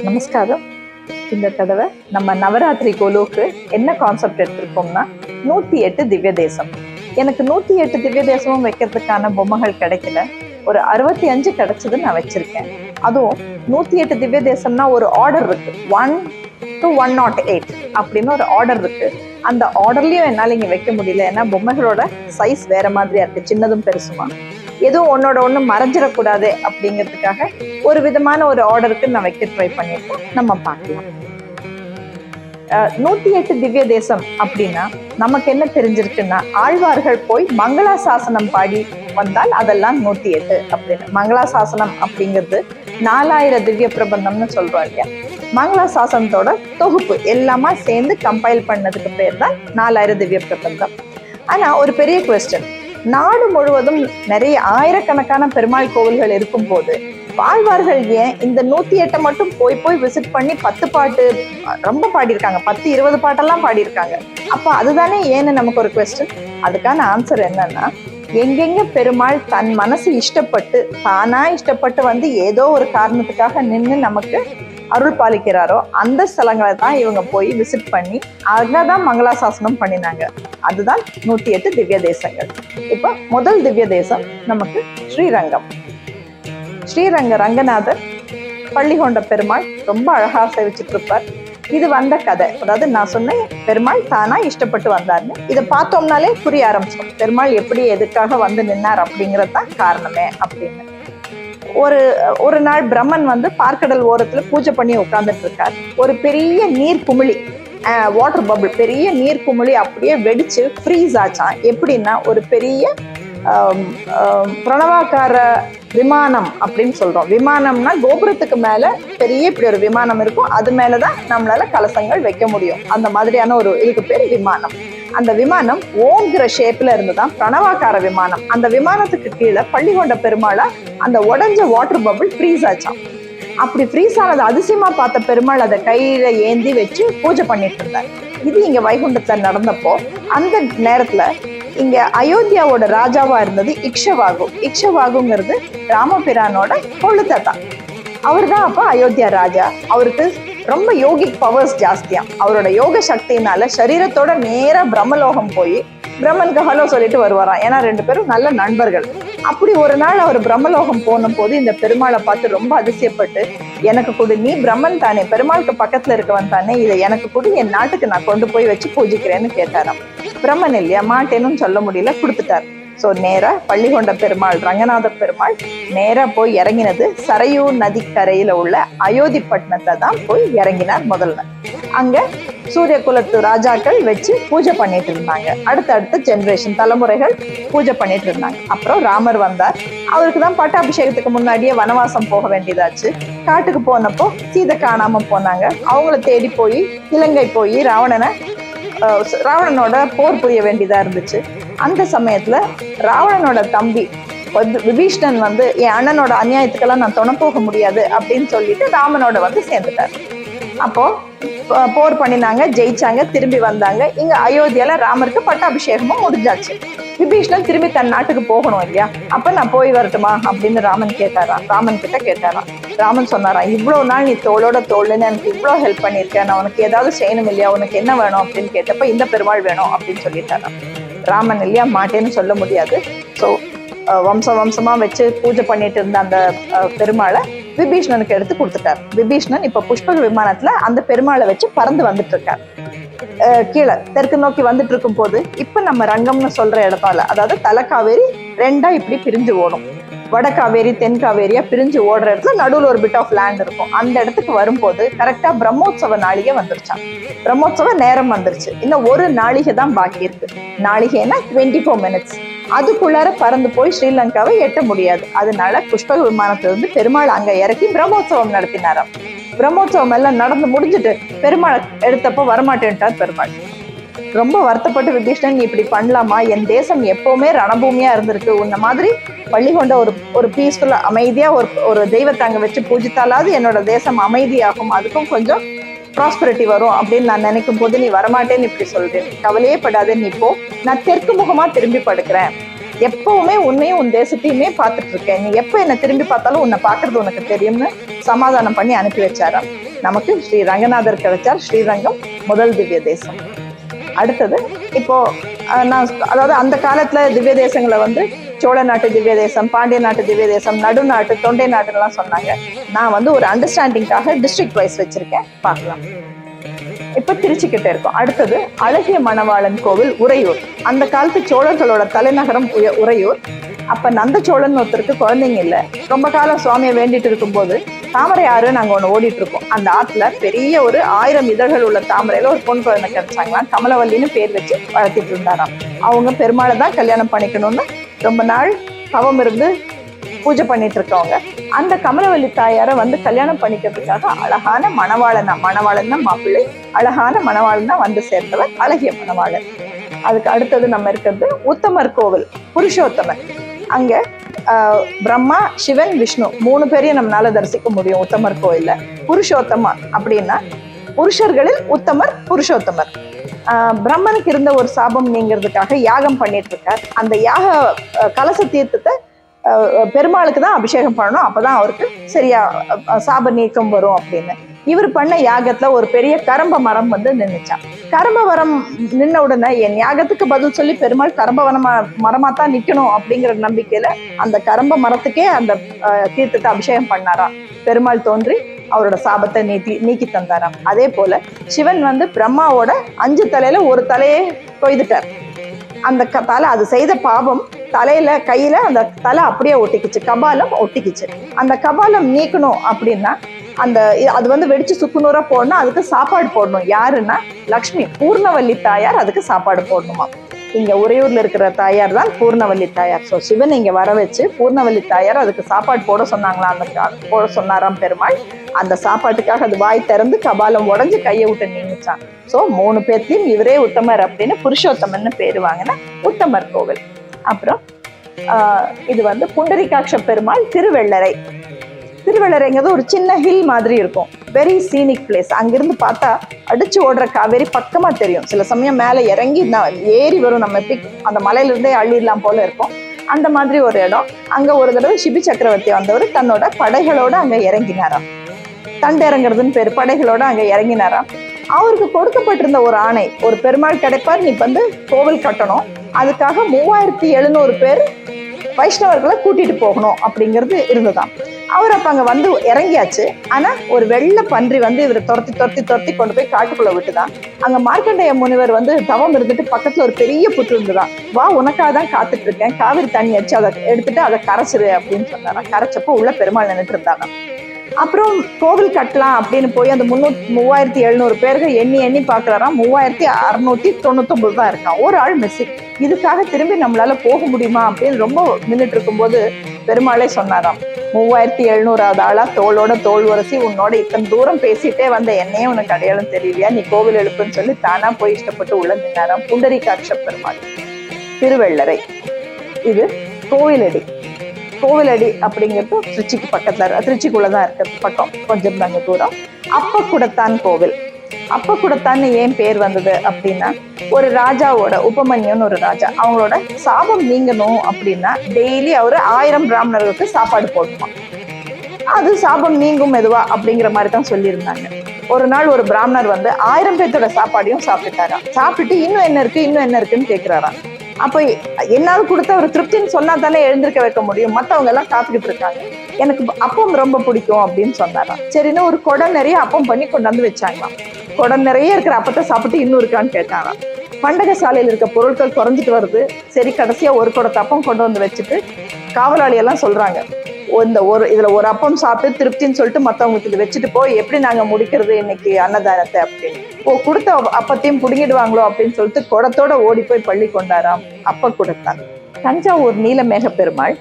நமஸ்காரம். இந்த தடவை நம்ம நவராத்திரி கோலோக்கு என்ன கான்செப்ட் எடுத்திருக்கோம்னா 108 திவ்ய தேசம். எனக்கு 108 திவ்ய தேசமும் வைக்கிறதுக்கான பொம்மைகள் கிடைக்கல. ஒரு 65 கிடைச்சது நான் வச்சிருக்கேன். அதுவும் 108 திவ்ய தேசம்னா ஒரு ஆர்டர் இருக்கு, 1 to 108 அப்படின்னு ஒரு ஆர்டர் இருக்கு. அந்த ஆர்டர்லயும் என்னால இங்க வைக்க முடியல, ஏன்னா பொம்மைகளோட சைஸ் வேற மாதிரியா இருக்கு, சின்னதும் பெருசுமா. எதுவும் ஒன்னோட ஒண்ணு மறைஞ்சிடக்கூடாது அப்படிங்கிறதுக்காக ஒரு விதமான ஒரு ஆர்டருக்கு நான் வைக்க ட்ரை பண்ணியிருக்கேன். நம்ம பார்க்கலாம். 108 திவ்ய தேசம் அப்படின்னா நமக்கு என்ன தெரிஞ்சிருக்குன்னா, ஆழ்வார்கள் போய் மங்களாசாசனம் பாடி வந்தால் அதெல்லாம் 108 அப்படின்னு. மங்களாசாசனம் அப்படிங்கிறது 4000 திவ்ய பிரபந்தம்னு சொல்றோம் இல்லையா. மங்களாசாசனத்தோட தொகுப்பு எல்லாமா சேர்ந்து கம்பைல் பண்ணதுக்கு பேர் தான் 4000 திவ்ய பிரபந்தம். ஆனா ஒரு பெரிய குவெஸ்டன், நாடு முழுவதும் நிறைய ஆயிரக்கணக்கான பெருமாள் கோவில்கள் இருக்கும் போது ஆழ்வார்கள் ஏன் இந்த 108 மட்டும் போய் விசிட் பண்ணி 10 பாட்டு ரொம்ப பாடியிருக்காங்க, 10-20 பாட்டெல்லாம் பாடியிருக்காங்க. அப்ப அதுதானே ஏன்னு நமக்கு ஒரு குவெஸ்டன். அதுக்கான ஆன்சர் என்னன்னா, எங்கெங்க பெருமாள் தன் மனசு இஷ்டப்பட்டு தானா இஷ்டப்பட்டு வந்து ஏதோ ஒரு காரணத்துக்காக நின்று நமக்கு அருள் பாலிக்கிறாரோ அந்த ஸ்தலங்களை தான் இவங்க போய் விசிட் பண்ணி அங்கதான் மங்களாசாசனம் பண்ணினாங்க. அதுதான் 108 திவ்ய தேசங்கள். இப்போ முதல் திவ்ய தேசம் நமக்கு ஸ்ரீரங்கம். ஸ்ரீரங்க ரங்கநாதர் பள்ளிகொண்ட பெருமாள் ரொம்ப அழகா சேவிச்சுட்டு இருப்பார். இது வந்த கதை, அதாவது நான் சொன்னேன் பெருமாள் தானா இஷ்டப்பட்டு வந்தார்னு. இதை பார்த்தோம்னாலே புரிய ஆரம்பிச்சோம் பெருமாள் எப்படி எதுக்காக வந்து நின்னார் அப்படிங்கிறது தான் காரணமே அப்படின்னு. ஒரு நாள் பிரம்மன் வந்து பார்க்கடல் ஓரத்துல பூஜை பண்ணி உட்கார்ந்துட்டு இருக்கார். ஒரு பெரிய நீர் குமிழி, வாட்டர் பபிள், பெரிய நீர் குமிழி அப்படியே வெடிச்சு ஃப்ரீஸ் ஆச்சான். எப்படின்னா, ஒரு பெரிய பிரணவாக்கார விமானம் அப்படின்னு சொல்றோம். விமானம்னா கோபுரத்துக்கு மேல பெரிய இப்படி ஒரு விமானம் இருக்கும், அது மேலதான் நம்மளால கலசங்கள் வைக்க முடியும். அந்த மாதிரியான ஒரு இதுக்கு பேர் விமானம். அந்த விமானம் ஓங்கிற ஷேப்ல இருந்துதான் பிரணவாக்கார விமானம். அந்த விமானத்துக்கு கீழே பள்ளிகொண்ட பெருமாளா அந்த உடஞ்ச வாட்டர் பபிள் ஃப்ரீஸ் ஆச்சான். அப்படி ஃப்ரீஸ் ஆனது அதிசயமா பார்த்த பெருமாள் அதை கையில ஏந்தி வச்சு பூஜை பண்ணிட்டு இருந்தார். இது இங்க வைகுண்டத்துல நடந்தப்போ அந்த நேரத்துல இங்க அயோத்தியாவோட ராஜாவா இருந்தது இக்ஷவாகு. இக்ஷவாகுங்கிறது ராமபிரானோட கொழுத்தா. அவர் தான் அப்ப அயோத்தியா ராஜா. அவருக்கு ரொம்ப யோகிக் பவர்ஸ் ஜாஸ்தியா. அவரோட யோக சக்தினால சரீரத்தோட நேரா பிரம்மலோகம் போய் பிரம்மனுக்கு ஹலோ சொல்லிட்டு வருவாராம். ஏன்னா 2 பேரும் நல்ல நண்பர்கள். அப்படி ஒரு நாள் அவர் பிரம்மலோகம் போன போது இந்த பெருமாளை பார்த்து ரொம்ப அதிசயப்பட்டு, எனக்கு கொடு, நீ பிரம்மன் தானே, பெருமாளுக்கு பக்கத்துல இருக்கவன் தானே, இதை எனக்கு கொடு, என் நாட்டுக்கு நான் கொண்டு போய் வச்சு பூஜிக்கிறேன்னு கேட்டாராம். பிரம்மன் இல்லையா, மாட்டேன்னு சொல்ல முடியல, கொடுத்துட்டார். ஸோ நேரா பள்ளிகொண்ட பெருமாள் ரங்கநாத பெருமாள் நேரா போய் இறங்கினது சரையூ நதிக்கரையில உள்ள அயோத்திப்பட்டினத்தை தான் போய் இறங்கினார். முதல்ல அங்க சூரிய குலத்து ராஜாக்கள் வச்சு பூஜை பண்ணிட்டு இருந்தாங்க. அடுத்தடுத்த ஜெனரேஷன் தலைமுறைகள் பூஜை பண்ணிட்டு இருந்தாங்க. அப்புறம் ராமர் வந்தார். அவருக்கு தான் பட்டாபிஷேகத்துக்கு முன்னாடியே வனவாசம் போக வேண்டியதாச்சு. காட்டுக்கு போனப்போ சீதை காணாம போனாங்க. அவங்கள தேடி போய் இலங்கை போய் ராவணனோட போர் புரிய வேண்டியதா இருந்துச்சு. அந்த சமயத்துல ராவணனோட தம்பி விபீஷ்ணன் வந்து, என் அண்ணனோட அநியாயத்துக்கெல்லாம் நான் துணை போக முடியாது அப்படின்னு சொல்லிட்டு ராமனோட வந்து சேர்ந்துட்டார். அப்போ போர் பண்ணினாங்க, ஜெயிச்சாங்க, திரும்பி வந்தாங்க. இங்க அயோத்தியால ராமருக்கு பட்டாபிஷேகமும் முடிஞ்சாச்சு. விபீஷ்ணன் திரும்பி தன் நாட்டுக்கு போகணும் இல்லையா. அப்ப நான் போய் வரட்டுமா அப்படின்னு ராமன் கிட்ட கேட்டாராம். ராமன் சொன்னாராம், இவ்வளவு நாள் நீ தோளோட தோல்லுன்னு எனக்கு இவ்வளவு ஹெல்ப் பண்ணியிருக்கேன், நான் உனக்கு ஏதாவது செய்யணும் இல்லையா, உனக்கு என்ன வேணும் அப்படின்னு கேட்டப்ப இந்த பெருமாள் வேணும் அப்படின்னு சொல்லிட்டாராம். ராமன் இல்லையா, மாட்டேன்னு சொல்ல முடியாது. ஸோ வம்சமா வச்சு பூஜை பண்ணிட்டு இருந்த அந்த பெருமாளை விபீஷ்ணனுக்கு எடுத்து கொடுத்துட்டார். விபீஷ்ணன் இப்ப புஷ்பக விமானத்துல அந்த பெருமாளை வச்சு பறந்து வந்துட்டு இருக்கார். கீழே தெற்கு நோக்கி வந்துட்டு இருக்கும் போது இப்ப நம்ம ரங்கம்னு சொல்ற இடத்தால, அதாவது தலைக்காவேரி 2ஆ இப்படி பிரிஞ்சு ஓடும். வடகாவேரி தென்காவேரியா பிரிஞ்சு ஓடுற இடத்துல நடுவில் ஒரு பிட் ஆஃப் லேண்ட் இருக்கும். அந்த இடத்துக்கு வரும்போது கரெக்டா பிரம்மோற்சவ நாளிகை வந்துருச்சான். பிரம்மோற்சவ நேரம் வந்துருச்சு. இன்னும் ஒரு நாளிகை தான் பாக்கி இருக்கு. நாளிகைன்னா 24 minutes. அதுக்குள்ளார பறந்து போய் ஸ்ரீலங்காவை எட்ட முடியாது. அதனால புஷ்பக விமானத்திலிருந்து பெருமாள் அங்க இறக்கி பிரம்மோற்சவம் நடத்தினாராம். பிரம்மோற்சவம் எல்லாம் நடந்து முடிஞ்சுட்டு பெருமாள் எடுத்தப்போ வரமாட்டேன்ட்டார் பெருமாள். ரொம்ப வருத்தப்பட்டு, விபீஷ்ணன் நீ இப்படி பண்ணலாமா, என் தேசம் எப்பவுமே ரணபூமியா இருந்திருக்கு, உன்ன மாதிரி பள்ளிகொண்ட ஒரு பீஸ்ஃபுல்லா அமைதியா ஒரு தெய்வத்தை அங்க வச்சு பூஜித்தாலாவது என்னோட தேசம் அமைதியாகும், அதுக்கும் கொஞ்சம் ப்ராஸ்பரிட்டி வரும் அப்படின்னு நான் நினைக்கும் போது நீ வரமாட்டேன்னு இப்படி சொல்றேன். கவலையே படாத, நீ போ, நான் தெற்கு முகமா திரும்பி படுக்கிறேன், எப்பவுமே உன்னையும் உன் தேசத்தையுமே பார்த்துட்டு இருக்கேன், நீ எப்ப என்ன திரும்பி பார்த்தாலும் உன்னை பார்க்கறது உனக்கு தெரியும்னு சமாதானம் பண்ணி அனுப்பி வச்சாராம். நமக்கு ஸ்ரீ ரங்கநாதர் கிடைச்சார். ஸ்ரீரங்கம் முதல் திவ்ய தேசம். அடுத்தது இப்போ அதாவது அந்த காலத்துல திவ்ய தேசங்களை வந்து சோழ நாட்டு திவ்ய தேசம், பாண்டிய நாட்டு திவ்ய தேசம், நடுநாட்டு, தொண்டை நாட்டுலாம் சொன்னாங்க. நான் வந்து ஒரு அண்டர்ஸ்டாண்டிங்காக டிஸ்ட்ரிக்ட் வைஸ் வச்சிருக்கேன், பார்க்கலாம். இப்ப திருச்சிக்கிட்ட இருக்கோம். அடுத்தது அழகிய மணவாளன் கோவில், உறையூர். அந்த காலத்து சோழர்களோட தலைநகரம் உறையூர். அப்ப நந்த சோழன் ஒருத்தருக்கு குழந்தைங்க இல்லை. ரொம்ப காலம் சுவாமியை வேண்டிட்டு இருக்கும் போது தாமரை ஆறு நாங்க ஒண்ணு ஓடிட்டு இருக்கோம். அந்த ஆத்துல பெரிய ஒரு 1000 இதழ்கள் உள்ள தாமரையில ஒரு பொன் குழந்தை கிடைச்சாங்களாம். கமலவல்லின்னு பேர் வச்சு வளர்த்திட்டு இருந்தாராம். அவங்க பெருமாளை தான் கல்யாணம் பண்ணிக்கணும்னு ரொம்ப நாள் தவம் இருந்து பூஜை பண்ணிட்டு இருக்கவங்க அந்த கமலவல்லி தாயாரை வந்து கல்யாணம் பண்ணிக்கிறதுக்காக அழகான மணவாளன் தான் மாப்பிள்ளை, அழகான மணவாளன் தான் வந்து சேர்ந்தவர் அழகிய மணவாளன். அதுக்கு அடுத்தது நம்ம இருக்கிறது உத்தமர் கோவில், புருஷோத்தமன். அங்க பிரம்மா, சிவன், விஷ்ணு 3 பேரையும் நம்மளால தரிசிக்க முடியும் உத்தமர் கோயில்ல. புருஷோத்தமா அப்படின்னா புருஷர்களில் உத்தமர் புருஷோத்தமர். பிரம்மனுக்கு இருந்த ஒரு சாபம் நீங்கிறதுக்காக யாகம் பண்ணிட்டு இருக்கார். அந்த யாக கலச தீர்த்தத்தை பெருமாளுக்கு தான் அபிஷேகம் பண்ணணும், அப்பதான் அவருக்கு சரியா சாப நீக்கம் வரும் அப்படின்னு. இவர் பண்ண யாகத்துல ஒரு பெரிய கரம்ப மரம் வந்து நின்றுச்சான். கரம்ப மரம் நின்ன உடனே என் யாகத்துக்கு பதில் சொல்லி பெருமாள் கரம்ப மரமா தான் நிக்கணும் அப்படிங்கிற நம்பிக்கையில அந்த கரம்ப மரத்துக்கே அந்த தீர்த்தத்தை அபிஷேகம் பண்ணாராம். பெருமாள் தோன்றி அவரோட சாபத்தை நீக்கி தந்தாராம். அதே போல சிவன் வந்து பிரம்மாவோட 5 தலையில ஒரு தலையே கொய்துட்டார். அந்த தலை, அது செய்த பாவம் தலையில கையில அந்த தலை அப்படியே ஒட்டிக்குச்சு, கபாலம் ஒட்டிக்குச்சு. அந்த கபாலம் நீக்கணும் அப்படின்னா அது வந்து வெடிச்சு சுக்குநூறா போடணும், அதுக்கு சாப்பாடு போடணும். யாருன்னா லக்ஷ்மி, பூர்ணவல்லி தாயார் அதுக்கு சாப்பாடு போடணுமா. இங்க உறையூர்ல இருக்கிற தாயார் தான் பூர்ணவல்லி தாயார். ஸோ சிவன் இங்க வர வச்சு பூர்ணவல்லி தாயார் அதுக்கு சாப்பாடு போட சொன்னாங்களா, போட சொன்னாராம் பெருமாள். அந்த சாப்பாட்டுக்காக அது வாய் திறந்து கபாலம் உடஞ்சு கையை விட்டு நீங்கிச்சான். ஸோ 3 பேர்த்தையும் இவரே உத்தமர் அப்படின்னு புருஷோத்தமன்னு பேரு வாங்கின உத்தமர் கோவில். அப்புறம் இது வந்து புண்டரிகாட்ச பெருமாள், திருவெள்ளரை. திருவள்ளரைங்கிறது ஒரு சின்ன ஹில் மாதிரி இருக்கும், வெரி சீனிக் பிளேஸ். அங்கிருந்து பார்த்தா அடிச்சு ஓடுற காவேரி பக்கமா தெரியும். சில சமயம் மேலே இறங்கி ஏறி வரும், நம்ம எப்படி அந்த மலையில இருந்தே அள்ளிடலாம் போல இருக்கும். அந்த மாதிரி ஒரு இடம். அங்க ஒரு தடவை சிபி சக்கரவர்த்தி வந்தவர் தன்னோட படைகளோட அங்க இறங்கினாராம். தண்டிறங்கிறதுன்னு பேரு. படைகளோட அங்க இறங்கினாராம். அவருக்கு கொடுக்கப்பட்டிருந்த ஒரு ஆணை, ஒரு பெருமாள் கிடைப்பார், நீ வந்து கோவில் கட்டணும், அதுக்காக 3700 பேர் வைஷ்ணவர்களை கூட்டிட்டு போகணும் அப்படிங்கிறது இருந்ததாம். அவர் அப்ப அங்க வந்து இறங்கியாச்சு. ஆனா ஒரு வெள்ளை பன்றி வந்து இவரை துரத்தி கொண்டு போய் காட்டுக்குள்ள விட்டுதான். அங்க மார்க்கண்டேய முனிவர் வந்து தவம் இருந்துட்டு பக்கத்துல ஒரு பெரிய புற்று இருந்துதான். வா, உனக்காக தான் காத்துட்டு இருக்கேன், காவிரி தண்ணி வச்சு அதை எடுத்துட்டு அதை கரைச்சிரு அப்படின்னு சொன்னாராம். கரைச்சப்போ உள்ள பெருமாள் நின்றுட்டு இருந்தாங்க. அப்புறம் கோவில் கட்டலாம் அப்படின்னு போய் அந்த 3700 பேர்கள் எண்ணி பாக்குறாராம். 3699 தான் இருக்கான். ஒரு ஆள் மிஸ்ஸிங். இதுக்காக திரும்பி நம்மளால போக முடியுமா அப்படின்னு ரொம்ப நின்றுட்டு இருக்கும்போது பெருமாளே சொன்னாராம், 3700வது ஆளா தோளோட தோல் உரசி உன்னோட இத்தனை தூரம் பேசிட்டே வந்த என்னையே உனக்கு அடையாளம் தெரியலையா, நீ கோவில் எழுப்புன்னு சொல்லி தானா போய் இஷ்டப்பட்டு உள்ள நின்னாராம். புண்டரிகாட்ச பெருமாள், திருவெள்ளரை. இது கோவிலடி. கோவிலடி அப்படிங்கிறது திருச்சிக்கு பக்கத்துல, திருச்சிக்குள்ளதான் இருக்கிறது பக்கம், கொஞ்சம் தாங்க தூரம். அப்பக்குடத்தான் கோவில். அப்பக்குடத்தான்னு ஏன் பேர் வந்தது அப்படின்னா, ஒரு ராஜாவோட, உபமன்யுன்னு ஒரு ராஜா, அவங்களோட சாபம் நீங்கணும் அப்படின்னா டெய்லி அவரு 1000 பிராமணர்களுக்கு சாப்பாடு போடணுமா. அது சாபம் நீங்கும் மெதுவா அப்படிங்கிற மாதிரி தான் சொல்லியிருந்தாங்க. ஒரு நாள் ஒரு பிராமணர் வந்து 1000 பேர்த்தோட சாப்பாடையும் சாப்பிட்டுட்டாராம். சாப்பிட்டுட்டு இன்னும் என்ன இருக்குன்னு கேட்கிறாராம். அப்போ என்னாவது கொடுத்த ஒரு திருப்தின்னு சொன்னா தானே எழுந்திருக்க வைக்க முடியும். மற்றவங்க எல்லாம் காத்துக்கிட்டு இருக்காங்க. எனக்கு அப்பம் ரொம்ப பிடிக்கும் அப்படின்னு சொன்னாராம். சரின்னு ஒரு குடம் நிறைய அப்பம் பண்ணி கொண்டாந்து வச்சாங்களாம். குடம் நிறைய இருக்கிற அப்பத்தை சாப்பிட்டு இன்னும் இருக்கான்னு கேட்டாராம். பண்டக சாலையில் இருக்க பொருட்கள் குறைஞ்சிட்டு வருது. சரி, கடைசியா ஒரு குடத்தை அப்பம் கொண்டு வந்து வச்சுட்டு காவலாளி எல்லாம் சொல்றாங்க, இதுல ஒரு அப்பம் சாப்பிட்டு திருப்தின்னு சொல்லிட்டு மத்தவங்களுக்கு இது வச்சுட்டு போய் எப்படி நாங்க முடிக்கிறது இன்னைக்கு அன்னதானத்தை அப்படின்னு. கொடுத்த அப்பத்தையும் புடுங்கிடுவாங்களோ அப்படின்னு சொல்லிட்டு குடத்தோட ஓடி போய் பள்ளி கொண்டாராம். அப்ப கொடுத்தான். தஞ்சாவூர் நீலமேக பெருமாள்.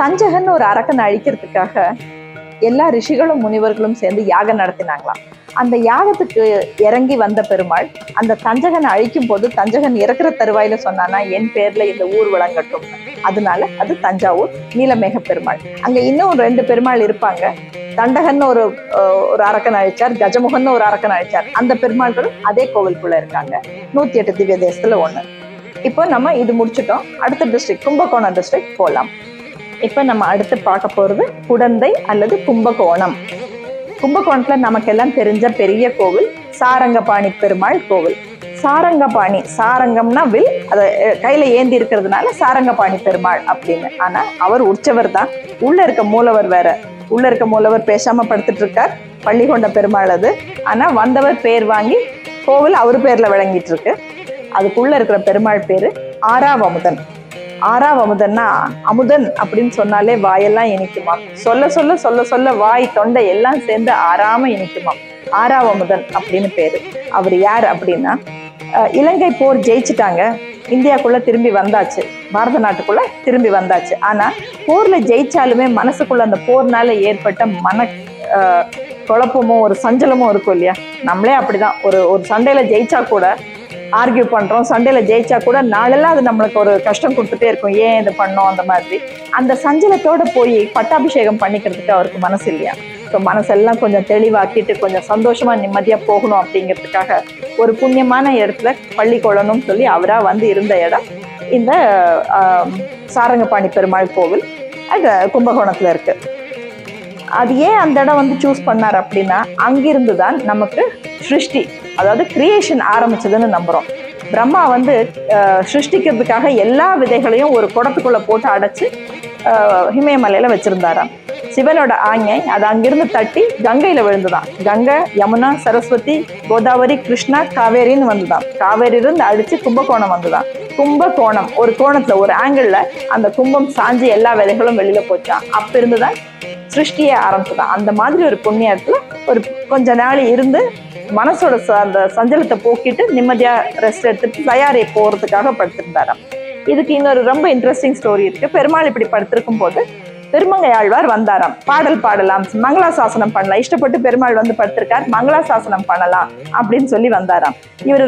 தஞ்சகன்னு ஒரு அரக்கனை அழிக்கிறதுக்காக எல்லா ரிஷிகளும் முனிவர்களும் சேர்ந்து யாகம் நடத்தினாங்களாம். அந்த யாகத்துக்கு இறங்கி வந்த பெருமாள் அந்த தஞ்சகனை அழிக்கும் போது தஞ்சகன் இறக்குற தருவாயில சொன்னானா, என் பேர்ல இந்த ஊர் வழங்கட்டும். அதனால அது தஞ்சாவூர் நீலமேக பெருமாள். அங்க இன்னும் 2 பெருமாள் இருப்பாங்க. தண்டகன்னு ஒரு அரக்கன் அழிச்சார், கஜமுகன்னு ஒரு அரக்கன் அழிச்சார். அந்த பெருமாள்களும் அதே கோவிலுக்குள்ள இருக்காங்க. 108 திவ்ய தேசத்துல ஒண்ணு. இப்போ நம்ம இது முடிச்சிட்டோம். அடுத்த டிஸ்ட்ரிக்ட் கும்பகோணம் டிஸ்ட்ரிக்ட் போகலாம். இப்போ நம்ம அடுத்து பார்க்க போகிறது குடந்தை அல்லது கும்பகோணம். கும்பகோணத்தில் நமக்கெல்லாம் தெரிஞ்ச பெரிய கோவில் சாரங்கபாணி பெருமாள் கோவில். சாரங்கபாணி, சாரங்கம்னா வில், அதை கையில ஏந்தி இருக்கிறதுனால சாரங்கபாணி பெருமாள் அப்படின்னு. ஆனா அவர் உற்சவர் தான். உள்ள இருக்க மூலவர் வேற. உள்ள இருக்க மூலவர் பேசாம படுத்துட்டு இருக்கார். பள்ளி கொண்ட பெருமாள் அது. ஆனா வந்தவர் பேர் வாங்கி கோவில் அவர் பேர்ல விளங்கிட்டு இருக்கு. அதுக்குள்ள இருக்கிற பெருமாள் பேரு ஆறாவமுதன். ஆறாவமுதன்னா அமுதன் அப்படின்னு சொன்னாலே வாயெல்லாம் இனிக்குமா. சொல்ல சொல்ல சொல்ல சொல்ல வாய் தொண்டை எல்லாம் சேர்ந்து ஆறாம இனிக்குமா. ஆறாவமுதன் அப்படின்னு பேரு. அவர் யார் அப்படின்னா, இலங்கை போர் ஜெயிச்சுட்டாங்க, இந்தியாக்குள்ள திரும்பி வந்தாச்சு, பாரத நாட்டுக்குள்ள திரும்பி வந்தாச்சு. ஆனா போர்ல ஜெயிச்சாலுமே மனசுக்குள்ள அந்த போர்னால ஏற்பட்ட குழப்பமும் ஒரு சஞ்சலமும் இருக்கும் இல்லையா. நம்மளே அப்படிதான். ஒரு சண்டையில ஜெயிச்சா கூட ஆர்கியூ பண்றோம், சண்டையில ஜெயிச்சா கூட நாளெல்லாம் அது நம்மளுக்கு ஒரு கஷ்டம் கொடுத்துட்டே இருக்கும். ஏன் இது பண்ணோம் அந்த மாதிரி. அந்த சஞ்சலத்தோட போய் பட்டாபிஷேகம் பண்ணிக்கிறதுக்கு அவருக்கு மனசு இல்லையா. ஸோ மனசெல்லாம் கொஞ்சம் தெளிவாக்கிட்டு கொஞ்சம் சந்தோஷமா நிம்மதியா போகணும் அப்படிங்கிறதுக்காக ஒரு புண்ணியமான இடத்துல பள்ளி கொள்ளணும்னு சொல்லி அவரா வந்து இருந்த இடம் இந்த சாரங்கபாணி பெருமாள் கோவில் அது கும்பகோணத்துல இருக்கு. அது ஏன் அந்த இடம் வந்து சூஸ் பண்ணார் அப்படின்னா, அங்கிருந்து தான் நமக்கு சிருஷ்டி, அதாவது கிரியேஷன் ஆரம்பிச்சதுன்னு நம்புறோம். பிரம்மா வந்து சிருஷ்டிக்கிறதுக்காக எல்லா விதைகளையும் ஒரு குடத்துக்குள்ள போட்டு அடைச்சு ஹிமயமலையில வச்சிருந்தாராம். சிவனோட ஆஞை அது அங்கிருந்து தட்டி கங்கையில விழுந்துதான். கங்கை, யமுனா, சரஸ்வதி, கோதாவரி, கிருஷ்ணா, காவேரின்னு வந்துதான். காவேரி இருந்து அடிச்சு கும்பகோணம் வந்துதான். கும்பகோணம் ஒரு கோணத்துல ஒரு ஆங்கிள் அந்த கும்பம் சாஞ்சி எல்லா விதைகளும் வெளியில போச்சான். அப்ப இருந்துதான் சிருஷ்டியே ஆரம்பிச்சுதான். அந்த மாதிரி ஒரு புண்ணியத்துல ஒரு கொஞ்ச நாள் இருந்து மனசோட அந்த சஞ்சலத்தை போக்கிட்டு நிம்மதியா ரெஸ்ட் எடுத்துட்டு தயாரி போறதுக்காக படுத்திருந்தாராம். இதுக்கு இன்னொரு ரொம்ப இன்ட்ரெஸ்டிங் ஸ்டோரி இருக்கு. பெருமாள் இப்படி படுத்திருக்கும் போது திருமங்கை ஆழ்வார் வந்தாராம். பாடல் பாடலாம், மங்களாசாசனம் பண்ணலாம், இஷ்டப்பட்டு பெருமாள் வந்து படுத்திருக்கார், மங்களாசாசனம் பண்ணலாம் அப்படின்னு சொல்லி வந்தாராம். இவர்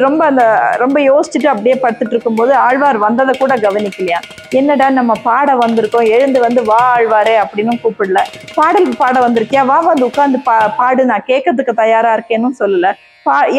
ரொம்ப யோசிச்சுட்டு அப்படியே படுத்துட்டு இருக்கும் போது ஆழ்வார் வந்ததை கூட கவனிக்கலையா. என்னடா நம்ம பாட வந்திருக்கோம், எழுந்து வந்து வா ஆழ்வாரே அப்படின்னு கூப்பிடல. பாடல் பாட வந்திருக்கியா, வா வந்து உட்காந்து பாடு, நான் கேட்கறதுக்கு தயாரா இருக்கேன்னு சொல்லல,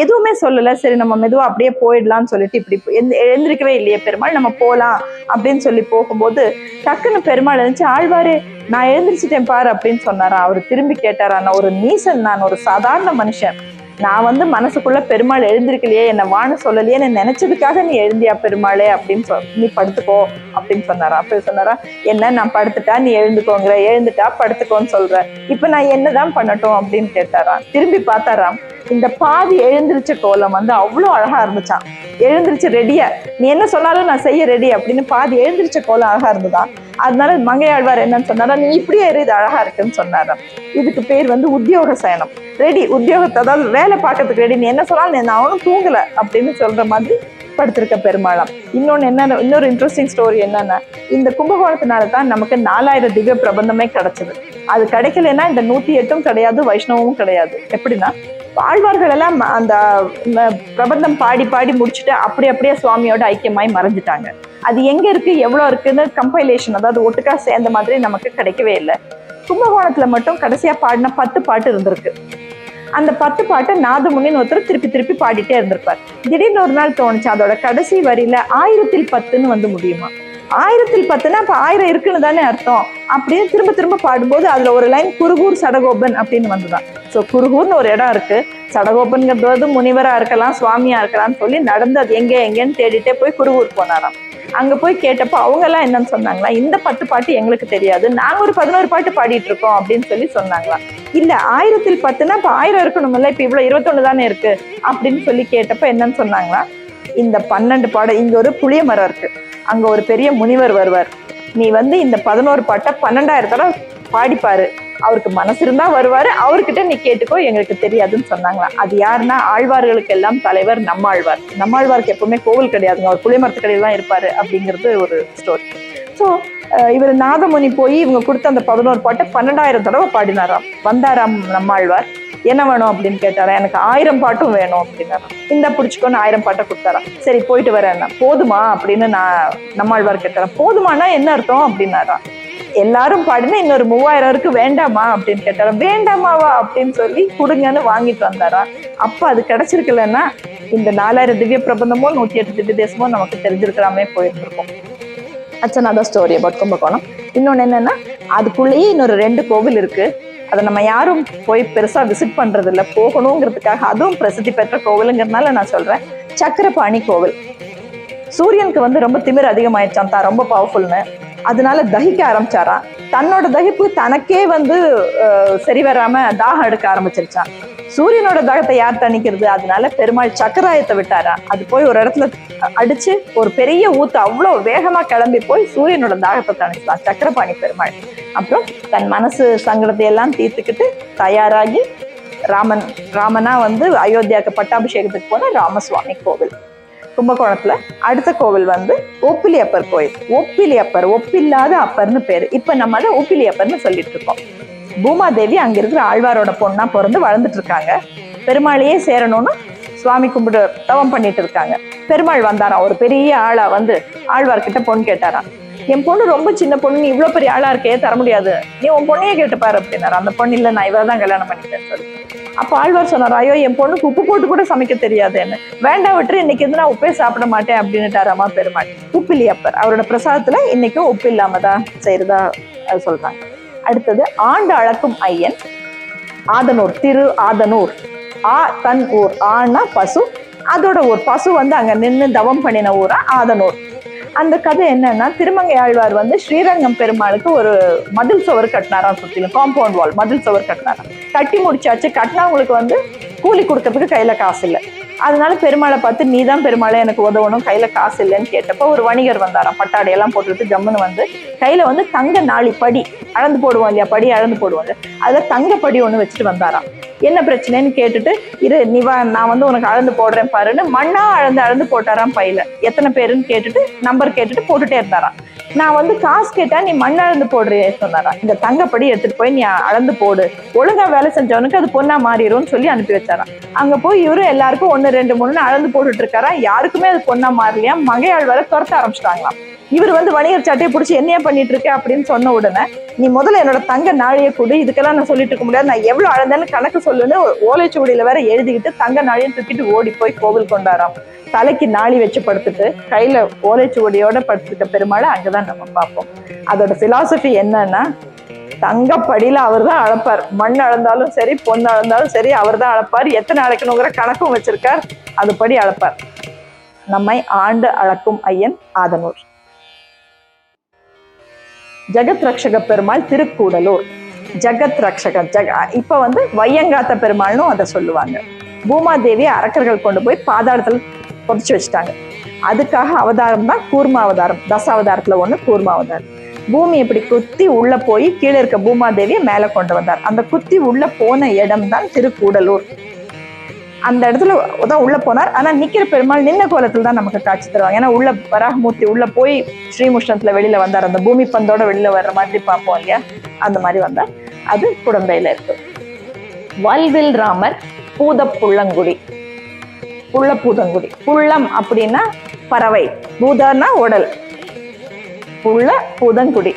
எதுவுமே சொல்லல. சரி நம்ம மெதுவா அப்படியே போயிடலாம்னு சொல்லிட்டு இப்படி எழுந்திருக்கவே இல்லையே பெருமாள், நம்ம போலாம் அப்படின்னு சொல்லி போகும்போது டக்குன்னு பெருமாள் இருந்துச்சு, ஆழ்வாரே நான் எழுந்திரிச்சிட்டேன் பாரு அப்படின்னு சொன்னாரா. அவர் திரும்பி கேட்டாரா, நான் ஒரு நீசன், நான் ஒரு சாதாரண மனுஷன், நான் வந்து மனசுக்குள்ள பெருமாள் எழுந்திருக்கலையே, என்ன வான்னு சொல்லலையே, நினைச்சதுக்காக நீ எழுந்தியா பெருமாளே அப்படின்னு நீ படுத்துக்கோ அப்படின்னு சொன்னாரா. அப்ப சொன்னாரா, என்ன நான் படுத்துட்டா நீ எழுந்துக்கோங்கிற, எழுந்துட்டா படுத்துக்கோன்னு சொல்ற, இப்ப நான் என்னதான் பண்ணட்டும் அப்படின்னு கேட்டாராம். திரும்பி பார்த்தாராம். இந்த பாதி எழுந்திரிச்ச கோலம் வந்து அவ்வளோ அழகா இருந்துச்சான். எழுந்திரிச்சு ரெடியா, நீ என்ன சொன்னாலும் நான் செய்ய ரெடி அப்படின்னு பாதி எழுந்திரிச்ச கோலம் அழகா இருந்துதான். அதனால மங்கையாழ்வார் என்னன்னு சொன்னாரா, நீ இப்படியே இது அழகா இருக்குன்னு சொன்னாராம். இதுக்கு பேர் வந்து உத்தியோக சயனம். ரெடி, உத்தியோகத்தை அதாவது வேலை பார்க்கறதுக்கு ரெடி, நீ என்ன சொன்னாலும் நான் அவனும் தூங்கல அப்படின்னு சொல்ற மாதிரி படுத்திருக்க பெருமாளாம். இன்னொரு இன்ட்ரெஸ்டிங் ஸ்டோரி என்னன்னா, இந்த கும்பகோணத்தினால தான் நமக்கு 4000 திவ்ய பிரபந்தமே கிடைச்சது. அது கிடைக்கலன்னா இந்த 108ம் கிடையாது, வைஷ்ணவமும் கிடையாது. எப்படின்னா ஆழ்வார்கள் எல்லாம் அந்த பிரபந்தம் பாடி பாடி முடிச்சுட்டு அப்படியே சுவாமியோட ஐக்கியமாய் மறைஞ்சிட்டாங்க. அது எங்க இருக்கு எவ்வளவு இருக்குன்னு கம்பைலேஷன், அதாவது ஒட்டுக்கா சேர்ந்த மாதிரி நமக்கு கிடைக்கவே இல்லை. கும்பகோணத்துல மட்டும் கடைசியா பாடின 10 பாட்டு இருந்திருக்கு. அந்த 10 பாட்டை நாதமுனின்னு ஒருத்தர் திருப்பி திருப்பி பாடிட்டே இருந்திருப்பார். திடீர்னு ஒரு நாள் தோணுச்சு, அதோட கடைசி வரியில 1000ல் வந்து முடியுமா, 1000னா அப்ப 1000 இருக்குன்னு தானே அர்த்தம் அப்படின்னு திரும்ப திரும்ப பாடும்போது அதுல ஒரு லைன் குருகூர் சடகோபன் அப்படின்னு வந்துதான். ஸோ குருகூர்னு ஒரு இடம் இருக்கு, சடகோபன்கிறது முனிவரா இருக்கலாம், சுவாமியா இருக்கலாம்னு சொல்லி நடந்து அது எங்கேன்னு தேடிட்டே போய் குருகூர் போனாராம். அங்க போய் கேட்டப்போ அவங்க எல்லாம் என்னன்னு சொன்னாங்களா, இந்த 10 பாட்டு எங்களுக்கு தெரியாது, நாங்க ஒரு 11 பாட்டு பாடிட்டு இருக்கோம் அப்படின்னு சொல்லி சொன்னாங்களா. இல்ல 1000னா இப்ப 1000 இருக்கணும்ல, இப்ப இவ்வளவு 21 தானே இருக்கு அப்படின்னு சொல்லி கேட்டப்ப என்னன்னு சொன்னாங்களா, இந்த 12 பாடம் இங்க ஒரு புளிய மரம் இருக்கு, அங்க ஒரு பெரிய முனிவர் வருவார், நீ வந்து இந்த 11 பாட்டை 12,000 தடவை பாடிப்பாரு, அவருக்கு மனசு இருந்தா வருவாரு, அவர்கிட்ட நீ கேட்டுக்கோ, எங்களுக்கு தெரியாதுன்னு சொன்னாங்களா. அது யாருன்னா ஆழ்வார்களுக்கு எல்லாம் தலைவர் நம்மாழ்வார். நம்மாழ்வாருக்கு எப்பவுமே கோவில் கிடையாதுங்க, அவர் புளியமரத்து கடையில் தான் இருப்பாரு அப்படிங்கிறது ஒரு ஸ்டோரி. ஸோ இவர் நாதமுனி போய் இவங்க கொடுத்த அந்த 11 பாட்டை 12,000 தடவை பாடினாராம். வந்தாராம் நம்மாழ்வார், என்ன வேணும் அப்படின்னு கேட்டாரா, எனக்கு 1000 பாட்டும் வேணும் அப்படின்னாராம். இந்த பிடிச்சிக்கோன்னு 1000 பாட்டை கொடுத்தாராம். சரி போயிட்டு வரேன், போதுமா அப்படின்னு நான் நம்மாழ்வார் கேட்டாராம். போதுமானா என்ன அர்த்தம் அப்படின்னாராம். எல்லாரும் பாடினா இன்னொரு 3000 இருக்கு, வேண்டாமா அப்படின்னு கேட்டாரா. வேண்டாமாவா அப்படின்னு சொல்லி கொடுங்கன்னு வாங்கிட்டு வந்தாரா. அப்ப அது கிடைச்சிருக்கலன்னா இந்த 4000 திவ்ய பிரபந்தமோ 108 திவ்ய தேசமோ நமக்கு தெரிஞ்சிருக்கிறாமே போயிருந்திருக்கும். That's another story about Kumbakonam. இன்னொன்னு என்னன்னா, அதுக்குள்ளேயே இன்னொரு 2 கோவில் இருக்கு. அதை நம்ம யாரும் போய் பெருசா விசிட் பண்றது இல்லை, போகணுங்கிறதுக்காக. அதுவும் பிரசித்தி பெற்ற கோவிலுங்கிறதுனால நான் சொல்றேன். சக்கரபாணி கோவில். சூரியனுக்கு வந்து ரொம்ப திமிர் அதிகமாயிடுச்சான், தான் ரொம்ப பவர்ஃபுல்னு. அதனால தகிக்க ஆரம்பிச்சாராம். தன்னோட தகிப்பு தனக்கே வந்து சரி வராம தாகம் எடுக்க ஆரம்பிச்சிருச்சான். சூரியனோட தாகத்தை யார் தணிக்கிறது? அதனால பெருமாள் சக்கராயத்தை விட்டாரா. அது போய் ஒரு இடத்துல அடிச்சு ஒரு பெரிய ஊத்து அவ்வளோ வேகமா கிளம்பி போய் சூரியனோட தாகத்தை தணிச்சான் சக்கரபாணி பெருமாள். அப்புறம் தன் மனசு சங்கடத்தை எல்லாம் தீர்த்துக்கிட்டு தயாராகி ராமனா வந்து அயோத்தியாவுக்கு பட்டாபிஷேகத்துக்கு போன ராமசுவாமி கோவில் கும்பகோணத்துல. அடுத்த கோவில் வந்து ஒப்பிலியப்பர் கோயில். ஒப்பிலியப்பர், ஒப்பில்லாத அப்பர்னு பேரு. இப்ப நம்ம அதை ஒப்பிலியப்பர்னு சொல்லிட்டு இருக்கோம். பூமாதேவி அங்க இருக்கிற ஆழ்வாரோட பொண்ணா பிறந்து வளர்ந்துட்டு இருக்காங்க. பெருமாளையே சேரணும்னு சுவாமி கும்பிட்டு தவம் பண்ணிட்டு இருக்காங்க. பெருமாள் வந்தாராம், ஒரு பெரிய ஆளா வந்து ஆழ்வார்கிட்ட பொண்ணு கேட்டாராம். என் பொண்ணு ரொம்ப சின்ன பொண்ணு, நீ இவ்வளவு பெரிய ஆளா இருக்கே, தர முடியாது, நீ உன் பொண்ணையே கேட்டுப்பாரு அப்படின்னாரு. அந்த பொண்ணு இல்ல, நான் இவதான் கல்யாணம் பண்ணிட்டேன்னு சொல்லி. அப்ப ஆழ்வார் சொன்னார், ஐயோ என் பொண்ணுக்கு உப்பு போட்டு கூட சமைக்க தெரியாதுன்னு. வேண்டாம் விட்டு, இன்னைக்கு வந்து நான் உப்பே சாப்பிட மாட்டேன் அப்படின்னுட்டாராமா பெருமாள். உப்பிலியப்பர் அவரோட பிரசாதத்துல இன்னைக்கும் உப்பு இல்லாம தான் செய்யறதா சொல்றாங்க. அடுத்தது ஆண்டு அளக்கும் ஐயன் ஆதனூர், திரு ஆதனூர். தன் ஊர், ஆனா பசு, அதோட ஒரு பசு வந்து அங்க நின்று தவம் பண்ணின ஊரா ஆதனூர். அந்த கதை என்னன்னா, திருமங்கை ஆழ்வார் வந்து ஸ்ரீரங்கம் பெருமாளுக்கு ஒரு மதில் சுவர் கட்டினாராம். சுத்திலும் காம்பவுண்ட் வால் மதில் சுவர் கட்டினாராம். கட்டி முடிச்சாச்சு. கட்டினவங்களுக்கு வந்து கூலி கொடுக்கறதுக்கு கையில காசு இல்லை. அதனால பெருமாளை பார்த்து, நீ தான் பெருமாளை எனக்கு உதவணும், கையில காசு இல்லைன்னு கேட்டப்போ ஒரு வணிகர் வந்தாராம். பட்டாடையெல்லாம் போட்டுட்டு ஜம்முன்னு வந்து கையில வந்து தங்க நாளி படி அளந்து போடுவோம் இல்லையா, படி அளந்து போடுவாங்க, அதுல தங்க படி ஒண்ணு வச்சுட்டு வந்தாராம். என்ன பிரச்சனைன்னு கேட்டுட்டு, இரு நீ வா, நான் வந்து உனக்கு அளந்து போடுறேன் பாருன்னு மண்ணா அளந்து போட்டாராம் பையில. எத்தனை பேருன்னு கேட்டுட்டு நம்பர் கேட்டுட்டு போட்டுட்டே இருந்தாராம். நான் வந்து காசு கேட்டா நீ மண் அளந்து போடுறே சொன்னாராம். இந்த தங்கப்படி எடுத்துட்டு போய் நீ அளந்து போடு, ஒழுங்கா வேலை செஞ்சவனுக்கு அது பொண்ணா மாறிடும்னு சொல்லி அனுப்பி வச்சாராம். அங்க போய் இவரும் எல்லாருக்கும் 1 2 3 அளந்து போட்டுட்டு இருக்காரா. யாருக்குமே அது பொண்ணா மாறலையா. மகையாள் வர துரத்த ஆரம்பிச்சிட்டாங்களாம். இவர் வந்து வணிகர் சட்டையை பிடிச்சி என்னையா பண்ணிட்டு இருக்க அப்படின்னு சொன்ன உடனே, நீ முதல்ல என்னோட தங்க நாழியை கொடு, இதுக்கெல்லாம் நான் சொல்லிட்டு இருக்க முடியாது, நான் எவ்வளவு அளந்தேன்னு கணக்கு சொல்லுன்னு ஓலைச்சுவடியில வேற எழுதிக்கிட்டு தங்க நாழியை தூக்கிட்டு ஓடி போய் கோவில் கொண்டாராம். தலைக்கு நாளி வச்சு படுத்துட்டு கையில ஓலைச்சுவடியோட படுத்துக்க பெருமாளை அங்கதான் நம்ம பார்ப்போம். அதோட பிலாசபி என்னன்னா, தங்கப்படியில அவர் தான் அளப்பார். மண் அளந்தாலும் சரி, பொண்ணு அளந்தாலும் சரி, அவர் தான் அளப்பார். எத்தனை அளக்கணுங்கிற கணக்கும் வச்சிருக்கார், அதுபடி அளப்பார். நம்மை ஆண்டு அளக்கும் ஐயன் ஆதனூர். ஜெகத் ரக்ஷக பெருமாள் திருக்கூடலூர். ஜெகத் ரக்ஷக இப்ப வந்து வையங்காத்த பெருமாள்னும் அதை சொல்லுவாங்க. பூமாதேவி அரக்கர்கள் கொண்டு போய் பாதாளத்துல புதைச்சு வச்சுட்டாங்க. அதுக்காக அவதாரம் தான் கூர்ம அவதாரம். தசாவதாரத்துல ஒண்ணு கூர்ம அவதாரம். பூமி இப்படி குத்தி உள்ள போய் கீழே இருக்க பூமாதேவியை மேல கொண்டு வந்தார். அந்த குத்தி உள்ள போன இடம் தான் திருக்கூடலூர். அந்த இடத்துல தான் உள்ள போனார். ஆனா நிக்கிற பெருமாள் நின்ன கோலத்துல தான் நமக்கு காட்சி தருவாங்க. ஏன்னா உள்ள வராகமூர்த்தி உள்ள போய் ஸ்ரீமுஷ்ணத்துல வெளியில வந்தார். அந்த பூமி பந்தோட வெளியில வர்ற மாதிரி பார்ப்போம் இல்லையா, அந்த மாதிரி வந்தார். அது குடந்தையில இருக்கு. வல்வில் ராமர் பூதப்புள்ளங்குடி. புள்ளப்பூதங்குடி. புள்ளம் அப்படின்னா பறவை, பூதன்னா உடல், புள்ள பூதங்குடி.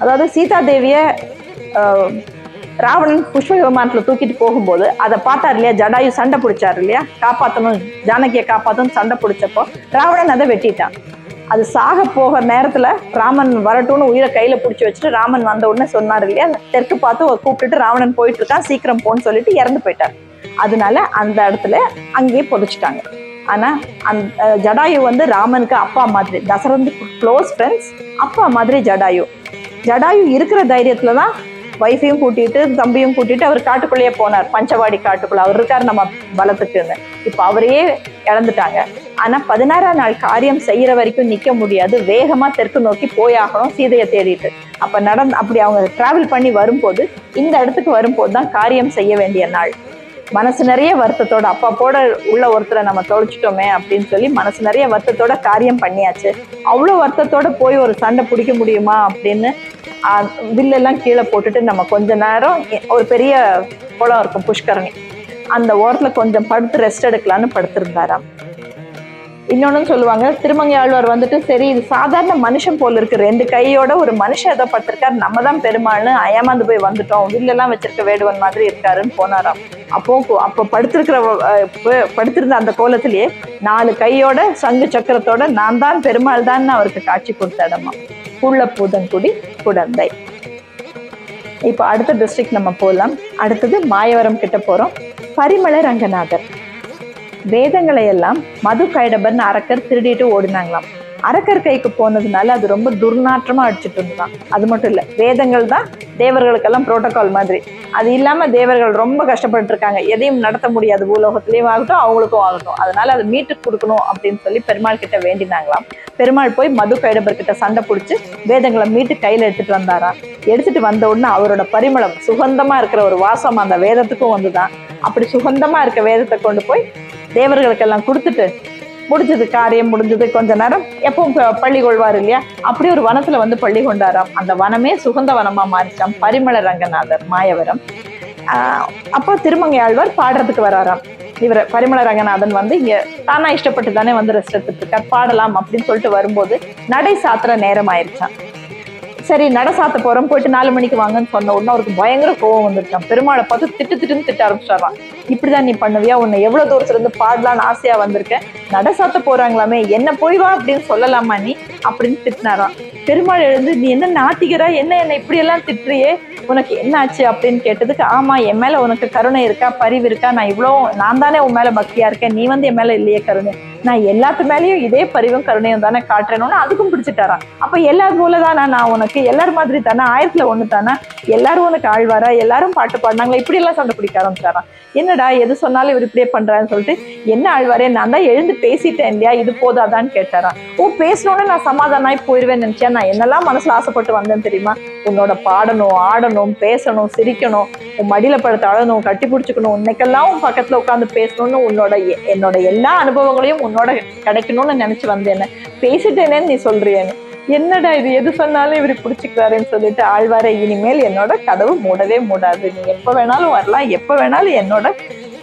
அதாவது சீதாதேவிய ராவணன் புஷ்ப விமானத்துல தூக்கிட்டு போகும்போது அதை பார்த்தாரு இல்லையா, ஜடாயு சண்டை பிடிச்சாரு இல்லையா, காப்பாற்றணும் ஜானகியை காப்பாற்றணும் சண்டை பிடிச்சப்போ ராவணன் அதை வெட்டிட்டான். அது சாக போகிற நேரத்துல ராமன் வரட்டும்னு உயிரை கையில பிடிச்சி வச்சுட்டு ராமன் வந்த உடனே சொன்னார் இல்லையா, தெற்கு பார்த்து கூப்பிட்டுட்டு ராவணன் போயிட்டு இருக்கான், சீக்கிரம் போன்னு சொல்லிட்டு இறந்து போயிட்டார். அதனால அந்த இடத்துல அங்கேயே புதைச்சிட்டாங்க. ஆனா அந்த ஜடாயு வந்து ராமனுக்கு அப்பா மாதிரி, தசரதுக்கு க்ளோஸ் ஃப்ரெண்ட்ஸ், அப்பா மாதிரி ஜடாயு. ஜடாயு இருக்கிற தைரியத்துலதான் வைஃபையும் கூட்டிட்டு தம்பியும் கூட்டிட்டு அவர் காட்டுக்குள்ளேயே போனார். பஞ்சவாடி காட்டுக்குள்ள அவர் இருக்காரு நம்ம பலத்துக்குன்னு. இப்ப அவரையே இழந்துட்டாங்க. ஆனா 16ஆம் நாள் காரியம் செய்யற வரைக்கும் நிக்க முடியாது. வேகமா தெற்கு நோக்கி போயாகணும் சீதையை தேடிட்டு. அப்படி அவங்க டிராவல் பண்ணி வரும்போது, இந்த இடத்துக்கு வரும்போது தான் காரியம் செய்ய வேண்டிய நாள். மனசு நிறைய வருத்தத்தோட, அப்பா போட உள்ள ஒருத்தரை நம்ம தொலைச்சிட்டோமே அப்படின்னு சொல்லி மனசு நிறைய வருத்தத்தோட காரியம் பண்ணியாச்சு. அவ்வளவு வருத்தத்தோட போய் ஒரு சண்டை பிடிக்க முடியுமா அப்படின்னு வில்லெல்லாம் கீழே போட்டுட்டு நம்ம கொஞ்ச நேரம் ஒரு பெரிய குளம் இருக்கும் புஷ்கரணி, அந்த ஓரத்துல கொஞ்சம் படுத்து ரெஸ்ட் எடுக்கலான்னு படுத்திருந்தாராம். இன்னொன்னு சொல்லுவாங்க, திருமங்கை ஆழ்வார் வந்துட்டு சரி இது சாதாரண மனுஷன் போல இருக்கு, 2 கையோட ஒரு மனுஷன் ஏதோ படுத்திருக்காரு, நம்ம தான் பெருமாள்னு ஏமாந்து போய் வந்துட்டோம், வில்லெல்லாம் வச்சிருக்க வேடுவன் மாதிரி இருக்காருன்னு போனாராம். அப்போ படுத்திருந்த அந்த கோலத்திலேயே 4 கையோட சங்கு சக்கரத்தோட நான் தான் பெருமாள் தான் அவருக்கு காட்சி கொடுத்தாடமா. பூதன்குடி குடந்தை. இப்ப அடுத்த டிஸ்ட்ரிக்ட் நம்ம போலாம். அடுத்தது மாயவரம் கிட்ட போறோம். பரிமள ரங்கநாதர். வேதங்களை எல்லாம் மது கைடபர்னு அரக்கர் திருடிட்டு ஓடினாங்களாம். அரக்கர் கைக்கு போனதுனால அது ரொம்ப துர்நாற்றமா அடிச்சுட்டு இருந்துதான். அது மட்டும் இல்ல, வேதங்கள் தான் தேவர்களுக்கெல்லாம் புரோட்டோகால் மாதிரி. அது இல்லாம தேவர்கள் ரொம்ப கஷ்டப்பட்டு இருக்காங்க, எதையும் நடத்த முடியாது, பூலோகத்திலயும் ஆகட்டும் அவங்களுக்கும் ஆகட்டும். அதனால அதை மீட்டு கொடுக்கணும் அப்படின்னு சொல்லி பெருமாள் கிட்ட வேண்டினாங்களாம். பெருமாள் போய் மது கைடபர் கிட்ட சண்டை பிடிச்சு வேதங்களை மீட்டு கையில எடுத்துட்டு வந்தாராம். எடுத்துட்டு வந்த உடனே அவரோட பரிமளம் சுகந்தமா இருக்கிற ஒரு வாசம் அந்த வேதத்துக்கும் வந்துதான். அப்படி சுகந்தமா இருக்க வேதத்தை கொண்டு போய் தேவர்களுக்கெல்லாம் கொடுத்துட்டு முடிஞ்சது, காரியம் முடிஞ்சது. கொஞ்ச நேரம் எப்பவும் பள்ளி கொள்வார் இல்லையா, அப்படி ஒரு வனத்துல வந்து பள்ளி கொண்டாராம். அந்த வனமே சுகந்த வனமா மாறிச்சாம். பரிமள ரங்கநாதர் மாயவரம். அப்போ திருமங்கை ஆழ்வார் பாடுறதுக்கு வராராம். இவர் பரிமள ரங்கநாதன் வந்து இங்க தானா இஷ்டப்பட்டு தானே வந்து ரெஸ்ட் எடுத்துட்டு இருக்கார், பாடலாம் அப்படின்னு சொல்லிட்டு வரும்போது நடை சாத்திர நேரம் ஆயிடுச்சான். சரி நட சாத்த போறோம், போயிட்டு 4 மணிக்கு வாங்கன்னு சொன்ன உடனே அவருக்கு பயங்கர கோவம் வந்துருச்சான். பெருமாளை பார்த்து திட்டுன்னு திட்ட ஆரம்பிச்சிடறான். இப்படிதான் நீ பண்ணுவியா, உன்னை எவ்வளவு தூரத்துல இருந்து பாடலான்னு ஆசையா வந்திருக்கேன், நட சாத்த போறாங்களாமே, என்ன போய் வா அப்படின்னு சொல்லலாமா நீ அப்படின்னு திட்டினாராம். பெருமாள் எழுந்து நீ என்ன நாத்திகரா, என்ன இப்படி எல்லாம் திட்டுறியே, உனக்கு என்ன ஆச்சு அப்படின்னு கேட்டதுக்கு, ஆமா என் மேல உனக்கு கருணை இருக்கா, பரிவு இருக்கா, நான் தானே உன் மேல பக்தியா இருக்கேன், நீ வந்து என் மேல இல்லையே கருணை, நான் எல்லாத்து மேலேயும் இதே பரிவும் கருணையும் தானே காட்டுறேன்னு அதுக்கும் பிடிச்சிட்டாராம். அப்ப எல்லாரும் போலதானா நான் உனக்கு, எல்லாரும் மாதிரி தானே, 1000ல் 1 தானே, எல்லாரும் உனக்கு ஆழ்வாரா, எல்லாரும் பாட்டு பாடினாங்களா, இப்படி எல்லாம் சண்டை பிடிக்க ஆரம்பிச்சாராம். என்னடா எது சொன்னாலும் இவர் இப்படியே பண்றாருன்னு சொல்லிட்டு, என்ன ஆழ்வாரே நான் தான் எழுந்து பேசிட்டேன் இல்லையா, இது போதாதான்னு கேட்டாராம். பேசணும்னு நான் சமாதானாய் போயிருவேன்னு நினைச்சேன், நான் என்னெல்லாம் மனசுல ஆசைப்பட்டு வந்தேன் தெரியுமா, உன்னோட பாடணும், ஆடணும், பேசணும், சிரிக்கணும், உன் மடியில படுத்து அழணும், கட்டி பிடிச்சிக்கணும், இன்னைக்கெல்லாம் உன் பக்கத்துல உட்காந்து பேசணும்னு என்னோட எல்லா அனுபவங்களையும் உன்னோட கிடைக்கணும்னு நினைச்சு வந்தேன்னு பேசிட்டேனேன்னு நீ சொல்றியேன்னு. என்னடா இது, எது சொன்னாலும் இவரு பிடிச்சிக்கிறாருன்னு சொல்லிட்டு, ஆழ்வாரை இனிமேல் என்னோட கதவு மூடவே மூடாது, நீ எப்ப வேணாலும் வரலாம், எப்ப வேணாலும் என்னோட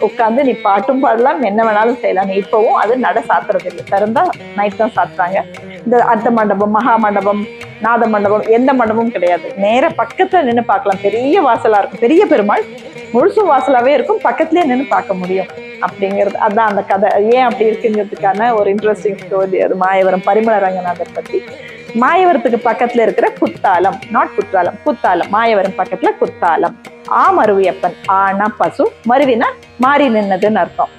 உட்காந்து நீ பாட்டும் பாடலாம், என்ன வேணாலும் செய்யலாம். இப்பவும் அது நட சாத்துறது இல்லை, திறந்தா நைட் தான் சாத்துறாங்க. இந்த அர்த்த மண்டபம், மகா மண்டபம், நாத மண்டபம், எந்த மண்டபமும் கிடையாது. நேர பக்கத்துல நின்று பார்க்கலாம், பெரிய வாசலா இருக்கும், பெரிய பெருமாள் முழுசும் வாசலாவே இருக்கும், பக்கத்துலயே நின்று பார்க்க முடியும் அப்படிங்கிறது. அதான் அந்த கதை ஏன் அப்படி இருக்குங்கிறதுக்கான ஒரு இன்ட்ரெஸ்டிங் ஸ்டோரி அது மாயவரம் பரிமள ரங்கநாதர் பத்தி. மாயவரத்துக்கு பக்கத்துல இருக்கிற குத்தாலம், நாட் குத்தாலம், குத்தாலம், மாயவரம் பக்கத்துல குத்தாலம். மருவியப்பன், ஆனா பசு, மருவினா மாறி நின்னதுன்னு அர்த்தம்.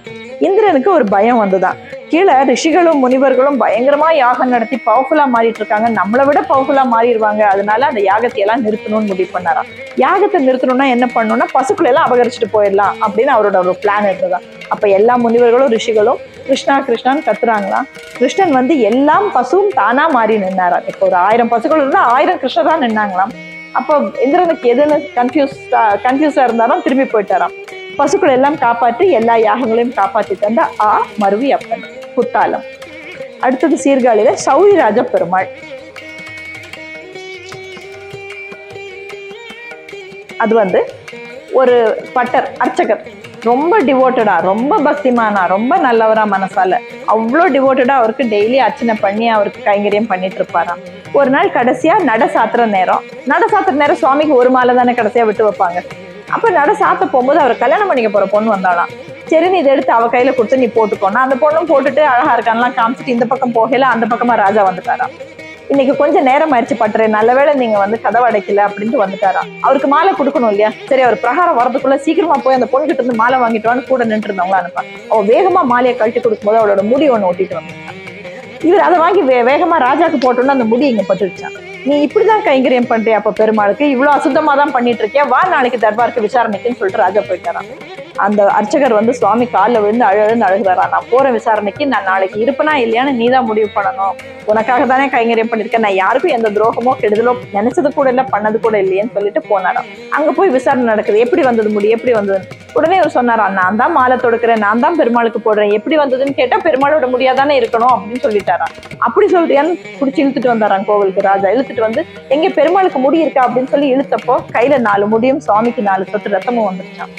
இந்திரனுக்கு ஒரு பயம் வந்துதான், கீழே ரிஷிகளும் முனிவர்களும் பயங்கரமா யாகம் நடத்தி பவர்ஃபுல்லா மாறிட்டு இருக்காங்க, நம்மளை விட பவர்ஃபுல்லா மாறிடுவாங்க, அதனால அந்த யாகத்தை எல்லாம் நிறுத்தணும்னு முடிவு பண்ணாராம். யாகத்தை நிறுத்தணும்னா என்ன பண்ணணும்னா பசுக்களை எல்லாம் அபகரிச்சுட்டு போயிடலாம் அப்படின்னு அவரோட ஒரு பிளான் இருந்ததான். அப்ப எல்லா முனிவர்களும் ரிஷிகளும் கிருஷ்ணா கிருஷ்ணான்னு கத்துறாங்களாம். கிருஷ்ணன் வந்து எல்லாம் பசுவும் தானா மாறி நின்னாராம். இப்போ ஒரு 1000 பசுக்கள் இருந்தா 1000 கிருஷ்ணர் தான் நின்னாங்களாம். அப்போ இந்திரனுக்கு எதுன்னு கன்ஃபியூஸா இருந்தாலும் திரும்பி போயிட்டாராம். பசுக்கள் எல்லாம் காப்பாற்றி எல்லா யாகங்களையும் காப்பாற்றி தந்த மருவி அப்பன் குத்தாலம். அடுத்தது சீர்காழியில சௌரிராஜ பெருமாள். அது வந்து ஒரு பட்டர் அர்ச்சகர், ரொம்ப டிவோட்டடா, ரொம்ப பக்திமானா, ரொம்ப நல்லவரா, மனசால அவ்வளோ டிவோட்டடா அவருக்கு டெய்லி அர்ச்சனை பண்ணி அவருக்கு கைங்கரியம் பண்ணிட்டு இருப்பாராம். ஒரு நாள் கடைசியா நட சாத்திர நேரம் சுவாமிக்கு ஒரு மாலை தானே கடைசியா விட்டு வைப்பாங்க. அப்ப நட சாத்த போகும்போது அவர் கல்யாணம் பண்ணிக்க போற பொண்ணு வந்தாலாம். சரி நீ இதை எடுத்து அவ கையில கொடுத்து நீ போட்டுக்கோனா, அந்த பொண்ணும் போட்டுட்டு அழகா இருக்கான்லாம் காமிச்சிட்டு இந்த பக்கம் போகல, அந்த பக்கமா ராஜா வந்துட்டாராம். இன்னைக்கு கொஞ்சம் நேரம் ஆயிடுச்சு பட்டுரு, நல்லவேளை நீங்க வந்து கதவை அடைக்கல அப்படின்ட்டு வந்துட்டாராம். அவருக்கு மாலை கொடுக்கணும் இல்லையா, சரி அவர் பிரகாரம் வரதுக்குள்ள சீக்கிரமா போய் அந்த பொண்ணு கிட்ட இருந்து மாலை வாங்கிட்டு கூட நின்று இருந்தவங்களா அனுப்பா. அவ வேகமா மாலையை கழட்டி கொடுக்கும்போது அவளோட முடி ஒண்ணு ஒட்டிட்டு வந்துட்டான். இவர் அதை வாங்கி வேகமா ராஜாக்கு போட்டோன்னு அந்த முடி இங்க பட்டுருச்சான். நீ இப்படிதான் கைங்கரியம் பண்றியா, அப்ப பெருமாளுக்கு இவ்வளவு அசுத்தமா தான் பண்ணிட்டு இருக்கியா, வா நாளைக்கு தர்பாருக்கு விசாரணைக்குன்னு சொல்லிட்டு ராஜா போயிட்டாராம். அந்த அர்ச்சகர் வந்து சுவாமி காலில் விழுந்து அழுகிறாரா, நான் போறேன் விசாரணைக்கு, நான் நாளைக்கு இருப்பனா இல்லையான்னு நீதான் முடிவு பண்ணணும், உனக்காக தானே கைங்கரியம் பண்ணிருக்கேன், நான் யாருக்கும் எந்த துரோகமோ கெடுதலோ நினைச்சது கூட இல்லை, பண்ணது கூட இல்லையேன்னு சொல்லிட்டு போனாராம். அங்க போய் விசாரணை நடக்குது, எப்படி வந்தது முடி, எப்படி வந்தது. உடனே அவர் சொன்னாராம், நான் தான் மாலை தொடுக்கிறேன், நான் தான் பெருமாளுக்கு போடுறேன், எப்படி வந்ததுன்னு கேட்டா பெருமாளோட முடியாதானே இருக்கணும் அப்படின்னு சொல்லிட்டாராம். அப்படி சொல்றியான்னு பிடிச்சி இழுத்துட்டு வந்தாராம் கோவிலுக்கு ராஜா. இழுத்துட்டு வந்து எங்க பெருமாளுக்கு முடி இருக்கா அப்படின்னு சொல்லி இழுத்தப்போ கையில 4 முடியும் சுவாமிக்கு 4 சொட்டு ரத்தமும் வந்துருச்சான்.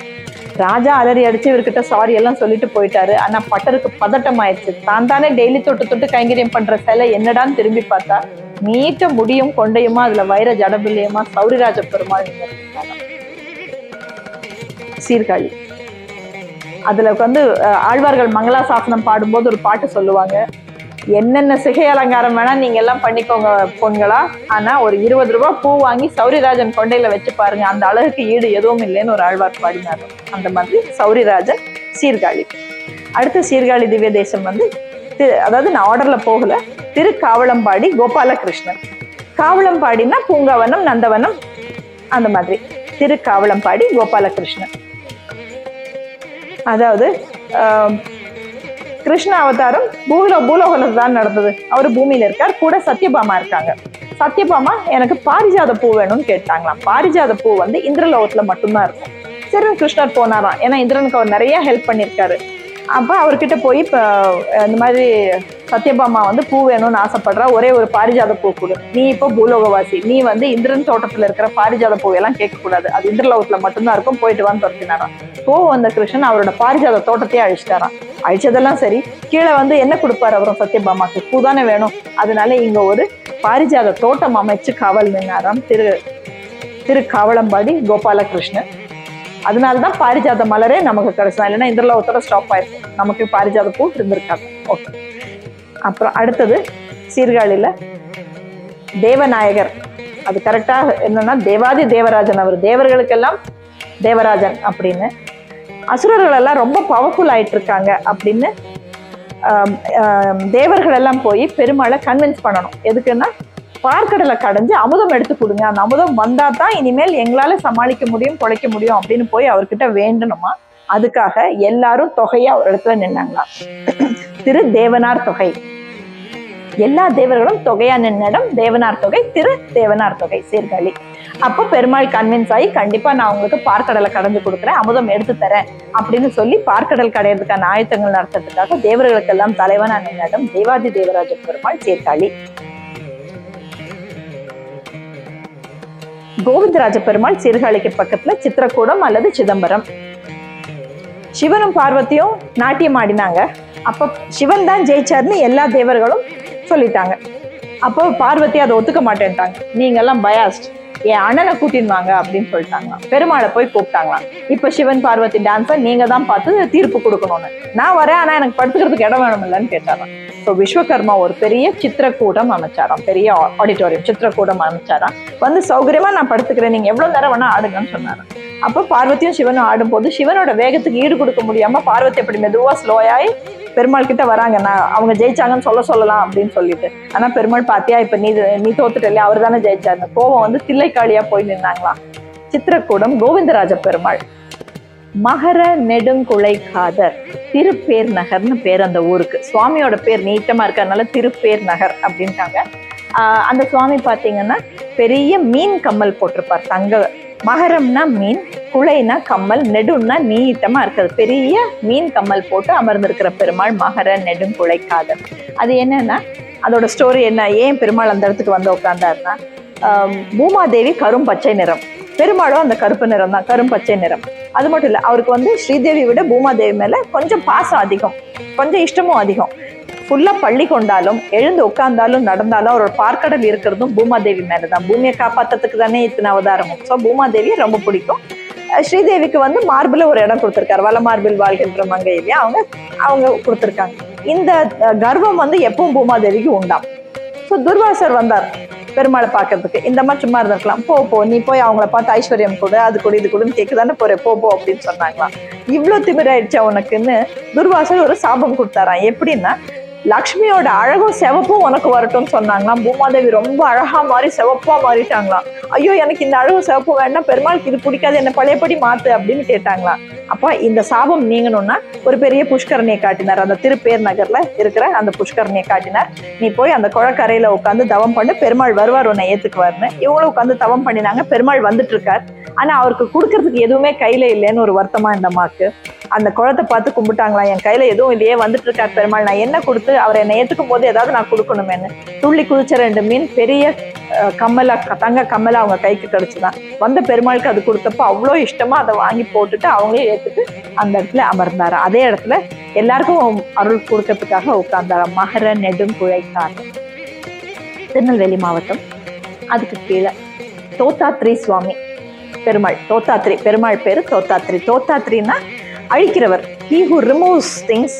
ராஜா அலறி அடிச்சு இவர்கிட்ட சாரி எல்லாம் சொல்லிட்டு போயிட்டாரு. ஆனா பட்டருக்கு பதட்டம் ஆயிடுச்சு. தான் தானே டெய்லி தொட்டு தொட்டு கைங்கரியம் பண்ற சிலை என்னடான்னு திரும்பி பார்த்தா நீட்ட முடியும் கொண்டையுமா அதுல வைர ஜடபில்லையுமா சௌரிராஜ பெருமாள் சீர்காழி. அதுல வந்து ஆழ்வார்கள் மங்களாசாசனம் பாடும்போது ஒரு பாட்டு சொல்லுவாங்க, என்னென்ன சிகை அலங்காரம் வேணா நீங்க எல்லாம் பண்ணிக்கோங்க பொண்களா, ஆனா ஒரு 20 ரூபாய் பூ வாங்கி சௌரிராஜன் கொண்டையில வச்சு பாருங்க, அந்த அழகுக்கு ஈடு எதுவும் இல்லைன்னு ஒரு ஆழ்வார் பாடினார். அந்த மாதிரி சௌரிராஜன் சீர்காழி. அடுத்த சீர்காழி திவ்ய தேசம் வந்து அதாவது நான் ஆர்டர்ல போகல, திருக்காவளம்பாடி கோபாலகிருஷ்ணன். காவளம்பாடினா பூங்காவனம் நந்தவனம் அந்த மாதிரி. திருக்காவளம்பாடி கோபாலகிருஷ்ணன். அதாவது கிருஷ்ண அவதாரம் பூலோகத்துல தான் நடந்தது. அவரு பூமியில இருக்கார், கூட சத்யபாமா இருக்காங்க. சத்யபாமா எனக்கு பாரிஜாத பூ வேணும்னு கேட்டாங்களாம். பாரிஜாத பூ வந்து இந்திரலோகத்துல மட்டும்தான் இருக்கும். சரி கிருஷ்ணர் போனாராம், ஏன்னா இந்திரனுக்கு அவர் நிறைய ஹெல்ப் பண்ணியிருக்காரு. அப்ப அவர்கிட்ட போய் இப்ப இந்த மாதிரி சத்யபாமா வந்து பூ வேணும்னு ஆசைப்படுறா, ஒரே ஒரு பாரிஜாத பூ கொடு, நீ இப்போ பூலோகவாசி, நீ வந்து இந்திரன் தோட்டத்துல இருக்கிற பாரிஜாத பூவெல்லாம் கேட்கக்கூடாது, அது இந்திரலோகத்துல மட்டும்தான் இருக்கும், போயிட்டு வான்னு துரத்தினாராம். வந்த கிருஷ்ணன் அவரோட பாரிஜாத தோட்டத்தையே அழிச்சிட்டாராம். அழிச்சதெல்லாம் சரி, கீழே வந்து என்ன கொடுப்பாரு அவரும் சத்யபாமாக்கு, பூ தானே வேணும், அதனால இங்க ஒரு பாரிஜாத தோட்டம் அமைச்சு காவல் நின்னாராம் திருக்காவளம்பாடி கோபாலகிருஷ்ணன். அதனாலதான் பாரிஜாத மலரே நமக்கு கிடைச்சா, இல்லைன்னா இந்திரலோகத்தோட ஸ்டாப் ஆயிருக்கும், நமக்கு பாரிஜாத பூ இருந்திருக்காங்க. ஓகே. அப்புறம் அடுத்தது சீர்காழியில தேவநாயகர். அது கரெக்டா என்னன்னா தேவாதி தேவராஜன், அவர் தேவர்களுக்கெல்லாம் தேவராஜன் அப்படின்னு. அசுரர்கள் எல்லாம் ரொம்ப பவர்ஃபுல் ஆயிட்டு இருக்காங்க அப்படின்னு தேவர்கள் எல்லாம் போய் பெருமாளை கன்வின்ஸ் பண்ணணும். எதுக்குன்னா பார்க்கடலை கடைஞ்சு அமுதம் எடுத்து கொடுங்க, அந்த அமுதம் வந்தா தான் இனிமேல் எங்களால சமாளிக்க முடியும் பொழைக்க முடியும் அப்படின்னு போய் அவர்கிட்ட வேண்டணுமா. அதுக்காக எல்லாரும் தொகையா ஒரு இடத்துல நின்னாங்களா. திரு தேவனார் தொகை. எல்லா தேவர்களும் தொகையா நின்ன இடம் தேவனார் தொகை, திரு தேவனார் தொகை சீர்காழி. அப்போ பெருமாள் கன்வின்ஸ் ஆகி கண்டிப்பா நான் உங்களுக்கு பார்க்கடலை கடைஞ்சு கொடுக்குறேன், அமுதம் எடுத்து தரேன் அப்படின்னு சொல்லி பார்க்கடல் கடையிறதுக்கான ஆயத்தங்கள் நடத்துறதுக்காக தேவர்களுக்கெல்லாம் தலைவனா நின்ன இடம் தேவாதி தேவராஜ பெருமாள் சீர்காழி. கோவிந்தராஜ பெருமாள் சீர்காழிக்கு பக்கத்துல சித்திரக்கூடம் அல்லது சிதம்பரம். சிவனும் பார்வதியும் நாட்டியம் ஆடினாங்க. அப்ப சிவன் தான் ஜெயிச்சார்னு எல்லா தேவர்களும் சொல்லிட்டாங்க. அப்போ பார்வதி அதை ஒத்துக்க மாட்டேன்ட்டாங்க. நீங்க எல்லாம் பயாஸ்ட், என் அண்ணனை கூட்டின்னு வாங்க அப்படின்னு சொல்லிட்டாங்களாம். பெருமாளை போய் கூப்பிட்டாங்களாம். இப்ப சிவன் பார்வதி டான்ஸை நீங்க தான் பார்த்து தீர்ப்பு கொடுக்கணும்னு. நான் வரேன், ஆனா எனக்கு படுத்துக்கிறதுக்கு இடம் வேணும் இல்லைன்னு கேட்டாராம். ஸோ விஸ்வகர்மா ஒரு பெரிய சித்திரக்கூடம் அமைச்சாராம், பெரிய ஆடிட்டோரியம் சித்திரக்கூடம் அமைச்சாராம். வந்து சௌகரியமா நான் படுத்துக்கிறேன், நீங்க எவ்வளவு நேரம் வேணா ஆடுங்கன்னு சொன்னாராம். அப்போ பார்வதியும் சிவனும் ஆடும்போது சிவனோட வேகத்துக்கு ஈடு கொடுக்க முடியாம பார்வதி எப்படி மெதுவா ஸ்லோயாயி பெருமாள் கிட்ட வராங்க, நான் அவங்க ஜெயிச்சாங்கன்னு சொல்லலாம் அப்படின்னு சொல்லிட்டு. ஆனா பெருமாள் பாத்தியா இப்ப நீ தோத்துட்ட இல்லையா, அவர் தானே ஜெயிச்சாரு. கோவம் வந்து தில்லைக்காளியா போய் நின்னாங்களாம். சித்திரக்கூடம் கோவிந்தராஜ பெருமாள். மகர நெடுங்குளை காதர் திருப்பேர் நகர்னு பேர் அந்த ஊருக்கு. சுவாமியோட பேர் நீட்டமா இருக்கிறதுனால திருப்பேர் நகர் அப்படின்ட்டாங்க. அந்த சுவாமி பாத்தீங்கன்னா பெரிய மீன் கம்மல் போட்டிருப்பார். தங்க மகரம்னா மீன், குளைனா கம்மல், நெடுன்னா நீட்டமா இருக்கிறது, பெரிய மீன் கம்மல் போட்டு அமர்ந்திருக்கிற பெருமாள் மகர நெடுங்குளை காதர். அது என்னன்னா அதோட ஸ்டோரி என்ன, ஏன் பெருமாள் அந்த இடத்துக்கு வந்து உட்கார்ந்தாருன்னா, பூமாதேவி கரும் பச்சை நிறம், பெருமாளும் அந்த கருப்பு நிறம் தான், கரும் பச்சை நிறம். அது மட்டும் இல்லை, அவருக்கு வந்து ஸ்ரீதேவி விட பூமாதேவி மேல கொஞ்சம் பாசம் அதிகம், கொஞ்சம் இஷ்டமும் அதிகம். ஃபுல்லா பள்ளி கொண்டாலும் எழுந்து உட்கார்ந்தாலும் நடந்தாலும் அவரோட பார்க்கடல் இருக்கிறதும் பூமாதேவி மேலதான். பூமியை காப்பாத்துறதுக்கு தானே இத்தனை அவதாரமும். ஸோ பூமாதேவியை ரொம்ப பிடிக்கும். ஸ்ரீதேவிக்கு வந்து மார்பிள் ஒரு இடம் கொடுத்துருக்காரு, வள மார்பிள் வாழ்கின்ற மங்கையிலேயே அவங்க கொடுத்துருக்காங்க. இந்த கர்வம் வந்து எப்பவும் பூமாதேவிக்கு உண்டாம். ஸோ துர்வாசர் வந்தார் பெருமாளை பார்க்கறதுக்கு. இந்த மாதிரி சும்மா இருந்திருக்கலாம், போ நீ போய் அவங்கள பார்த்து ஐஸ்வர்யம் கொடு, அது கொடு இது கொடுன்னு கேட்குதானே போறேன், போ அப்படின்னு சொன்னாங்களாம். இவ்வளோ திமிராயிடுச்சா உனக்குன்னு துர்வாசர் ஒரு சாபம் கொடுத்தாராம். எப்படின்னா, லக்ஷ்மியோட அழகும் செவப்பும் உனக்கு வரட்டும்னு சொன்னாங்களாம். பூமாதேவி ரொம்ப அழகா மாறி செவப்பா மாறிட்டாங்களாம். ஐயோ எனக்கு இந்த அழகும் செவப்பும் வேண்டாம், பெருமாளுக்கு இது பிடிக்காது, என்ன பழையபடி மாத்து அப்படின்னு கேட்டாங்களாம். அப்ப இந்த சாபம் நீங்கணும்னா ஒரு பெரிய புஷ்கரணியை காட்டினார். அந்த திருப்பேர் நகர்ல இருக்கிற அந்த புஷ்கரணியை காட்டினார். நீ போய் அந்த குளக்கரையில உட்காந்து தவம் பண்ணு, பெருமாள் வருவார் உன்னை ஏத்துக்குவார்னு. இவங்களும் உட்காந்து தவம் பண்ணினாங்க. பெருமாள் வந்துட்டு இருக்கார். ஆனா அவருக்கு கொடுக்கறதுக்கு எதுவுமே கையில இல்லைன்னு ஒரு வருத்தமா இந்த அம்மாக்கு. அந்த குளத்தை பார்த்து கும்பிட்டாங்களா, என் கையில எதுவும் இல்லையே, வந்துட்டு இருக்காரு பெருமாள், நான் என்ன கொடுத்து அவரை என்னை ஏத்துக்கும் போது ஏதாவது நான் கொடுக்கணுமேன்னு துள்ளி குதிச்ச 2 மீன் பெரிய கம்மலா, தங்க கம்மலா அவங்க கைக்கு கிடைச்சுதான். வந்த பெருமாளுக்கு அது கொடுத்தப்போ அவ்வளோ இஷ்டமா அதை வாங்கி போட்டுட்டு அவங்களே ஏத்துட்டு அந்த இடத்துல அமர்ந்தாரு. அதே இடத்துல எல்லாருக்கும் அருள் கொடுக்கறதுக்காக உட்கார்ந்தாரு. மகர நெடுங்குழைக்கார், திருநெல்வேலி மாவட்டம். அதுக்கு கீழே தோத்தாத்ரி சுவாமி பெருமாள். தோத்தாத்ரி பெருமாள் பேரு Thothathri. தோத்தாத்ரின்னா அழிக்கிறவர். he who removes things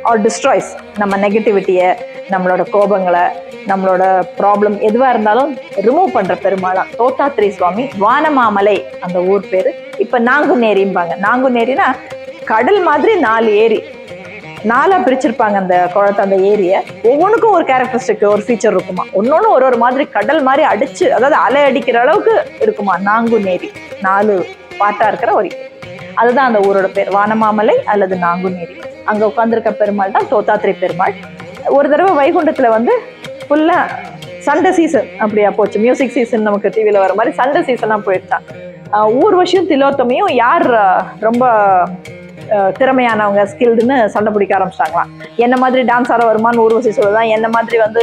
or destroys. நம்ம நெகட்டிவிட்டியை, நம்மளோட கோபங்களை, நம்மளோட ப்ராப்ளம் எதுவா இருந்தாலும் ரிமூவ் பண்ற பெருமாளா தோத்தாத்ரி சுவாமி. வானமாமலை அந்த ஊர் பேரு. இப்ப நாங்குநேரிம்பாங்க. நாங்குநேரினா கடல் மாதிரி 4 ஏரி 4ஆ பிரிச்சிருப்பாங்க அந்த குளத்தை, அந்த ஏரியை. ஒவ்வொன்றுக்கும் ஒரு கேரக்டரிஸ்டிக், ஒரு ஃபீச்சர் இருக்குமா. ஒன்னொன்னு ஒரு மாதிரி கடல் மாதிரி அடிச்சு, அதாவது அலை அடிக்கிற அளவுக்கு இருக்குமா நாங்குநேரி. 4 பாட்டா இருக்கிற ஒரு, அதுதான் அந்த ஊரோட பேர், வானமாமலை அல்லது நாங்குநேரி. அங்க உட்கார்ந்துருக்க பெருமாள் தான் தோத்தாத்ரி பெருமாள். ஒரு தடவை வைகுண்டத்துல வந்து ஃபுல்லா சண்டை சீசன் அப்படியா போச்சு. மியூசிக் சீசன் நமக்கு டிவியில வர மாதிரி சண்டை சீசனா போயிடுச்சான். ஊர்வசியும் திலோத்தமையும் யார் ரொம்ப திறமையானவங்க, ஸ்கில்டுன்னு சண்டை பிடிக்க ஆரம்பிச்சிட்டாங்களாம். என்ன மாதிரி டான்ஸ் ஆட வருமானு ஊர்வசி சொல்லுதான், என்ன மாதிரி வந்து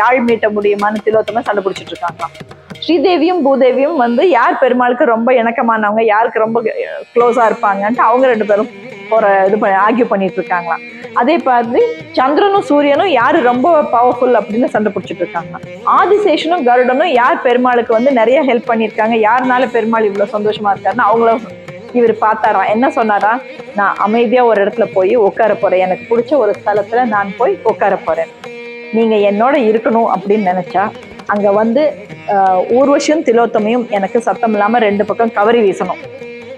யாழ் மீட்ட முடியுமான்னு திலோத்தமை சண்டை பிடிச்சிட்டு இருக்காங்களாம். ஸ்ரீதேவியும் பூதேவியும் வந்து யார் பெருமாளுக்கு ரொம்ப இணக்கமானவங்க, யாருக்கு ரொம்ப க்ளோஸா இருப்பாங்கன்ட்டு அவங்க 2 பேரும் ஒரு ஆர்கியூ பண்ணிட்டு இருக்காங்களாம். அதே மாதிரி சந்திரனும் சூரியனும் யாரு ரொம்ப பவர்ஃபுல் அப்படின்னு சண்டை பிடிச்சிட்டு இருக்காங்க. ஆதிசேஷனும் கருடனும் யார் பெருமாளுக்கு வந்து நிறைய ஹெல்ப் பண்ணியிருக்காங்க, யாருனால பெருமாள் இவ்வளவு சந்தோஷமா இருக்காருன்னு அவங்களும் இவர் பார்த்தாராம். என்ன சொன்னாரா, நான் அமைதியா ஒரு இடத்துல போய் உட்கார போறேன், எனக்கு பிடிச்ச ஒரு ஸ்தலத்துல நான் போய் உட்கார போறேன், நீங்க என்னோட இருக்கணும் அப்படின்னு நினைச்சா அங்க வந்து ஊர்வசியும் திலோத்தமையும் எனக்கு சத்தம் இல்லாம 2 பக்கம் கவரி வீசணும்.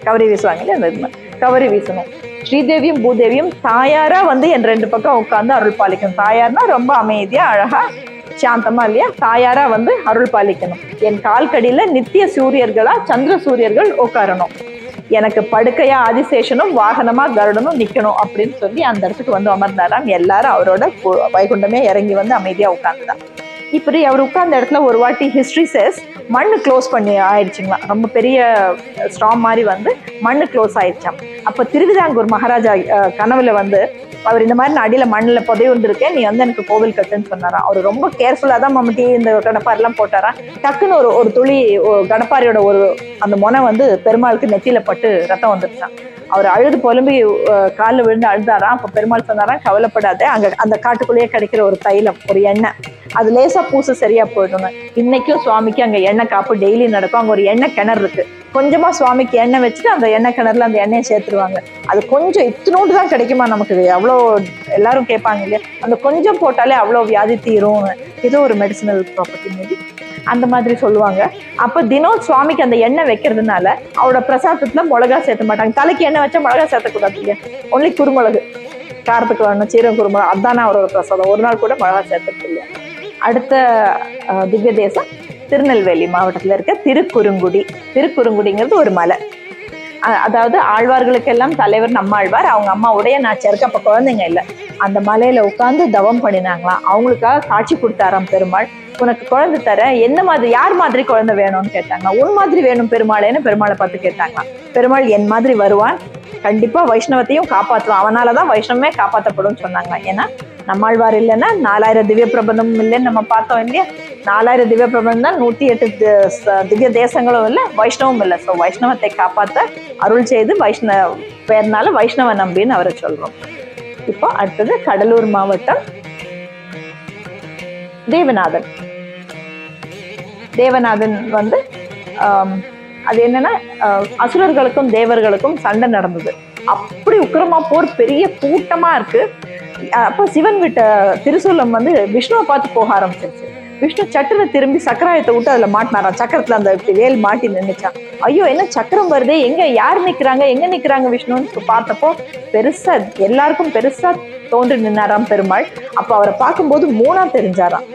கவரி வீசுவாங்க இல்லையா, அந்த கவரி வீசணும். ஸ்ரீதேவியும் பூதேவியும் தாயாரா வந்து என் 2 பக்கம் உட்கார்ந்து அருள் பாலிக்கணும். தாயார்னா ரொம்ப அமைதியா அழகா சாந்தமா இல்லையா, தாயாரா வந்து அருள் பாலிக்கணும். என் கால்கடியில நித்திய சூரியர்களா சந்திர சூரியர்கள் உட்காரணும். எனக்கு படுக்கையா ஆதிசேஷனும் வாகனமா கருடனும் நிக்கணும் அப்படின்னு சொல்லி அந்த இடத்துக்கு வந்து அமர்ந்தாராம். எல்லாரும் அவரோட வைகுண்டமே இறங்கி வந்து அமைதியா உட்கார்ந்துதான். இப்படி அவர் உட்கார்ந்த இடத்துல ஒரு வாட்டி ஹிஸ்டரி சேஸ் மண்ணு க்ளோஸ் பண்ணி ஆயிடுச்சுங்களா, ரொம்ப பெரிய ஸ்ட்ராங் மாதிரி வந்து மண்ணு க்ளோஸ் ஆயிடுச்சாம். அப்ப திருவிதாங்கூர் மகாராஜா கனவுல வந்து அவர் இந்த மாதிரி நான் அடியில மண்ணுல புதைய வந்துருக்கேன், நீ வந்து எனக்கு கோவில் கட்டுன்னு சொன்னாராம். அவர் ரொம்ப கேர்ஃபுல்லா தான் மம்முட்டி இந்த கடப்பாரி எல்லாம் போட்டாரா. டக்குன்னு ஒரு துளி கடப்பாரியோட ஒரு அந்த முனை வந்து பெருமாளுக்கு நெத்தியில பட்டு ரத்தம் வந்துருச்சான். அவர் அழுது புலம்பி காலில் விழுந்து அழுதாராம். அப்ப பெருமாள் சொன்னாராம், கவலைப்படாத, அங்க அந்த காட்டுக்குள்ளேயே கிடைக்கிற ஒரு தைலம், ஒரு எண்ணெய், அது லேசா பூசு சரியா போயிடணும். இன்னைக்கும் சுவாமிக்கு அங்க எண்ணெய் காப்பு டெய்லி நடக்கும். அங்க ஒரு எண்ணெய் கிணறு இருக்கு. கொஞ்சமா சுவாமிக்கு எண்ணெய் வச்சுட்டு அந்த எண்ணெய் கிணறுல அந்த எண்ணெயை சேர்த்துருவாங்க. அது கொஞ்சம் இத்தினோண்டு தான் கிடைக்குமா நமக்கு, அவ்வளோ எல்லாரும் கேட்பாங்க இல்லையா, அந்த கொஞ்சம் போட்டாலே அவ்வளோ வியாதி தீரும், ஏதோ ஒரு மெடிசினல் ப்ராப்பர்ட்டி மீது அந்த மாதிரி சொல்லுவாங்க. அப்ப தினம் சுவாமிக்கு அந்த எண்ணெய் வைக்கிறதுனால அவரோட பிரசாதத்துல மிளகா சேர்த்த மாட்டாங்க. தலைக்கு எண்ணெய் வச்சா மிளகா சேர்த்தக்கூடாது இல்லையா, ஒன்லி குருமிளகு, காரத்துக்கு வேணும் சீரகம் குருமிளகு, அதுதானே அவரோட பிரசாதம். ஒரு நாள் கூட மிளகா சேர்த்தது இல்லையா. அடுத்த திவ்ய தேசம் திருநெல்வேலி மாவட்டத்துல இருக்க திருக்குறுங்குடி. திருக்குறுங்குடிங்கிறது ஒரு மலை. அதாவது ஆழ்வார்களுக்கெல்லாம் தலைவர் நம்மாழ்வார், அவங்க அம்மா உடைய நாச்சியாருக்கு அப்ப குழந்தைங்க இல்லை, அந்த மலையில உட்கார்ந்து தவம் பண்ணினாங்களாம். அவங்களுக்காக காட்சி கொடுத்தாராம் பெருமாள். உனக்கு குழந்தை தர, என்ன மாதிரி, யார் மாதிரி குழந்தை வேணும்னு கேட்டாங்க. உன் மாதிரி வேணும் பெருமாளேன்னு பெருமாளை பார்த்து கேட்டாங்களாம். பெருமாள் என் மாதிரி வருவான், கண்டிப்பா வைஷ்ணவத்தையும் காப்பாற்றுவான், அவனாலதான் வைஷ்ணவமே காப்பாற்றப்படும் சொன்னாங்க. ஏன்னா நம்மாழ்வார் இல்லைன்னா 4000 திவ்ய பிரபந்தமும் இல்லைன்னு நம்ம பார்த்தோம் இல்லையா. 4000 திவ்ய பிரபந்தம் தான், 108 திவ்ய தேசங்களும் இல்லை, வைஷ்ணவம் இல்லை. ஸோ வைஷ்ணவத்தை காப்பாற்ற அருள் செய்து வைஷ்ணவ பேர்னால வைஷ்ணவ நம்பின்னு அவரை சொல்றோம். இப்போ அடுத்தது கடலூர் மாவட்டம் தேவநாதன். தேவநாதன் வந்து அது என்னன்னா அசுரர்களுக்கும் தேவர்களுக்கும் சண்டை நடந்தது. அப்படி உக்கிரமா போர், பெரிய கூட்டமா இருக்கு. அப்ப சிவன் விட்ட திருசூலம் வந்து விஷ்ணுவை பார்த்து போக ஆரம்பிச்சிருச்சு. விஷ்ணு சட்டுன்னு திரும்பி சக்கராயத்தை விட்டு அதுல மாட்டினாராம். சக்கரத்துல அந்த வேல் மாட்டி நின்னுச்சான். ஐயோ என்ன சக்கரம் வருதே, எங்க யார் நிக்கிறாங்க, எங்க நிக்கிறாங்க விஷ்ணுன்னு பார்த்தப்போ பெருசா எல்லாருக்கும் பெருசா தோன்றி நின்னாராம் பெருமாள். அப்ப அவரை பார்க்கும்போது 3ஆ தெரிஞ்சாராம்.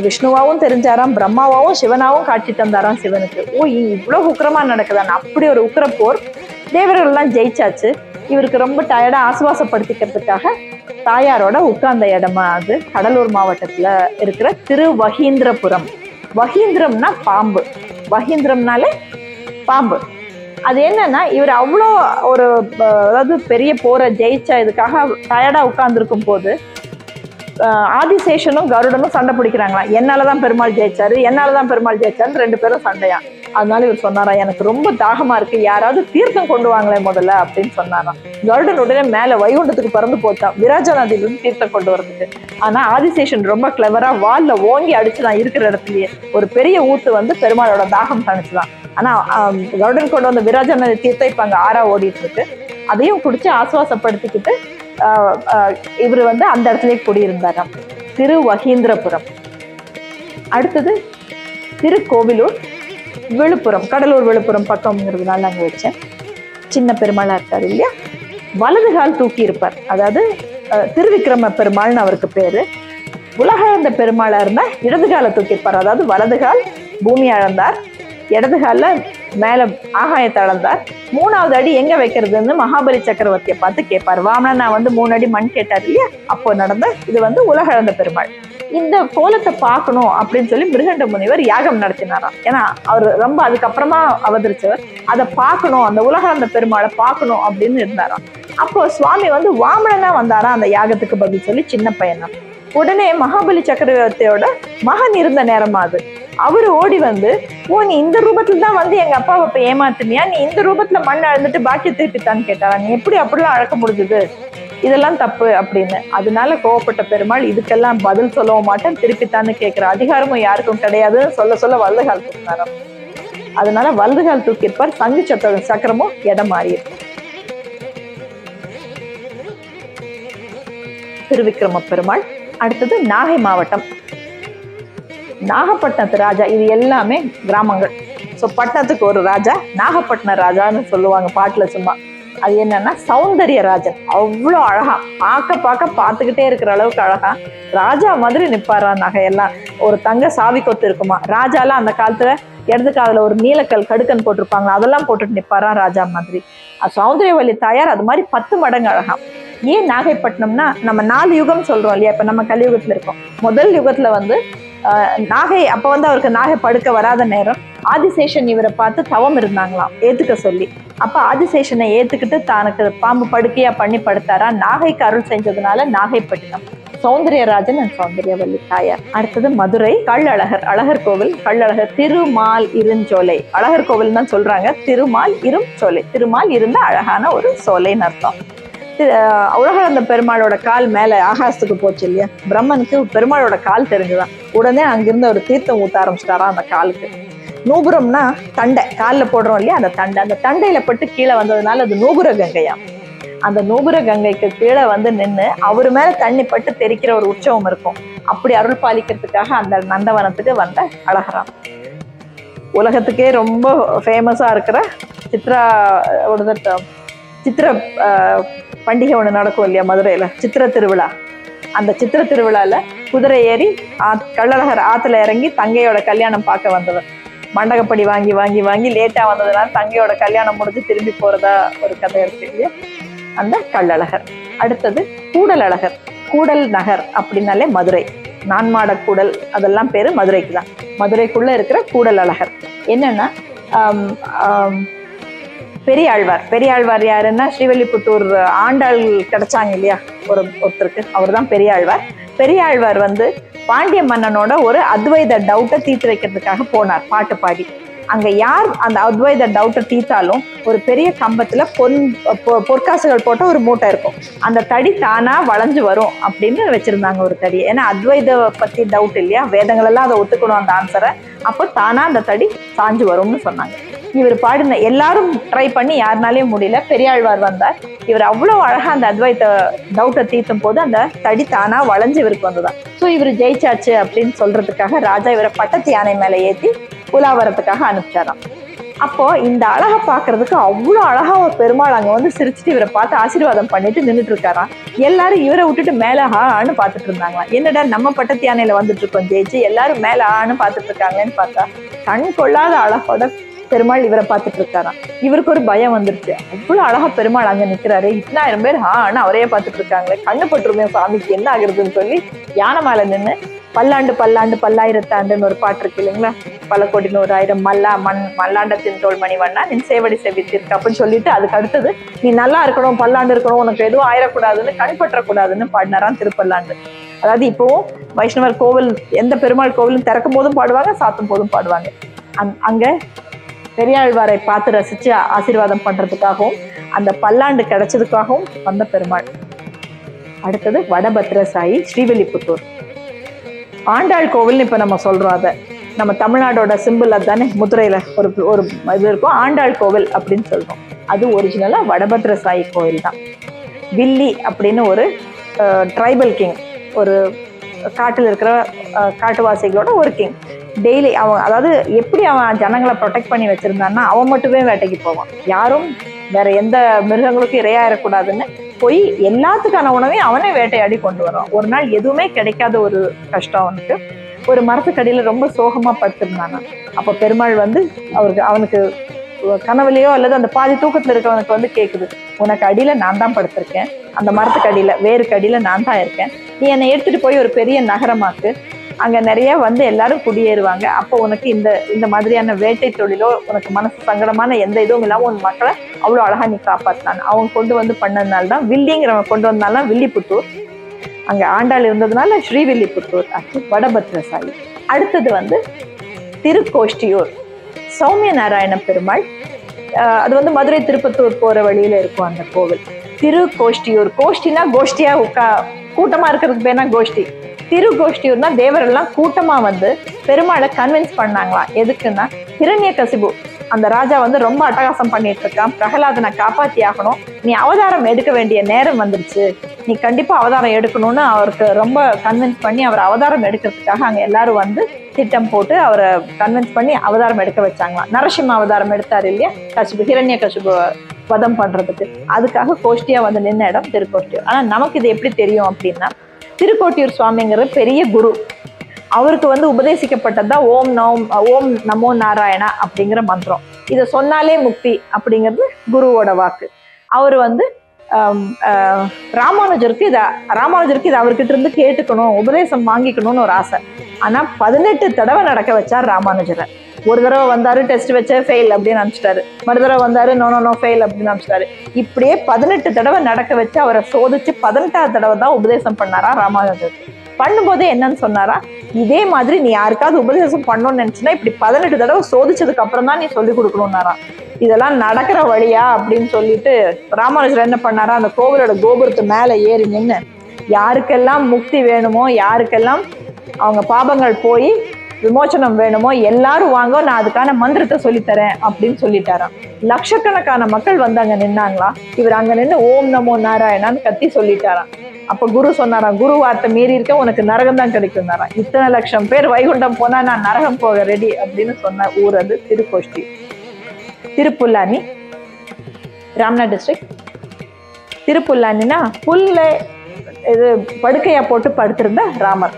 விஷ்ணுவாவும் தெரிஞ்சாராம், பிரம்மாவாவும் சிவனாவும் காட்சி தந்தாராம் சிவனுக்கு. ஓ இவ்வளவு உக்கிரமா நடக்குதான்னு. அப்படி ஒரு உக்கிர போர். தேவர்கள் எல்லாம் ஜெயிச்சாச்சு. இவருக்கு ரொம்ப டயர்டா ஆசுவாசப்படுத்திக்கிறதுக்காக தாயாரோட உட்கார்ந்த இடமா அது கடலூர் மாவட்டத்துல இருக்கிற திருவஹீந்திரபுரம். வஹீந்திரம்னா பாம்பு, வஹீந்திரம்னாலே பாம்பு. அது என்னன்னா, இவர் அவ்வளோ ஒரு அதாவது பெரிய போரை ஜெயிச்ச இதுக்காக டயர்டா உட்கார்ந்துருக்கும் போது ஆதிசேஷனும் கருடனும் சண்டை பிடிக்கிறாங்களாம். என்னாலதான் பெருமாள் ஜெயிச்சாரு, என்னாலதான் பெருமாள் ஜெயிச்சாரு, 2 பேரும் சண்டையா. அதனால இவர் சொன்னாரா, எனக்கு ரொம்ப தாகமா இருக்கு, யாராவது தீர்த்தம் கொண்டு வாங்களே முதல்ல அப்படின்னு சொன்னாராம். கருடன் உடனே மேல வைகுண்டத்துக்கு பறந்து போச்சான் விராஜா நதியிலிருந்து தீர்த்தம் கொண்டு வரதுக்கு. ஆனா ஆதிசேஷன் ரொம்ப கிளவரா வால்ல ஓங்கி அடிச்சுதான் இருக்கிற இடத்துலயே ஒரு பெரிய ஊத்து வந்து பெருமாளோட தாகம் தணிச்சுதான். ஆனா கருடன் கொண்டு வந்த விராஜா நதி தீர்த்தம் இப்ப அங்க ஆறா ஓடிட்டு இருக்கு. அதையும் குடிச்சு ஆசுவாசப்படுத்திக்கிட்டு இவர் வந்து அந்த இடத்துலயே குடியிருந்தாராம். திருவகீந்திரபுரம். அடுத்தது திருக்கோவிலூர், விழுப்புரம், கடலூர் விழுப்புரம் பக்கம்ங்கிறதுனால அங்க வச்சேன். சின்ன பெருமாளா இருக்காரு இல்லையா, வலது கால் தூக்கி இருப்பார். அதாவது திருவிக்கிரம பெருமாள்னு அவருக்கு பேரு. உலகளந்த பெருமாளா இருந்தா இடது காலை தூக்கி இருப்பார். அதாவது வலது கால் பூமி அளந்தார், இடது கால மேல ஆகாயத்தை அளந்தார். 3வது அடி எங்க வைக்கிறதுன்னு மகாபலி சக்கரவர்த்தியை பார்த்து கேட்பார். வாமனா வந்து 3 அடி மண் கேட்டார் இல்லையா, அப்போ நடந்த இது வந்து உலகளந்த பெருமாள். இந்த கோலத்தை பார்க்கணும் அப்படின்னு சொல்லி மிருகண்ட முனிவர் யாகம் நடத்தினாராம். ஏன்னா அவர் ரொம்ப அதுக்கப்புறமா அவதரிச்சவர். அதை பார்க்கணும், அந்த உலகளந்த பெருமாளை பார்க்கணும் அப்படின்னு இருந்தாராம். அப்போ சுவாமி வந்து வாமனா வந்தாரா அந்த யாகத்துக்கு பதில் சொல்லி, சின்ன பையனா. உடனே மகாபலி சக்கரவர்த்தியோட மகன் இருந்த நேரமா அது. அவரு ஓடி வந்து, ஓ நீ இந்த ரூபத்துல தான் வந்து எங்க அப்பாவை இப்ப ஏமாத்துனியா, நீ இந்த ரூபத்துல மண் அழுந்துட்டு பாக்கி திருப்பித்தான்னு கேட்டாரா. நீ எப்படி அப்படிலாம் அழக்க முடிஞ்சது, இதெல்லாம் தப்பு அப்படின்னு. அதனால கோவப்பட்ட பெருமாள், இதுக்கெல்லாம் பதில் சொல்லவும் மாட்டேன், திருப்பித்தான்னு கேட்கிற அதிகாரமும் யாருக்கும் கிடையாதுன்னு சொல்ல சொல்ல வலதுகால் தூக்கினாராம். அதனால வலதுகால் தூக்கியிருப்பார். சங்கு சக்கரமும் இடம் மாறியிருக்கும். திருவிக்கிரம பெருமாள். அடுத்தது நாகை மாவட்டம், நாகப்பட்டினத்து ராஜா. இது எல்லாமே கிராமங்கள். ஸோ பட்டணத்துக்கு ஒரு ராஜா, நாகப்பட்டினம் ராஜான்னு சொல்லுவாங்க பாட்டுல சும்மா. அது என்னன்னா சௌந்தரிய ராஜன். அவ்வளோ அழகா, பார்த்துக்கிட்டே இருக்கிற அளவுக்கு அழகா ராஜா மாதிரி நிப்பாரா. நகையெல்லாம் ஒரு தங்க சாவி கொத்து இருக்குமா. ராஜாலாம் அந்த காலத்துல இடது காதுல ஒரு நீலக்கல் கடுக்கன் போட்டிருப்பாங்க, அதெல்லாம் போட்டுட்டு நிப்பாரா ராஜா மாதிரி. சௌந்தரியவல்லி தாயார் அது மாதிரி 10 மடங்கு அழகா. ஏன் நாகைப்பட்டினம்னா, நம்ம 4 யுகம் சொல்றோம் இல்லையா, இப்ப நம்ம கலியுகத்துல இருக்கோம். முதல் யுகத்துல வந்து நாகை, அப்ப வந்து அவருக்கு நாகை படுக்க வராத நேரம், ஆதிசேஷன் இவரை பார்த்து தவம் இருந்தாங்களாம் ஏத்துக்க சொல்லி. அப்ப ஆதிசேஷனை ஏத்துக்கிட்டு தனக்கு பாம்பு படுக்கையா பண்ணி படுத்தாரா. நாகைக்கு அருள் செஞ்சதுனால நாகைப்பட்டினம். சௌந்தரியராஜன் அண்ட் சௌந்தரியவல்லி தாயார். அடுத்தது மதுரை கள்ளழகர், அழகர் கோவில், கள்ளழகர். திருமால் இருஞ்சோலை, அழகர் கோவில் தான் சொல்றாங்க. திருமால் இரும் சோலை, திருமால் இருந்த அழகான ஒரு சோலைன்னு அர்த்தம். உலகளந்த பெருமாளோட கால் மேல ஆகாசத்துக்கு போச்சு இல்லையா, பிரம்மனுக்கு பெருமாளோட கால் தெரிஞ்சுதான். உடனே அங்கிருந்து ஒரு தீர்த்தம் ஊத்த ஆரம்பிச்சிட்டாரா அந்த காலுக்கு. நூபுரம்னா தண்டை, காலில் போடுறோம் இல்லையா, அந்த தண்டை. அந்த தண்டையில பட்டு கீழே வந்ததுனால அது நூபுர கங்கையா. அந்த நூபுர கங்கைக்கு கீழே வந்து நின்று அவரு மேல தண்ணி பட்டு தெரிக்கிற ஒரு உற்சவம் இருக்கும். அப்படி அருள் பாலிக்கிறதுக்காக அந்த நந்தவனத்துக்கு வந்த அழகராம். உலகத்துக்கே ரொம்ப ஃபேமஸா இருக்கிற சித்திர பண்டிகை ஒன்று நடக்கும் இல்லையா மதுரையில, சித்திர திருவிழா. அந்த சித்திர திருவிழால குதிரை ஏறி கள்ளழகர் ஆத்துல இறங்கி தங்கையோட கல்யாணம் பார்க்க வந்தவர். மண்டகப்படி வாங்கி வாங்கி வாங்கி லேட்டா வந்ததுனால தங்கையோட கல்யாணம் முடிஞ்சு திரும்பி போறதா ஒரு கதை இருக்கு இல்லையா, அந்த கள்ளழகர். அடுத்தது கூடல் அழகர். கூடல் நகர் அப்படின்னாலே மதுரை. நான்மாட கூடல் அதெல்லாம் பேரு மதுரைக்கு தான். மதுரைக்குள்ள இருக்கிற கூடல் அழகர் என்னன்னா, பெரியாழ்வார் யாருன்னா, ஸ்ரீவில்லிபுத்தூர் ஆண்டாள் கிடைச்சாங்க இல்லையா ஒருத்தருக்கு, அவர் தான் பெரியாழ்வார் வந்து பாண்டிய மன்னனோட ஒரு அத்வைத டவுட்டை தீர்த்து வைக்கிறதுக்காக போனார் பாட்டு பாடி. அங்க யார் அந்த அத்வைத டவுட்டை தீர்த்தாலும் ஒரு பெரிய கம்பத்துல பொற்காசுகள் போட்ட ஒரு மூட்டை இருக்கும். அந்த தடி தானா வளைஞ்சு வரும் அப்படின்னு வச்சிருந்தாங்க ஒரு தடி. ஏன்னா அத்வைத பத்தி டவுட் இல்லையா, வேதங்கள் எல்லாம் அதை ஒத்துக்கணும் அந்த ஆன்சரை. அப்போ தானா அந்த தடி சாஞ்சு வரும்னு சொன்னாங்க. இவர் பாடின எல்லாரும் ட்ரை பண்ணி யாருனாலையும் முடியல. பெரியாழ்வார் வந்தார். இவர் அவ்வளவு அழகா அந்த அத்வைத டவுட்டை தீர்த்தும் போது அந்த தடி தானா வளைஞ்சு இவருக்கு வந்துதான். ஸோ இவர் ஜெயிச்சாச்சு அப்படின்னு சொல்றதுக்காக ராஜா இவரை பட்டத்து யானை மேல ஏற்றி உலாவரத்துக்காக அனுப்பிச்சாராம். அப்போ இந்த அழகை பாக்குறதுக்கு அவ்வளோ அழகா ஒரு பெருமாள் அங்க வந்து சிரிச்சுட்டு இவரை பார்த்து ஆசீர்வாதம் பண்ணிட்டு நின்றுட்டு இருக்காராம். எல்லாரும் இவரை விட்டுட்டு மேல ஆன்னு பார்த்துட்டு இருந்தாங்களாம். என்னடா நம்ம பட்டத்து யானையில வந்துட்டு இருக்கோம் ஜெயிச்சு, எல்லாரும் மேல ஆன்னு பார்த்துட்டு இருக்காங்களேன்னு பார்த்தா கண் கொள்ளாத அழகோட பெருமாள் இவரை பார்த்துட்டு இருக்காராம். இவருக்கு ஒரு பயம் வந்துருச்சு. அவ்வளவு அழகா பெருமாள் அங்க நிக்கிறாரு, 10,000 பேர் ஆனா அவரையே பார்த்துட்டு இருக்காங்களே, கண்ணு பட்டுருமே சாமிக்கு என்ன ஆகுறதுன்னு சொல்லி யானை மேல நின்று பல்லாண்டு பல்லாண்டு பல்லாயிரத்தாண்டுன்னு ஒரு பாட்டு இருக்கு இல்லைங்களா, பல கோடி 100,000 மல்லாண்டத்தின் தோல் மணிவண்ணா நின் சேவடி செவித்திருக்கு அப்படின்னு சொல்லிட்டு அதுக்கு அடுத்தது நீ நல்லா இருக்கணும், பல்லாண்டு இருக்கணும், உனக்கு எதுவும் ஆயிடக்கூடாதுன்னு, கண்பற்றக்கூடாதுன்னு பாடினாராம் திருப்பல்லாண்டு. அதாவது இப்பவும் வைஷ்ணவர் கோவில் எந்த பெருமாள் கோவிலும் திறக்கும் போதும் பாடுவாங்க, சாத்தும் போதும் பாடுவாங்க. அங்க பெரியாழ்வாரை பார்த்து ரசிச்சு ஆசீர்வாதம் பண்றதுக்காகவும் அந்த பல்லாண்டு கிடைச்சதுக்காகவும் வந்த பெருமாள். அடுத்தது வடபத்ரசாயி ஸ்ரீவில்லிபுத்தூர் ஆண்டாள் கோவில்னு இப்ப நம்ம சொல்றோம். அதை நம்ம தமிழ்நாடோட சிம்பிள் அதுதானே, முதுரையில ஒரு ஒரு இது இருக்கும், ஆண்டாள் கோவில் அப்படின்னு சொல்றோம். அது ஒரிஜினலா வடபத்ரசாயி கோவில் தான். வில்லி அப்படின்னு ஒரு ட்ரைபல் கிங், ஒரு காட்டில் இருக்கிற காட்டுவாசிகளோட ஒரு கிங். டெய்லி அவன், அதாவது எப்படி அவன் ஜனங்களை ப்ரொடெக்ட் பண்ணி வச்சிருந்தான்னா, அவன் மட்டுமே வேட்டைக்கு போவான், யாரும் வேற எந்த மிருகங்களுக்கும் இரையாயிடக்கூடாதுன்னு போய் எல்லாத்துக்கான உணவையும் அவனே வேட்டையாடி கொண்டு வரான். ஒரு நாள் எதுவுமே கிடைக்காத ஒரு கஷ்டம் அவனுக்கு. ஒரு மரத்துக்கடியில ரொம்ப சோகமா படுத்திருந்தாங்க. அப்ப பெருமாள் வந்து அவனுக்கு கனவுலையோ அல்லது அந்த பாதி தூக்கத்துல இருக்கவனுக்கு வந்து கேக்குது, உனக்கு அடியில நான் தான் படுத்திருக்கேன், அந்த மரத்துக்கு அடியில வேருக்கு அடியில நான் தான் இருக்கேன், நீ என்னை எடுத்துட்டு போய் ஒரு பெரிய நகரமாக்கு, அங்க நிறைய வந்து எல்லாரும் குடியேறுவாங்க, அப்போ உனக்கு இந்த மாதிரியான வேட்டை தொழிலோ உனக்கு மனசு சங்கடமான எந்த இதுவும் இல்லாம உன் மக்களை அவ்வளவு அழகா நீ காப்பாத்தினான். அவங்க கொண்டு வந்து பண்ணதுனால்தான், வில்லிங்கிறவங்க கொண்டு வந்தால்தான் வில்லிபுத்தூர். அங்க ஆண்டாள் இருந்ததுனால ஸ்ரீவில்லிபுத்தூர் ஆச்சு வடபத்ரசாயி. அடுத்தது வந்து திருக்கோஷ்டியூர் சௌமிய நாராயண பெருமாள். அது வந்து மதுரை திருப்பத்தூர் போற வழியில இருக்கும் அந்த கோவில். திருக்கோஷ்டியூர், கோஷ்டினா கோஷ்டியா கூட்டமா இருக்கிறதுக்கு பேர்னா கோஷ்டி. திருக்கோஷ்டியூர்னா தேவரெல்லாம் கூட்டமா வந்து பெருமாளை கன்வின்ஸ் பண்ணாங்களாம். எதுக்குன்னா, ஹிரண்யகசிபு அந்த ராஜா வந்து ரொம்ப அட்டகாசம் பண்ணிட்டு இருக்கான், பிரகலாதனை காப்பாத்தி ஆகணும், நீ அவதாரம் எடுக்க வேண்டிய நேரம் வந்துருச்சு, நீ கண்டிப்பா அவதாரம் எடுக்கணும்னு அவருக்கு ரொம்ப கன்வின்ஸ் பண்ணி அவர் அவதாரம் எடுக்கிறதுக்காக அங்க எல்லாரும் வந்து திட்டம் போட்டு அவரை கன்வின்ஸ் பண்ணி அவதாரம் எடுக்க வச்சாங்களாம். நரசிம்ம அவதாரம் எடுத்தாரு இல்லையா, கசிபு, ஹிரண்ய கசிபு வதம் பண்றதுக்கு. அதுக்காக கோஷ்டியா வந்து நின்ன இடம் திருக்கோஷ்டியூர். ஆனா நமக்கு இது எப்படி தெரியும் அப்படின்னா, திருக்கோட்டியூர் சுவாமிங்கிற பெரிய குரு, அவருக்கு வந்து உபதேசிக்கப்பட்டதுதான் ஓம் நமோ நாராயணா அப்படிங்கிற மந்திரம். இதை சொன்னாலே முக்தி அப்படிங்கிறது குருவோட வாக்கு. அவர் வந்து ராமானுஜருக்கு இதை அவர்கிட்ட இருந்து கேட்டுக்கணும், உபதேசம் வாங்கிக்கணும்னு ஒரு ஆசை. ஆனா 18 தடவை நடக்க வச்சார் ராமானுஜரை. ஒரு தடவை வந்தாரு, டெஸ்ட் வச்ச ஃபெயில் அப்படின்னு அனுப்பிச்சிட்டாரு, மறு தடவை வந்தாரு, நோ ஃபெயில் அப்படின்னு அனுப்பிச்சிட்டாரு. இப்படியே 18 தடவை நடக்க வச்சு அவரை சோதிச்சு 18ஆவது தடவை தான் உபதேசம் பண்ணாரா ராமானுஜர். பண்ணும்போதே என்னன்னு சொன்னாரா, இதே மாதிரி நீ யாருக்காவது உபதேசம் பண்ணணும்னு நினைச்சுன்னா இப்படி 18 தடவை சோதிச்சதுக்கு அப்புறம் தான் நீ சொல்லி கொடுக்கணும்னாரா. இதெல்லாம் நடக்கிற வழியா அப்படின்னு சொல்லிட்டு ராமானுஜர் என்ன பண்ணாரா, அந்த கோவிலோட கோபுரத்து மேல ஏறி நின்று யாருக்கெல்லாம் முக்தி வேணுமோ, யாருக்கெல்லாம் அவங்க பாபங்கள் போய் விமோச்சனம் வேணுமோ எல்லாரும் வாங்க, நான் அதுக்கான மந்திரத்தை சொல்லித்தரேன் அப்படின்னு சொல்லிட்டாராம். லட்சக்கணக்கான மக்கள் வந்து அங்க நின்னாங்களா. இவர் அங்க நின்று ஓம் நமோ நாராயணான்னு கத்தி சொல்லிட்டாராம். அப்ப குரு சொன்னாராம், குரு வார்த்தை மீறி இருக்க உனக்கு நரகம் தான் கிடைக்கும்னாராம். இத்தனை லட்சம் பேர் வைகுண்டம் போனா நான் நரகம் போக ரெடி அப்படின்னு சொன்ன ஊர் அது திருக்கோஷ்டி. திருப்புல்லானி ராம்நாத் டிஸ்ட்ரிக்ட். திருப்புல்லானினா புல்ல இது படுக்கையா போட்டு படுத்திருந்த ராமர்.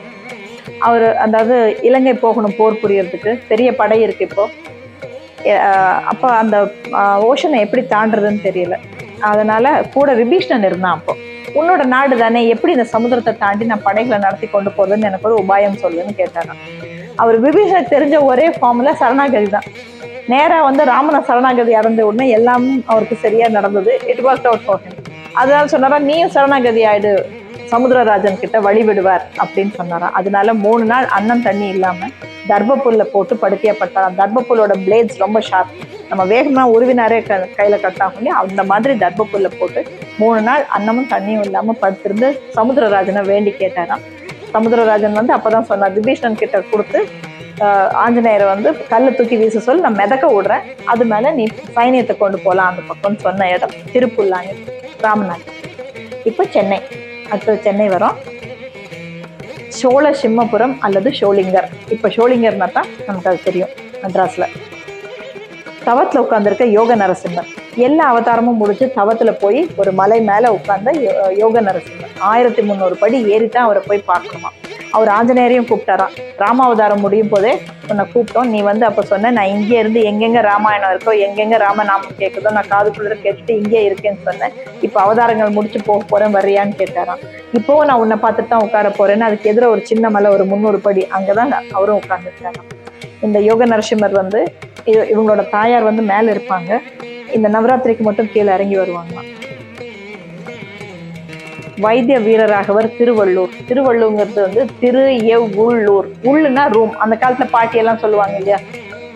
அவர் அதாவது இலங்கை போகணும் போர் புரியறதுக்கு, பெரிய படை இருக்கு இப்போ. அப்போ அந்த ஓஷனை எப்படி தாண்டுறதுன்னு தெரியல, அதனால கூட விபீஷ்ணன் இருந்தான். அப்போ உன்னோட நாடு தானே, எப்படி இந்த சமுத்திரத்தை தாண்டி நான் படைகளை நடத்தி கொண்டு போறதுன்னு எனக்கு ஒரு உபாயம் சொல்லுன்னு கேட்டாராம். அவர் விபீஷனுக்கு தெரிஞ்ச ஒரே ஃபார்முலா சரணாகதி தான். நேரா வந்து ராமனை சரணாகதி அடைஞ்ச உடனே எல்லாம் அவருக்கு சரியா நடந்தது. It was out for him. அதனால சொன்னாரா, நீயும் சரணாகதி ஆயிடு, சமுத்திரராஜன் கிட்ட வழி விடுவார் அப்படின்னு சொன்னாராம். அதனால 3 நாள் அன்னம் தண்ணி இல்லாம தர்பப்புல்ல போட்டு படுக்கையப்பட்டாராம். தர்பப்புல்லோட பிளேட்ஸ் ரொம்ப ஷார்ப், நம்ம வேகமா உருவினாரே கையில கட்டாகும், அந்த மாதிரி தர்பப்புல்ல போட்டு 3 நாள் அன்னமும் தண்ணியும் இல்லாம படுத்திருந்து சமுத்திரராஜனை வேண்டி கேட்டாராம். சமுத்திரராஜன் வந்து அப்பதான் சொன்னார், விபீஷணன் கிட்ட கொடுத்து ஆஞ்சநேயரை வந்து கல்லை தூக்கி வீச சொல்லி நான் மிதக்க விடுறேன், அது மேல நீ சைனியத்தை கொண்டு போலாம் அந்த பக்கம் சொன்ன இடம் திருப்புல்லானி, ராமநாத். இப்போ சென்னை, அடுத்தது சென்னை வரும். சோழ சிம்மபுரம் அல்லது ஷோலிங்கர். இப்போ ஷோலிங்கர்னா தான் நமக்கு அது தெரியும். மெட்ராஸ்ல தவத்துல உட்கார்ந்துருக்க யோக நரசிம்மர். எல்லா அவதாரமும் முடிச்சு தவத்துல போய் ஒரு மலை மேல உட்கார்ந்த யோக நரசிம்மர் 1300 படி ஏறித்தான் அவரை போய் பார்க்கணுமா. அவர் ஆஞ்சநேயரையும் கூப்பிட்டாராம். ராமாவதாரம் முடியும் போதே உன்னை கூப்பிட்டோம், நீ வந்து அப்ப சொன்ன நான் இங்கே இருந்து எங்கெங்க ராமாயணம் இருக்கோ எங்கெங்க ராமநாமம் கேட்குதோ நான் காதுக்குள்ள கேட்டுட்டு இங்கே இருக்கேன்னு சொன்னேன். இப்ப அவதாரங்கள் முடிச்சு போக போறேன் வர்றியான்னு கேட்டாராம். இப்போவும் நான் உன்னை பார்த்துட்டு தான் உட்கார போறேன்னு அதுக்கு எதிர ஒரு சின்ன மலை ஒரு 300 படி அங்கதான் அவரும் உட்கார்ந்துருக்காராம். இந்த யோக நரசிம்மர் வந்து இவங்களோட தாயார் வந்து மேல இருப்பாங்க, இந்த நவராத்திரிக்கு மட்டும் கீழே இறங்கி வருவாங்களாம். வைத்திய வீரராகவர் திருவள்ளூர். திருவள்ளூர்ங்கிறது வந்து திரு உள்ளூர். உள்ளுன்னா ரூம். அந்த காலத்துல பாட்டி எல்லாம் சொல்லுவாங்க இல்லையா,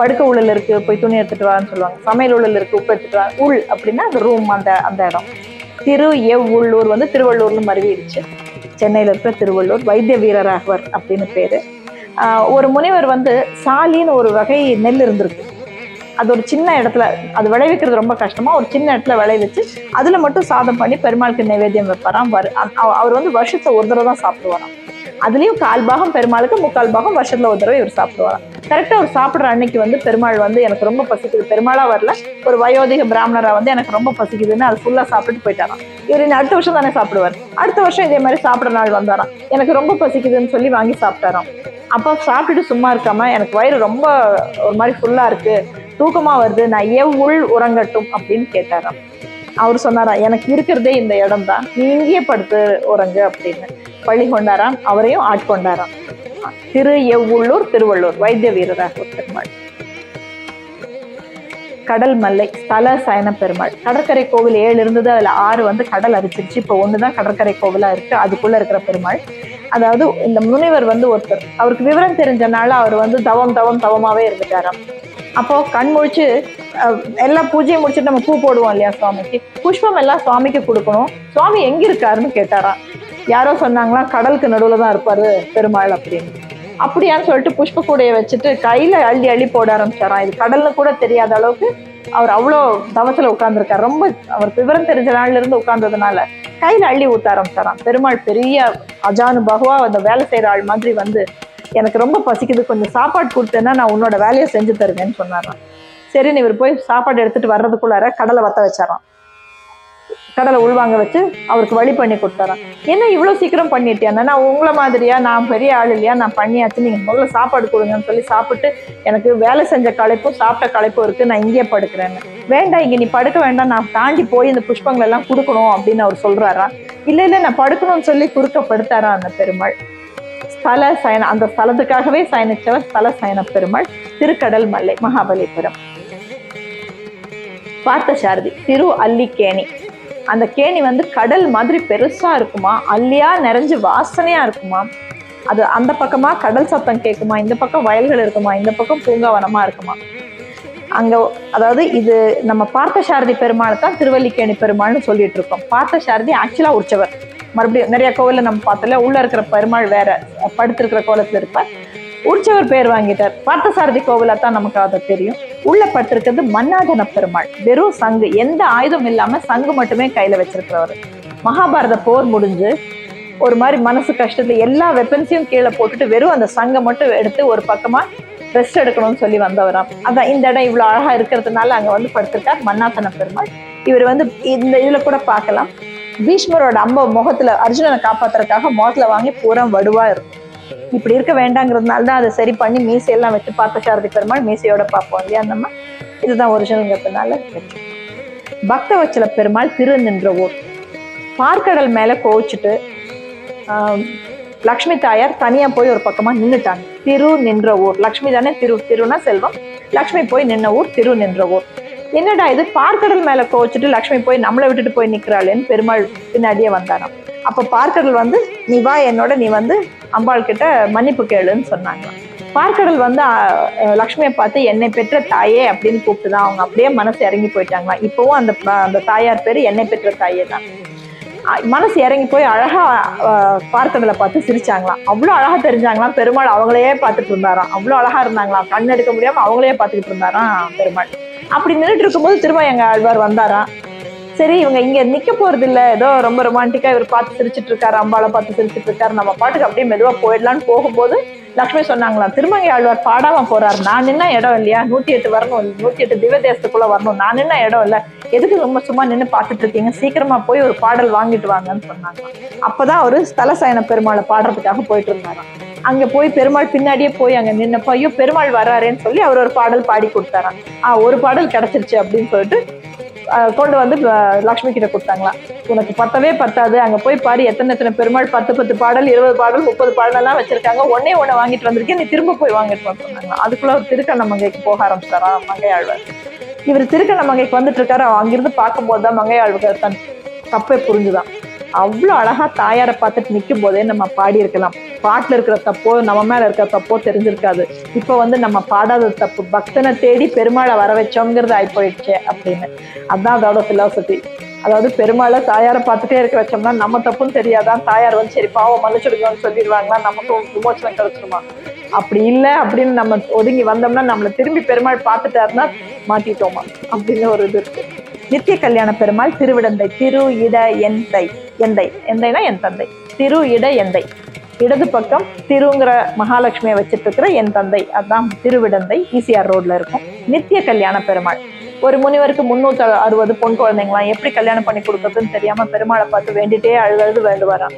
படுக்க உள்ளல் இருக்கு போய் துணி எடுத்துட்டு வான்னு சொல்லுவாங்க, சமையல் உள்ளல் இருக்கு உப்பு எடுத்துட்டு வா. உள் அப்படின்னா அந்த ரூம், அந்த இடம். திரு உள்ளூர் வந்து திருவள்ளூர்னு மருவிடுச்சு. சென்னையில இருக்கிற திருவள்ளூர். வைத்திய வீரராகவர் அப்படின்னு பேரு. ஒரு முனிவர் வந்து சாலின்னு ஒரு வகை நெல் இருந்திருக்கு. அது ஒரு சின்ன இடத்துல, அது விளைவிக்கிறது ரொம்ப கஷ்டமா, ஒரு சின்ன இடத்துல விளைவிச்சு அதுல மட்டும் சாதம் பண்ணி பெருமாளுக்கு நைவேத்தியம் வைப்பாராம். அவர் வந்து வருஷத்துல ஒரு தடவை தான் சாப்பிடுவாராம். அதுலயும் 1/4 பாகம் பெருமாளுக்கு, 3/4 பாகம் வருஷத்துல ஒரு தடவை இவர் சாப்பிடுவாராம். கரெக்டா அவர் சாப்பிடுற அன்னைக்கு வந்து பெருமாள் வந்து எனக்கு ரொம்ப பசிக்குது, பெருமாளா வரல, ஒரு வயோதிக பிராமணரா வந்து எனக்கு ரொம்ப பசிக்குதுன்னு அது ஃபுல்லா சாப்பிட்டு போயிட்டாராம். இவர் இன்னும் அடுத்த வருஷம் தானே சாப்பிடுவார். அடுத்த வருஷம் இதே மாதிரி சாப்பிட்ற நாள் வந்தாராம். எனக்கு ரொம்ப பசிக்குதுன்னு சொல்லி வாங்கி சாப்பிட்டாராம். அப்போ சாப்பிட்டுட்டு சும்மா இருக்காம எனக்கு வயிறு ரொம்ப ஒரு மாதிரி ஃபுல்லா இருக்கு, தூக்கமா வருது, நான் உள் உறங்கட்டும் அப்படின்னு கேட்டாராம். அவர் சொன்னாராம், எனக்கு இருக்கிறதே இந்த இடம் தான், நீ இங்கேயே படுத்து உறங்கு அப்படின்னு பள்ளி கொண்டாராம். அவரையும் ஆட்கொண்டாராம். திரு உள்ளூர் திருவள்ளூர் வைத்திய வீரராக பெருமாள். கடல் மல்லை ஸ்தல சயன பெருமாள். கடற்கரை கோவில் 7 இருந்தது, அதுல 6 வந்து கடல் அரிச்சிருச்சு. இப்போ 1 தான் கடற்கரை கோவிலா இருக்கு. அதுக்குள்ள இருக்கிற பெருமாள். அதாவது இந்த முனிவர் வந்து ஒருத்தர், அவருக்கு விவரம் தெரிஞ்சனால அவர் வந்து தவமாவே இருந்துட்டாராம். அப்போ கண் முழிச்சு எல்லா பூஜையும் முடிச்சுட்டு நம்ம பூ போடுவோம் இல்லையா சுவாமிக்கு, புஷ்பம் எல்லாம் சுவாமிக்கு கொடுக்கணும். சுவாமி எங்க இருக்காருன்னு கேட்டாராம். யாரோ சொன்னாங்களா கடலுக்கு நடுவுல தான் இருப்பாரு பெருமாள் அப்படின்னு. அப்படியான்னு சொல்லிட்டு புஷ்ப கூடைய வச்சுட்டு கையில அள்ளி போட ஆரம்பிச்சாராம். இது கடல்னு கூட தெரியாத அளவுக்கு அவர் அவ்வளோ தவத்துல உட்கார்ந்துருக்காரு. ரொம்ப அவருக்கு விவரம் தெரிஞ்ச நாள்ல இருந்து உட்கார்ந்ததுனால கையில அள்ளி ஊத்த ஆரம்பிச்சாராம். பெருமாள் பெரிய அஜானு பகவா அந்த வேலை செய்யற ஆள் மாதிரி வந்து, எனக்கு ரொம்ப பசிக்குது, கொஞ்சம் சாப்பாடு கொடுத்தேன்னா நான் உன்னோட வேலையை செஞ்சு தருவேன்னு சொன்னாராம். சரின்னு இவர் போய் சாப்பாடு எடுத்துட்டு வர்றதுக்குள்ளார கடலை வத்த வச்சாராம். கடலை உள்வாங்க வச்சு அவருக்கு வழி பண்ணி கொடுத்தாராம். என்ன இவ்வளவு சீக்கிரம் பண்ணிட்டியான்னா, நான் உங்களை மாதிரியா, நான் பெரிய ஆள் இல்லையா, நான் பண்ணியாச்சு, நீங்க முதல்ல சாப்பாடு கொடுங்கன்னு சொல்லி சாப்பிட்டு எனக்கு வேலை செஞ்ச களைப்பும் சாப்பிட்ட களைப்பும் இருக்கு, நான் இங்கே படுக்கிறேன்னு. வேண்டாம், இங்க நீ படுக்க வேண்டாம், நான் தாண்டி போய் இந்த புஷ்பங்கள் எல்லாம் கொடுக்கணும் அப்படின்னு அவர் சொல்றாரா. இல்ல நான் படுக்கணும்னு சொல்லி குறுக்கப்படுத்தாரா அந்த பெருமாள். ஸ்தல சயன, அந்த ஸ்தலத்துக்காகவே சயனிச்சவர் ஸ்தல சயன பெருமாள். திருக்கடல் மல்லை மகாபலிபுரம். பார்த்தசாரதி திரு அல்லிக்கேணி. அந்த கேணி வந்து கடல் மாதிரி பெருசா இருக்குமா, அல்லியா நிறைஞ்சு வாசனையா இருக்குமா. அது அந்த பக்கமா கடல் சத்தம் கேட்குமா, இந்த பக்கம் வயல்கள் இருக்குமா, இந்த பக்கம் பூங்காவனமா இருக்குமா. அங்க அதாவது இது நம்ம பார்த்தசாரதி பெருமாள் தான் திருவல்லிக்கேணி பெருமாள்னு சொல்லிட்டு இருக்கோம். பார்த்தசாரதி ஆக்சுவலா உற்சவர். மறுபடியும் நிறைய கோவில்ல நம்ம பார்த்தல, உள்ள இருக்கிற பெருமாள் வேற, படுத்திருக்கிற கோலத்துல இருப்பார். உற்சவர் பேர் வாங்கிட்டார். பார்த்தசாரதி கோவிலா தான் நமக்கு அதை தெரியும். உள்ள பட்டிருக்கிறது மன்னாதன பெருமாள். வெறும் சங்கு, எந்த ஆயுதம் இல்லாம சங்கு மட்டுமே கையில வச்சிருக்கிறவர். மகாபாரத போர் முடிஞ்சு ஒரு மாதிரி மனசு கஷ்டத்துல எல்லா வெப்பன்ஸையும் கீழே போட்டுட்டு வெறும் அந்த சங்கை மட்டும் எடுத்து ஒரு பக்கமா ரெஸ்ட் எடுக்கணும்னு சொல்லி வந்தவராம். அதான் இந்த இடம் இவ்வளவு அழகா இருக்கிறதுனால அங்க வந்து படுத்திருக்கார் மன்னாதன பெருமாள். இவர் வந்து இந்த இதுல கூட பார்க்கலாம், பீஷ்மரோட அம்ப முகத்துல அர்ஜுனனை காப்பாத்துறதுக்காக முகத்துல வாங்கி பூரா வடுவா இருக்கும். இப்படி இருக்க வேண்டாங்கிறதுனால தான் அதை சரி பண்ணி மீசையெல்லாம் வச்சு பார்த்தசாரதி பெருமாள் மீசையோட பார்ப்போம் இல்லையா நம்ம. இதுதான் ஒரிஜினல்ங்கிறதுனால. பக்த வச்சல பெருமாள் திரு நின்ற ஊர். பார்க்கடல் மேல கோவிச்சுட்டு லக்ஷ்மி தாயார் தனியா போய் ஒரு பக்கமா நின்றுட்டாங்க. திரு நின்ற ஊர். லக்ஷ்மி தானே, திருனா செல்வம், லக்ஷ்மி போய் நின்ன ஊர் திரு நின்ற ஊர். என்னடா இது, பார்க்கடல் மேல கோவிச்சுட்டு லக்ஷ்மி போய் நம்மளை விட்டுட்டு போய் நிக்கிறாளேன்னு பெருமாள் பின்னாடியே வந்தாராம். அப்ப பார்க்கடல் வந்து, நீ வா என்னோட, நீ வந்து அம்பாள் கிட்ட மன்னிப்பு கேளுன்னு சொன்னாங்க. பார்க்கடல் வந்து லக்ஷ்மியை பார்த்து என்னை பெற்ற தாயே அப்படின்னு கூப்பிட்டுதான் அவங்க அப்படியே மனசு இறங்கி போயிட்டாங்களா. இப்பவும் அந்த தாயார் பேரு என்னை பெற்ற தாயே தான். மனசு இறங்கி போய் அழகா பார்க்கடலை பார்த்து சிரிச்சாங்களாம். அவ்வளவு அழகா தெரிஞ்சாங்களாம். பெருமாள் அவங்களையே பார்த்துட்டு இருந்தாராம். அவ்வளவு அழகா இருந்தாங்களாம். கண் எடுக்க முடியாம அவங்களையே பார்த்துக்கிட்டு இருந்தாராம் பெருமாள். அப்படி நின்றுட்டு இருக்கும்போது திரும்ப எங்க ஆழ்வார் வந்தாராம். சரி, இவங்க இங்க நிக்க போறது இல்ல, ஏதோ ரொம்ப ரொமான்டிக்கா இவர் பார்த்து சிரிச்சிட்டு இருக்காரு, அம்பாளை பார்த்து சிரிச்சிட்டு இருக்காரு, நம்ம பாட்டுக்கு அப்படியே மெதுவா போயிடலான்னு போகும்போது லக்ஷ்மி சொன்னாங்களாம், திருமங்கை ஆழ்வார் பாடாம போறாரு, நான் நின்ன இடம் இல்லையா, 108 வரணும், 108 திவ்ய தேசத்துக்குள்ள வரணும், நான் நின்ன இடம் இல்ல, எதுக்கு ரொம்ப சும்மா நின்று பார்த்துட்டு இருக்கீங்க, சீக்கிரமா போய் ஒரு பாடல் வாங்கிட்டு வாங்கன்னு சொன்னாங்களாம். அப்பதான் அவரு ஸ்தல சயன பெருமாளை பாடுறதுக்காக போயிட்டு இருந்தாராம். அங்க போய் பெருமாள் பின்னாடியே போய் அங்க நின்னப்போ ஐயோ பெருமாள் வர்றாருன்னு சொல்லி அவர் ஒரு பாடல் பாடி கொடுத்தாராம். ஒரு பாடல் கிடைச்சிருச்சு அப்படின்னு சொல்லிட்டு கொண்டு வந்து லக்ஷ்மி கிட்ட கொடுத்தாங்களாம். உனக்கு பத்தவே பத்தாது, அங்க போய் பாரு எத்தனை பெருமாள் 10 பாடல் 20 பாடல் 30 பாடல் எல்லாம் வச்சிருக்காங்க, ஒன்னே வாங்கிட்டு வந்திருக்கேன், நீ திரும்ப போய் வாங்கிட்டு வந்து சொன்னாங்க. அதுக்குள்ள ஒரு திருக்கண்ணமங்கைக்கு போக ஆரம்பிச்சாரா மங்கையாழ்வார். இவர் திருக்கண்ணமங்கைக்கு வந்துட்டு இருக்காரு. அங்கிருந்து பார்க்கும்போதுதான் மங்கையாழ்வார் தன் தப்பை புரிஞ்சுதான். அவ்வளவு அழகா தாயாரை பார்த்துட்டு நிற்கும் போதே நம்ம பாடி இருக்கலாம். பாட்டுல இருக்கிற தப்போ நம்ம மேல இருக்கிற தப்போ தெரிஞ்சிருக்காது. இப்ப நம்ம பாடாத தப்பு, பக்தனை தேடி பெருமாளை வர வச்சோங்கிறது ஆகி போயிடுச்சு அப்படின்னு. அதுதான் அதோட பிலாசபி. அதாவது பெருமாளை தாயாரை பார்த்துட்டே இருக்க வச்சோம்னா நம்ம தப்புன்னு தெரியாதான், தாயார் சரி பாவம் மன்னிச்சுடுங்கன்னு சொல்லிடுவாங்களா, நமக்கு விமோச்சனம் கிடைச்சிருமா? அப்படி இல்லை அப்படின்னு நம்ம ஒதுங்கி வந்தோம்னா நம்மளை திரும்பி பெருமாள் பார்த்துட்டாருன்னா மாட்டிட்டோமா அப்படின்னு ஒரு இது இருக்கு. நித்திய கல்யாண பெருமாள் திருவிடந்தை. திரு இட எந்தை. எந்தைனா என் தந்தை. திரு இட எந்தை. இடது பக்கம் திருங்கிற மகாலட்சுமியை வச்சுட்டு இருக்கிற என் தந்தை, அதுதான் திருவிடந்தை. ஈசிஆர் ரோட்ல இருக்கும். நித்திய கல்யாண பெருமாள். ஒரு முனிவருக்கு 360 பொன் குழந்தைங்களாம் எப்படி கல்யாணம் பண்ணி கொடுக்கறதுன்னு தெரியாம பெருமாளை பார்த்து வேண்டிட்டே அழுது வேண்டுவாராம்.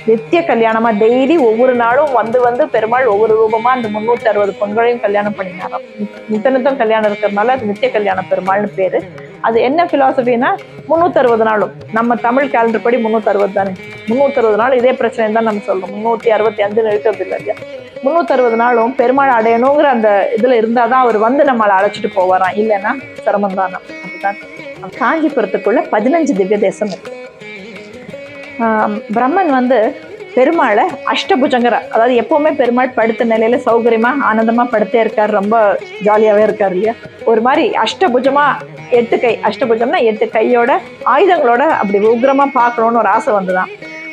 நித்திய கல்யாணமா டெய்லி ஒவ்வொரு நாளும் வந்து பெருமாள் ஒவ்வொரு ரூபமா அந்த 360 பொண்களையும் கல்யாணம் பண்ணினாராம். நித்தம் கல்யாணம் இருக்கிறதுனால அது நித்திய கல்யாண பெருமாள்னு பேரு. அது என்ன பிலாசபின்னா 360 நாளும் நம்ம தமிழ் கேலண்டர் படி 360 தானே. 360 நாள் இதே பிரச்சனை தான் நம்ம சொல்றோம். 365 இருக்கிறது இல்லை இல்லையா? 360 நாளும் பெருமாள் அடையணுங்கிற அந்த இதுல இருந்தாதான் அவர் நம்மளை அழைச்சிட்டு போவாராம். இல்லைன்னா சிரமம் தானா. அதுதான் காஞ்சிபுரத்துக்குள்ள 15 திவ்ய தேசம் இருக்கு. பிரம்மன் பெருமாளை அஷ்டபுஜங்கர, அதாவது எப்பவுமே பெருமாள் படுத்த நிலையில சௌகரியமா ஆனந்தமா படுத்தே இருக்காரு, ரொம்ப ஜாலியாவே இருக்காரு இல்லையா? ஒரு மாதிரி அஷ்டபுஜமா 8 கை, அஷ்டபுஜம்னா 8 கையோட ஆயுதங்களோட அப்படி உக்ரமா பார்க்கணும்னு ஒரு ஆசை வந்துதான்.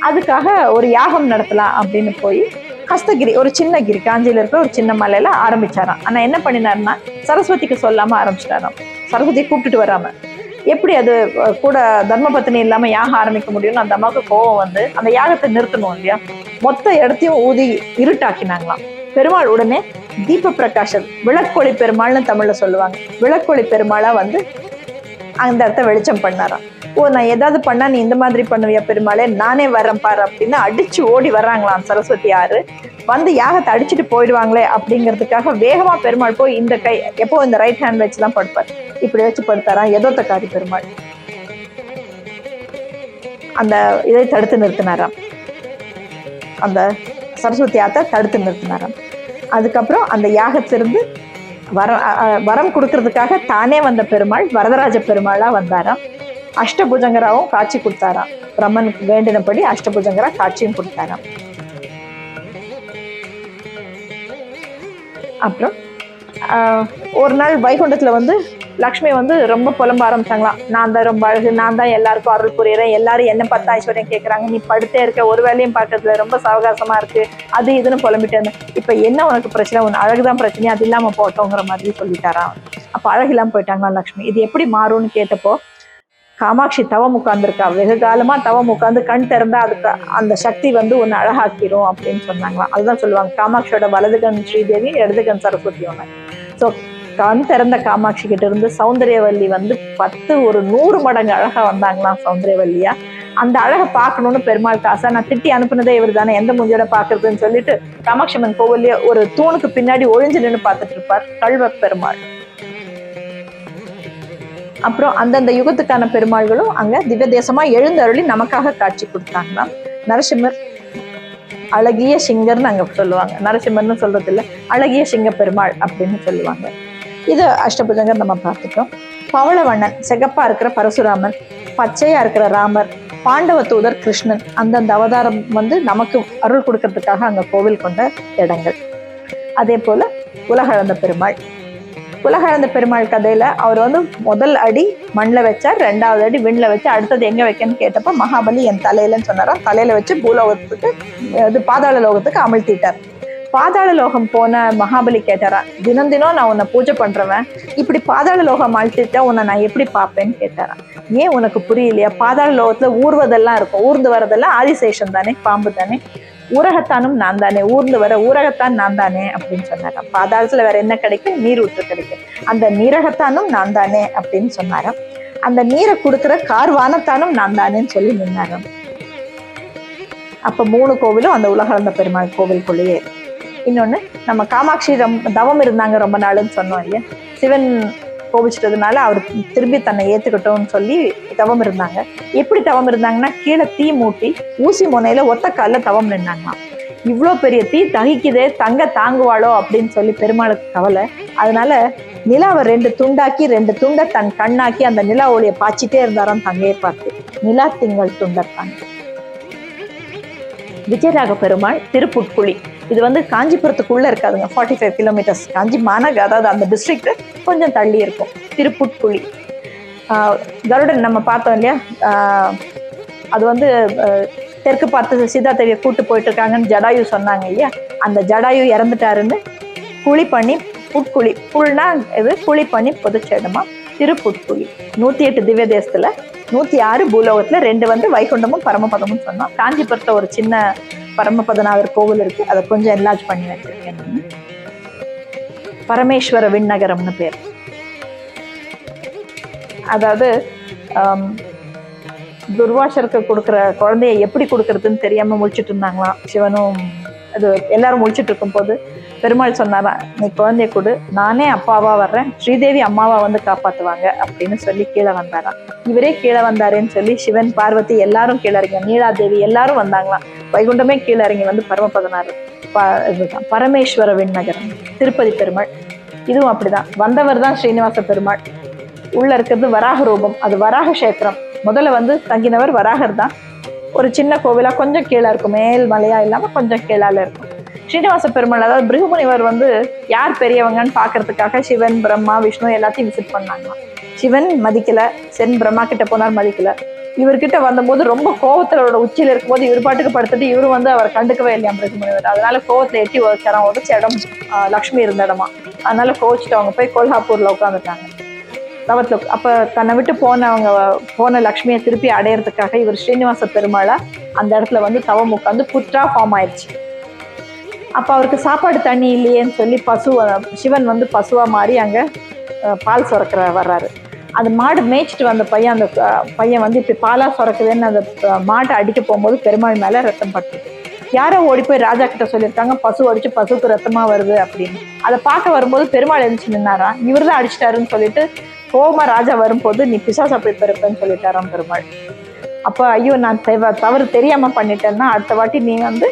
அதுக்காக ஒரு யாகம் நடத்தலாம் அப்படின்னு போய் ஹஸ்தகிரி, ஒரு சின்ன கிரி, காஞ்சியில இருக்கிற ஒரு சின்ன மலையில ஆரம்பிச்சாராம். ஆனா என்ன பண்ணினாருன்னா சரஸ்வதிக்கு சொல்லாம ஆரம்பிச்சிட்டாராம். சரஸ்வதியை கூப்பிட்டுட்டு வராம. எப்படி அது கூட தர்மபத்தினி இல்லாம யாகம் ஆரம்பிக்க முடியும்னு அந்த அம்மாவுக்கு கோவம் அந்த யாகத்தை நிறுத்தணும் இல்லையா? மொத்த இடத்தையும் ஊதி இருட்டாக்கினாங்களாம். பெருமாள் உடனே தீப பிரகாஷர், விளக்கொளி பெருமாள்னு தமிழ்ல சொல்லுவாங்க. விளக்கொளி பெருமாளா அந்த இடத்த வெளிச்சம் பண்ணாராம். நான் ஏதாவது பண்ணா நீ இந்த மாதிரி பண்ணுவியா பெருமாளே, நானே வரேன் பாரு அப்படின்னு அடிச்சு ஓடி வர்றாங்களாம் சரஸ்வதி யாரு. யாகத்தை அடிச்சுட்டு போயிடுவாங்களே அப்படிங்கிறதுக்காக வேகமா பெருமாள் போய் இந்த கை, எப்போ இந்த ரைட் ஹேண்ட் வச்சுதான் படுப்பார், இப்படி வச்சு படுத்தாராம். எதோத்தக்காரி பெருமாள் அந்த இதை தடுத்து நிறுத்தினாராம். அந்த சரஸ்வதி யாகத்தை தடுத்து நிறுத்தினாராம். அதுக்கப்புறம் அந்த யாகத்திலிருந்து வரம் கொடுக்கறதுக்காக தானே வந்த பெருமாள் வரதராஜ பெருமாளா வந்தாராம். அஷ்டபுஜங்கராவும் காட்சி கொடுத்தாராம். பிரம்மனுக்கு வேண்டினபடி அஷ்டபுஜங்கரா காட்சியும் கொடுத்தாராம். அப்புறம் ஒரு நாள் வைகுண்டத்துல லக்ஷ்மி ரொம்ப புலம்ப ஆரம்பிச்சாங்களாம். நான் தான் ரொம்ப அழகு, நான் தான் எல்லாருக்கும் அருள் புரியறேன், எல்லாரும் என்ன பார்த்து ஐஸ்வர்யம் கேட்கறாங்க, நீ படுத்தே இருக்க, ஒரு வேலையும் பார்க்கறதுல ரொம்ப சவகாசமா இருக்கு, அது இதுன்னு புலம்பிட்டே இருந்தேன். இப்ப என்ன உனக்கு பிரச்சனை, உன் அழகுதான் பிரச்சனை, அது இல்லாம போட்டோங்கிற மாதிரி சொல்லிட்டாராம். அப்ப அழகில்லாம போயிட்டாங்களா லக்ஷ்மி. இது எப்படி மாறும்னு கேட்டப்போ, காமாட்சி தவம் உட்கார்ந்துருக்கா, வெகு காலமா தவம் உட்கார்ந்து கண் திறந்தா அதுக்கு அந்த சக்தி உன்னை அழகாக்கிரும் அப்படின்னு சொன்னாங்களாம். அதுதான் சொல்லுவாங்க, காமாட்சியோட வலது கண் ஸ்ரீதேவி, இடது கண் சரஸ்வதி ஒண்ணு. ஸோ கண் திறந்த காமாட்சி கிட்ட இருந்து சௌந்தரியவல்லி 100 மடங்கு அழகா வந்தாங்களாம் சௌந்தரியவல்லியா. அந்த அழகை பார்க்கணும்னு பெருமாளுக்கு ஆசை. நான் திட்டி அனுப்புனதே இவர் தானே, எந்த மூஞ்சியோட பாக்குறதுன்னு சொல்லிட்டு காமாட்சி அம்மன் கோவில்லையே ஒரு தூணுக்கு பின்னாடி ஒழிஞ்சு நின்று பார்த்துட்டு இருப்பார் கல்வ பெருமாள். அப்புறம் அந்தந்த யுகத்துக்கான பெருமாள்களும் அங்க திவ்ய தேசமா எழுந்தருளி நமக்காக காட்சி கொடுத்தாங்களாம். நரசிம்மர் அழகிய சிங்கர்னு அங்க சொல்லுவாங்க. நரசிம்மர்னு சொல்றது இல்லை, அழகிய சிங்க பெருமாள் அப்படின்னு சொல்லுவாங்க. இது அஷ்டபுஜங்கர் நம்ம பார்த்துட்டோம். பவளவண்ணன், சிகப்பா இருக்கிற பரசுராமன், பச்சையா இருக்கிற ராமர், பாண்டவ தூதர் கிருஷ்ணன், அந்தந்த அவதாரம் நமக்கு அருள் கொடுக்கறதுக்காக அங்க கோவில் கொண்ட இடங்கள். அதே போல உலகளந்த பெருமாள். உலகளந்த பெருமாள் கதையில அவர் முதல் அடி மண்ணில் வச்சார், 2வது அடி விண்ணில் வச்சு, அடுத்தது எங்க வைக்கன்னு கேட்டப்ப மகாபலி என் தலையிலன்னு சொன்னாரா. தலையில வச்சு பூலோகத்துக்கு, பாதாள லோகத்துக்கு அமிழ்த்திட்டார். பாதாள லோகம் போன மகாபலி கேட்டாரா, தினம் நான் உன்னை பூஜை பண்றவன், இப்படி பாதாள லோகம் அழிச்சிட்டா உன்னை நான் எப்படி பார்ப்பேன்னு கேட்டாரான். ஏன் உனக்கு புரியலையா? பாதாள லோகத்துல ஊர்வதெல்லாம் இருக்கும், ஊர்ந்து வரதெல்லாம் ஆதிசேஷன் தானே, பாம்பு தானே, ஊரகத்தானும் நான் தானே, ஊர்ந்து வர ஊரகத்தான் நான் தானே அப்படின்னு சொன்னாராம். பாதாளத்துல வேற என்ன கிடைக்கும்? நீர் ஊற்று கிடைக்கும், அந்த நீரகத்தானும் நான் தானே அப்படின்னு சொன்னாராம். அந்த நீரை கொடுக்குற கார்வானத்தானும் நான் தானேன்னு சொல்லி நின்னாராம். அப்போ 3 கோவிலும் அந்த உலகளந்த பெருமாள் கோவிலுக்குள்ளேயே. இன்னொன்று, நம்ம காமாட்சி தவம் இருந்தாங்க ரொம்ப நாளுன்னு சொன்னோம் இல்லையா. சிவன் கோபிச்சிட்டதுனால அவர் திரும்பி தன்னை ஏற்றுக்கிட்டோம்னு சொல்லி தவம் இருந்தாங்க. எப்படி தவம் இருந்தாங்கன்னா, கீழே தீ மூட்டி ஊசி முனையில ஒத்த காலில் தவம் நின்னாங்களாம். இவ்வளோ பெரிய தீ தகிக்குதே, தங்க தாங்குவாளோ அப்படின்னு சொல்லி பெருமாளுக்கு கவலை. அதனால நிலாவை 2 துண்டாக்கி 2 துண்டை தன் கண்ணாக்கி அந்த நிலா ஒளியை பாய்ச்சிட்டே இருந்தாராம் தங்கையை பார்த்து. நிலா திங்கள் துண்டத்தான். விஜயராக பெருமாள் திருப்புட்குழி. இது வந்து காஞ்சிபுரத்துக்குள்ள இருக்காதுங்க, 45 கிலோமீட்டர்ஸ். காஞ்சி மாநகர், அதாவது அந்த டிஸ்ட்ரிக்ட் கொஞ்சம் தள்ளி இருக்கும். திருப்புட்குழி. கருடன் நம்ம பார்த்தோம் இல்லையா, அது வந்து தெற்கு பார்த்து சீதா தேவியை கூட்டு போயிட்டு இருக்காங்கன்னு ஜடாயு சொன்னாங்க இல்லையா. அந்த ஜடாயு இறந்துட்டாருன்னு குழி பண்ணி, புட்குழி, புல்னா இது, குழி பண்ணி பொதுச்சேடமா திருப்புட்குழி. 108 திவ்ய தேசத்துல 106 பூலோகத்துல 2 வந்து வைகுண்டமும் பரமபதமும் சொன்னோம். காஞ்சிபுரத்துல ஒரு சின்ன பரமபதநாதர் கோவில் இருக்கு, அதை கொஞ்சம் என்லார்ஜ் பண்ணி வச்சிருக்கேன். பரமேஸ்வர விண்ணகரம்னு பேர். அதாவது துர்வாசருக்கு கொடுக்குற குழந்தைய எப்படி கொடுக்கறதுன்னு தெரியாம முழிச்சிட்டு இருந்தாங்களாம் சிவனும். அது எல்லாரும் முழிச்சிட்டு இருக்கும் போது பெருமாள் சொன்னாரா, நீ குழந்தைய கொடு, நானே அப்பாவா வர்றேன், ஸ்ரீதேவி அம்மாவா வந்து காப்பாத்துவாங்க அப்படின்னு சொல்லி கீழே வந்தாராம். இவரே கீழே வந்தாரேன்னு சொல்லி சிவன், பார்வதி எல்லாரும் கீழே இறங்கி, நீலாதேவி எல்லாரும் வந்தாங்களாம். வைகுண்டமே கீழே இறங்கி வந்து பரமபதனார் இதுதான் பரமேஸ்வர விண்ணகரம். திருப்பதி பெருமாள் இதுவும் அப்படிதான். வந்தவர் தான் ஸ்ரீனிவாச பெருமாள். உள்ள இருக்கிறது வராக ரூபம், அது வராக கஷேத்திரம். முதல்ல வந்து தங்கினவர் வராகர் தான். ஒரு சின்ன கோவிலா கொஞ்சம் கீழே இருக்கும், மேல் மலையா இல்லாம கொஞ்சம் கீழால இருக்கும். ஸ்ரீனிவாச பெருமாள், அதாவது பிருகுமுனிவர் வந்து யார் பெரியவங்கன்னு பாக்குறதுக்காக சிவன், பிரம்மா, விஷ்ணு எல்லாத்தையும் விசிட் பண்ணாங்களாம். சிவன் மதிக்கல, சென் பிரம்மா கிட்ட போனார், மதிக்கல. இவர்கிட்ட வந்தபோது ரொம்ப கோவத்திலோட உச்சியில இருக்கும்போது இவர் பாட்டுக்கு படுத்துட்டு இவரு வந்து அவர் கண்டுக்கவே இல்லையா பிருகுமுனிவர். அதனால கோவத்துல எட்டி உதச்சாராம். உதச்ச இடம் லக்ஷ்மி இருந்த இடமா. அதனால கோவிச்சுட்டு அவங்க போய் கொல்ஹாப்பூர்ல உட்காந்துட்டாங்க தவத்துல. அப்ப தன்னை விட்டு போன லக்ஷ்மியை திருப்பி அடையறதுக்காக இவர் ஸ்ரீனிவாச பெருமாளா அந்த இடத்துல வந்து தவம் உட்காந்து புற்றா ஃபார்ம் ஆயிடுச்சு. அப்ப அவருக்கு சாப்பாடு தண்ணி இல்லையேன்னு சொல்லி சிவன் வந்து பசுவா மாறி அங்க பால் சுரக்கிற வர்றாரு. அந்த மாடு மேய்ச்சிட்டு வந்த பையன், அந்த பையன் வந்து இப்படி பாலா சுரக்குதுன்னு அந்த மாட்டை அடிக்க போகும்போது பெருமாள் மேல ரத்தம் பட்டுது. யாரோ ஓடி போய் ராஜா கிட்ட சொல்லியிருக்காங்க, பசு அடிச்சு பசுக்கு ரத்தமா வருது அப்படின்னு. அதை பார்க்க வரும்போது பெருமாள் எழுந்துச்சு நின்னாரா, இவர் தான் அடிச்சிட்டாருன்னு சொல்லிட்டு கோமா ராஜா வரும்போது, நீ பிசாசா போய் பிறப்பேன்னு சொல்லிட்டாராம் பெருமாள். அப்ப ஐயோ, நான் தவறு தெரியாம பண்ணிட்டேன்னா அடுத்த வாட்டி நீ வந்து